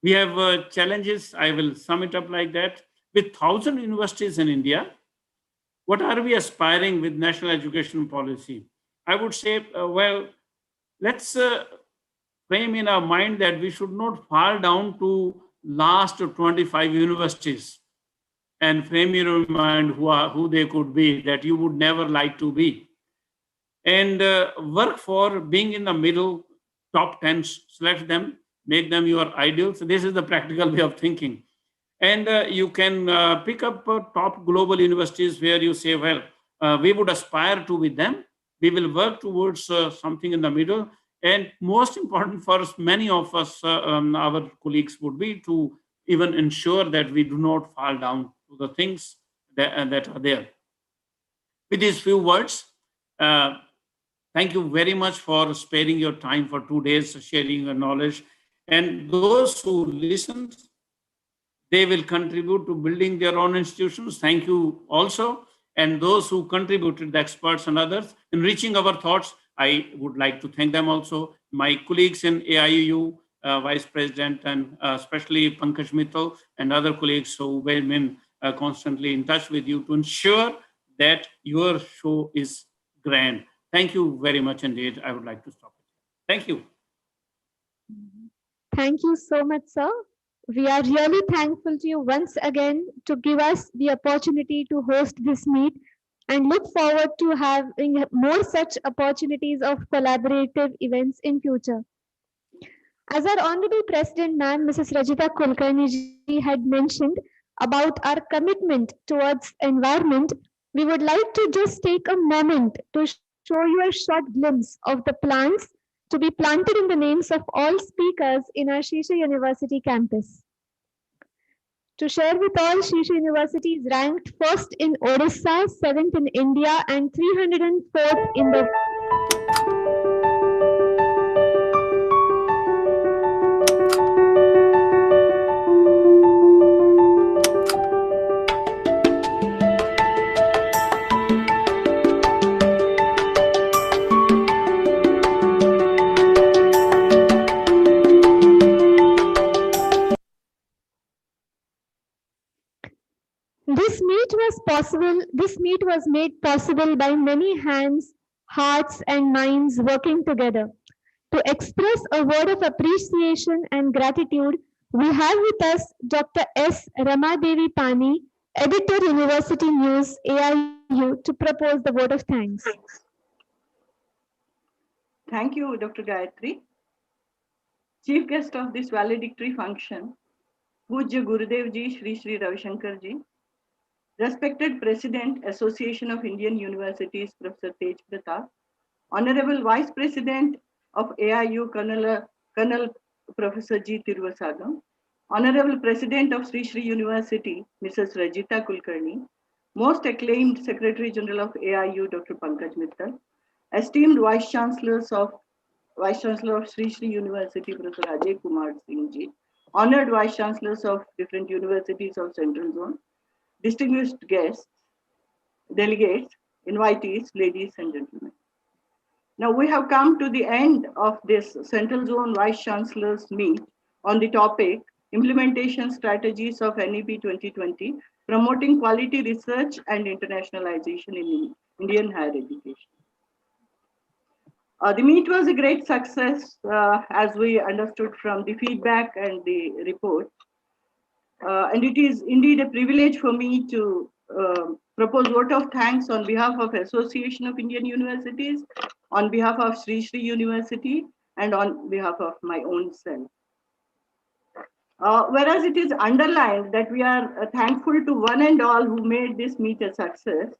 We have challenges. I will sum it up like that. With 1,000 universities in India, what are we aspiring with national education policy? I would say, well, let's frame in our mind that we should not fall down to last 25 universities and frame in your mind who they could be, that you would never like to be. And work for being in the middle, top 10, select them, make them your ideals. So this is the practical way of thinking. And you can pick up top global universities where you say, well, we would aspire to be them. We will work towards something in the middle. And most important for us, many of us, our colleagues, would be to even ensure that we do not fall down to the things that are there. With these few words, thank you very much for sparing your time for 2 days, sharing your knowledge. And those who listened, they will contribute to building their own institutions. Thank you also. And those who contributed, the experts and others, in reaching our thoughts, I would like to thank them also. My colleagues in AIU, Vice President, and especially Pankaj Mittal and other colleagues who have been constantly in touch with you to ensure that your show is grand. Thank you very much indeed. I would like to stop it. Thank you. Thank you so much, sir. We are really thankful to you once again to give us the opportunity to host this meet and look forward to having more such opportunities of collaborative events in future. As our Honorable President, Ma'am, Mrs. Rajita Kulkarni ji had mentioned about our commitment towards environment, we would like to just take a moment to show you a short glimpse of the plants to be planted in the names of all speakers in our Shisha University campus. To share with all, Shisha University is ranked first in Odisha, 7th in India, and 304th in the This meet was made possible by many hands, hearts, and minds working together. To express a word of appreciation and gratitude, we have with us Dr. S. Ramadevi Pani, Editor, University News, AIU, to propose the vote of thanks. Thank you, Dr. Gayatri. Chief guest of this valedictory function, Pujya Gurudev Ji, Sri Ravi Shankar Ji, respected President, Association of Indian Universities, Professor Tej Pratap, Honorable Vice President of AIU, Colonel Professor G. Tiruvasagam, Honorable President of Sri University, Mrs. Rajita Kulkarni, most acclaimed Secretary General of AIU, Dr. Pankaj Mittal, esteemed Vice Chancellor of Sri University, Professor Ajay Kumar Singh Ji, honored Vice Chancellors of different universities of Central Zone, distinguished guests, delegates, invitees, ladies and gentlemen. Now we have come to the end of this Central Zone Vice Chancellors meet on the topic Implementation Strategies of NEP 2020, Promoting Quality Research and Internationalization in Indian Higher Education. The meet was a great success as we understood from the feedback and the report. And it is indeed a privilege for me to propose vote of thanks on behalf of Association of Indian Universities, on behalf of Sri University, and on behalf of my own self. Whereas it is underlined that we are thankful to one and all who made this meet a success,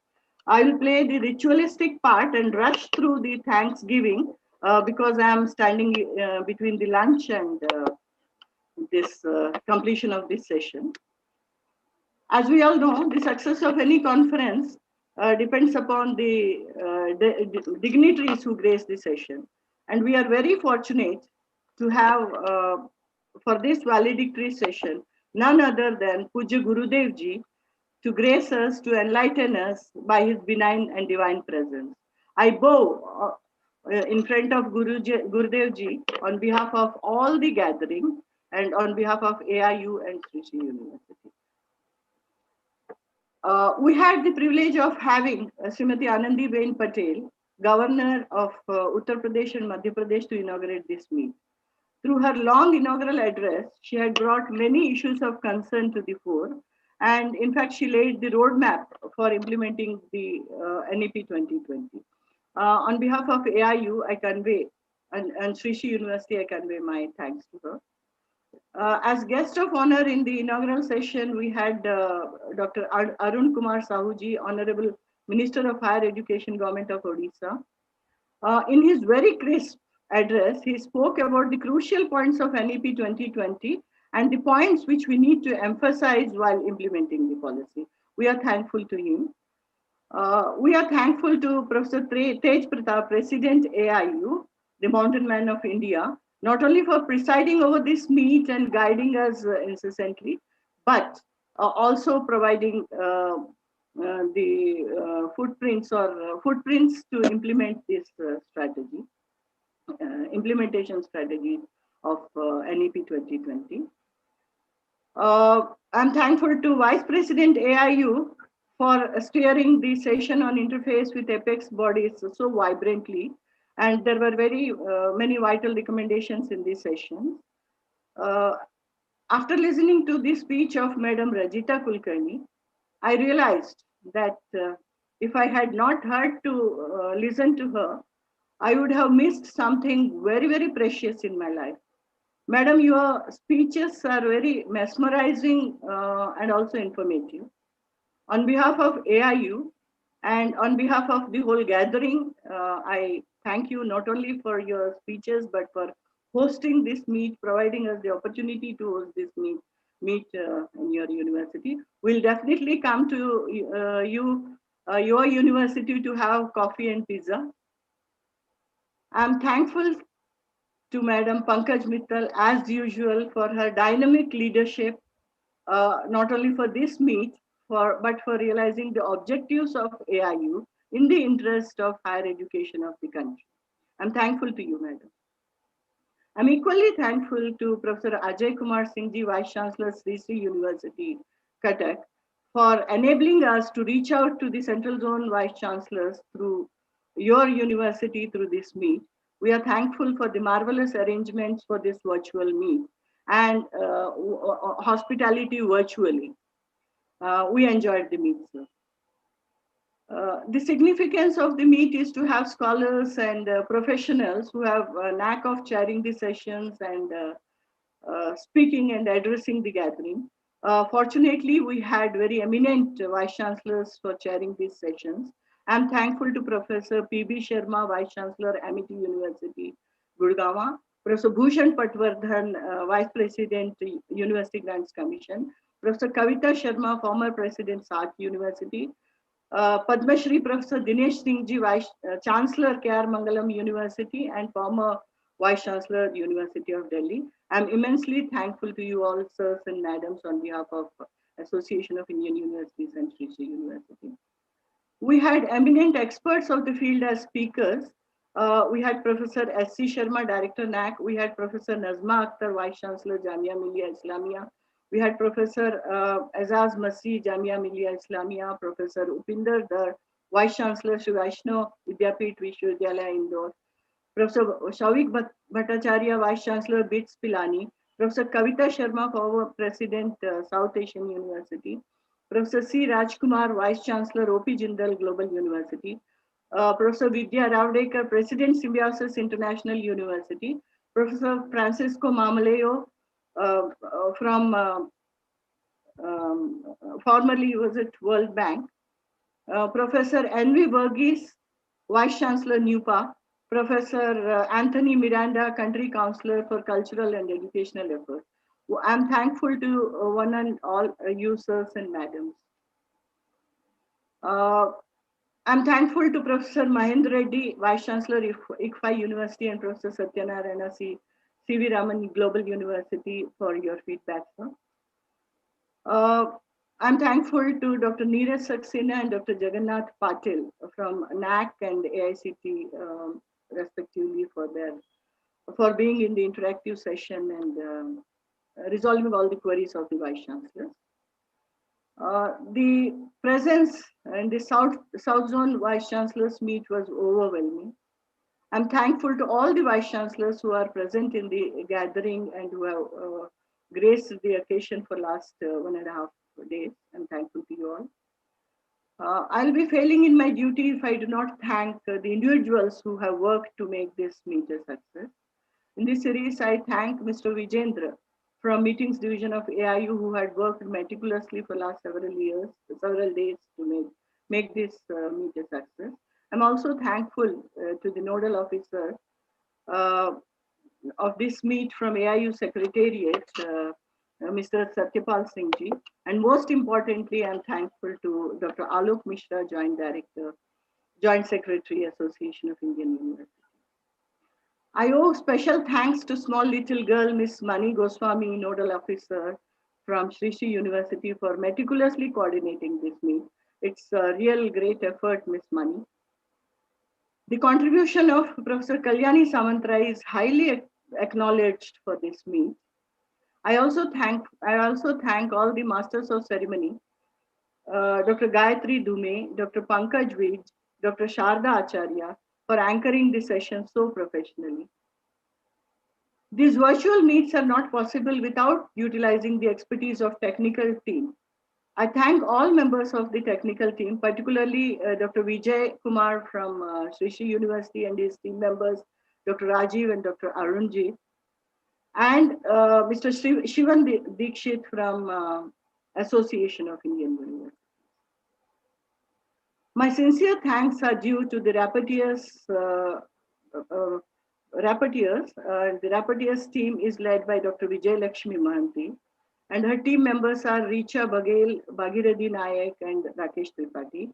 I will play the ritualistic part and rush through the Thanksgiving because I am standing between the lunch and this completion of this session. As we all know, the success of any conference depends upon the dignitaries who grace the session. And we are very fortunate to have, for this valedictory session, none other than Pujya Gurudev Ji to grace us, to enlighten us by his benign and divine presence. I bow in front of Gurudev Ji on behalf of all the gathering and on behalf of AIU and Sri University. We had the privilege of having Srimati Anandiben Patel, Governor of Uttar Pradesh and Madhya Pradesh, to inaugurate this meet. Through her long inaugural address, she had brought many issues of concern to the fore, and in fact, she laid the roadmap for implementing the NEP 2020. On behalf of AIU, I convey, and Sri University, I convey my thanks to her. As guest of honor in the inaugural session, we had Dr. Arun Kumar Sahuji, Honorable Minister of Higher Education, Government of Odisha. In his very crisp address, he spoke about the crucial points of NEP 2020 and the points which we need to emphasize while implementing the policy. We are thankful to him. We are thankful to Professor Tej Pratap, President AIU, the Mountain Man of India, not only for presiding over this meet and guiding us incessantly, but also providing the footprints to implement this strategy, implementation strategy of NEP 2020. I'm thankful to Vice President AIU for steering the session on interface with apex bodies so vibrantly. And there were very many vital recommendations in this session. After listening to the speech of Madam Rajita Kulkarni, I realized that if I had not heard to listen to her, I would have missed something very, very precious in my life. Madam, your speeches are very mesmerizing and also informative. On behalf of AIU and on behalf of the whole gathering, I thank you not only for your speeches, but for hosting this meet, providing us the opportunity to host this meet in your university. We'll definitely come to your university to have coffee and pizza. I'm thankful to Madam Pankaj Mittal, as usual, for her dynamic leadership, not only for this meet, but for realizing the objectives of AIU in the interest of higher education of the country. I'm thankful to you, Madam. I'm equally thankful to Professor Ajay Kumar Singh Ji, Vice Chancellor, Sri University, Cuttack, for enabling us to reach out to the Central Zone Vice Chancellors through your university through this meet. We are thankful for the marvelous arrangements for this virtual meet and hospitality virtually. We enjoyed the meet, sir. The significance of the meet is to have scholars and professionals who have a knack of chairing the sessions and speaking and addressing the gathering. Fortunately, we had very eminent vice chancellors for chairing these sessions. I'm thankful to Professor P.B. Sharma, Vice Chancellor, Amity University, Gurgaon, Professor Bhushan Patwardhan, Vice President, University Grants Commission, Professor Kavita Sharma, former President, SARC University, Padma Shri Professor Dinesh Singh Ji, Vice Chancellor, K.R. Mangalam University, and former Vice Chancellor, University of Delhi. I'm immensely thankful to you all, sirs and madams, on behalf of Association of Indian Universities and Sri Sri University. We had eminent experts of the field as speakers. We had Professor S.C. Sharma, Director NAC. We had Professor Nazma Akhtar, Vice Chancellor, Jamia Millia Islamia. We had Professor Azaz Masih, Jamia Millia Islamia. Professor Upinder Dar, Vice Chancellor, Shri Vaishno Vidyapit Vishwavidyalaya, Indore. Professor Shavik Bhattacharya, Vice Chancellor, BITS Pilani. Professor Kavita Sharma, former President, South Asian University. Professor C. Rajkumar, Vice Chancellor, O.P. Jindal Global University. Professor Vidya Ravdekar, President, Symbiosis International University. Professor Francisco Mamaleo, from formerly was at World Bank. Professor Envy Burgess, Vice Chancellor, NUPA. Professor Anthony Miranda, Country Counselor for Cultural and Educational Efforts. I'm thankful to one and all you, sirs and madams. I'm thankful to Professor Mahendra Reddy, Vice Chancellor, ICFI University, and Professor Satyanarayana C.V. Raman, Global University, for your feedback, sir. I'm thankful to Dr. Neeraj Saxena and Dr. Jagannath Patil from NAC and AICT, respectively, for being in the interactive session and resolving all the queries of the Vice Chancellors. The presence in the South Zone Vice Chancellors meet was overwhelming. I'm thankful to all the Vice Chancellors who are present in the gathering and who have graced the occasion for last 1.5 days. I'm thankful to you all. I'll be failing in my duty if I do not thank the individuals who have worked to make this meet a success. In this series, I thank Mr. Vijendra from Meetings Division of AIU, who had worked meticulously for last several days to make this meet a success. I'm also thankful to the nodal officer of this meet from AIU Secretariat, Mr. Satyapal Singh Ji. And most importantly, I'm thankful to Dr. Alok Mishra, Joint Director, Joint Secretary, Association of Indian Universities. I owe special thanks to small little girl, Miss Mani Goswami, Nodal Officer from Sri Sri University, for meticulously coordinating this meet. It's a real great effort, Miss Mani. The contribution of Professor Kalyani Samantrai is highly acknowledged for this meet. I also thank all the Masters of Ceremony, Dr. Gayatri Dume, Dr. Pankaj Vij, Dr. Sharda Acharya, for anchoring the session so professionally. These virtual meets are not possible without utilizing the expertise of technical team. I thank all members of the technical team, particularly Dr. Vijay Kumar from Sri Sri University and his team members, Dr. Rajiv and Dr. Arunji, and Mr. Shivan Dikshit from Association of Indian Universities. My sincere thanks are due to the rapporteurs. The rapporteurs team is led by Dr. Vijay Lakshmi Mahanti, and her team members are Richa Bagel, Bhagirathi Nayak, and Rakesh Tripathi.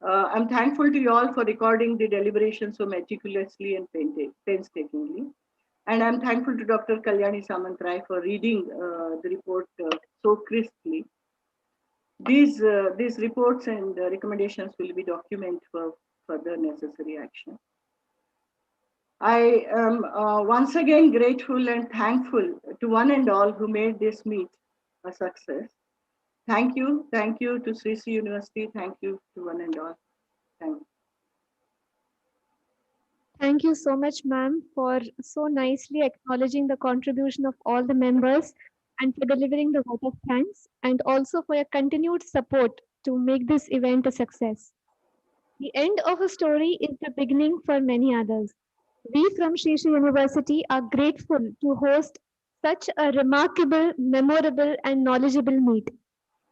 I'm thankful to you all for recording the deliberations so meticulously and painstakingly. And I'm thankful to Dr. Kalyani Samantrai for reading the report so crisply. These reports and recommendations will be documented for further necessary action. I am once again grateful and thankful to one and all who made this meet a success. Thank you to CC University. Thank you to one and all. Thank you. Thank you so much, ma'am, for so nicely acknowledging the contribution of all the members and for delivering the vote of thanks, and also for your continued support to make this event a success. The end of a story is the beginning for many others. We from Sri University are grateful to host such a remarkable, memorable, and knowledgeable meet.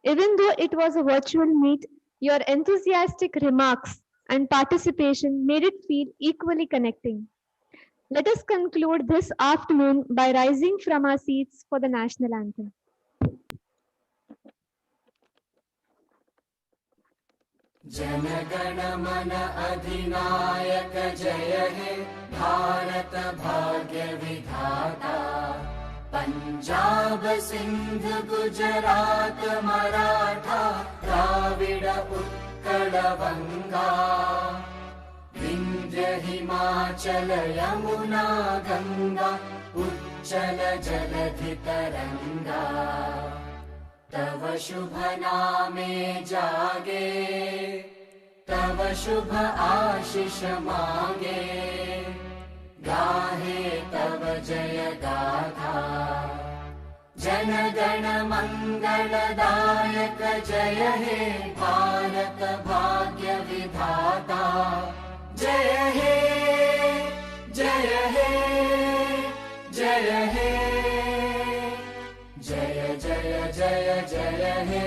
Even though it was a virtual meet, your enthusiastic remarks and participation made it feel equally connecting. Let us conclude this afternoon by rising from our seats for the national anthem. जनगण मन अधिनायक जय हे भारत भाग्य विधाता पंजाब सिंध गुजरात मराठा द्राविड उत्कल बंगा विंध्य हिमाचल यमुना गंगा उच्चल जलधि तरंगा तव शुभ नामे जागे तव शुभ आशीष मांगे गाहे तव जय गाथा जन गण मंगलदायक जय हे भारत भाग्य विधाता जय हे जय हे जय हे जय जय जय जय हे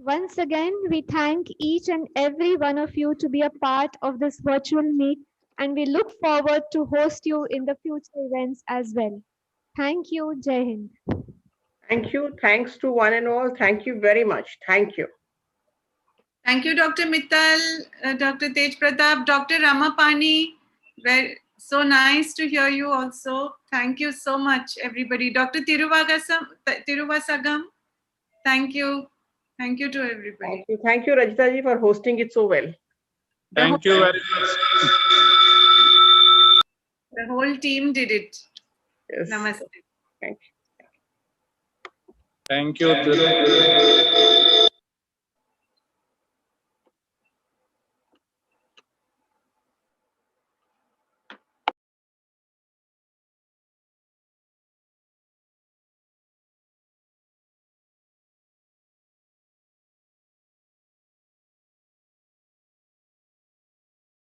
Once again, we thank each and every one of you to be a part of this virtual meet, and we look forward to host you in the future events as well. Thank you. Jai Hind. Thank you. Thanks to one and all. Thank you very much. Thank you. Thank you, Dr. Mittal, Dr. Tej Pratap, Dr. Ramapani. So nice to hear you also. Thank you so much, everybody. Dr. Tiruvasagam, thank you. Thank you to everybody. Thank you, Rajita ji, for hosting it so well. Thank you very much. The whole team did it. Yes. Namaste. Thank you. Thank you.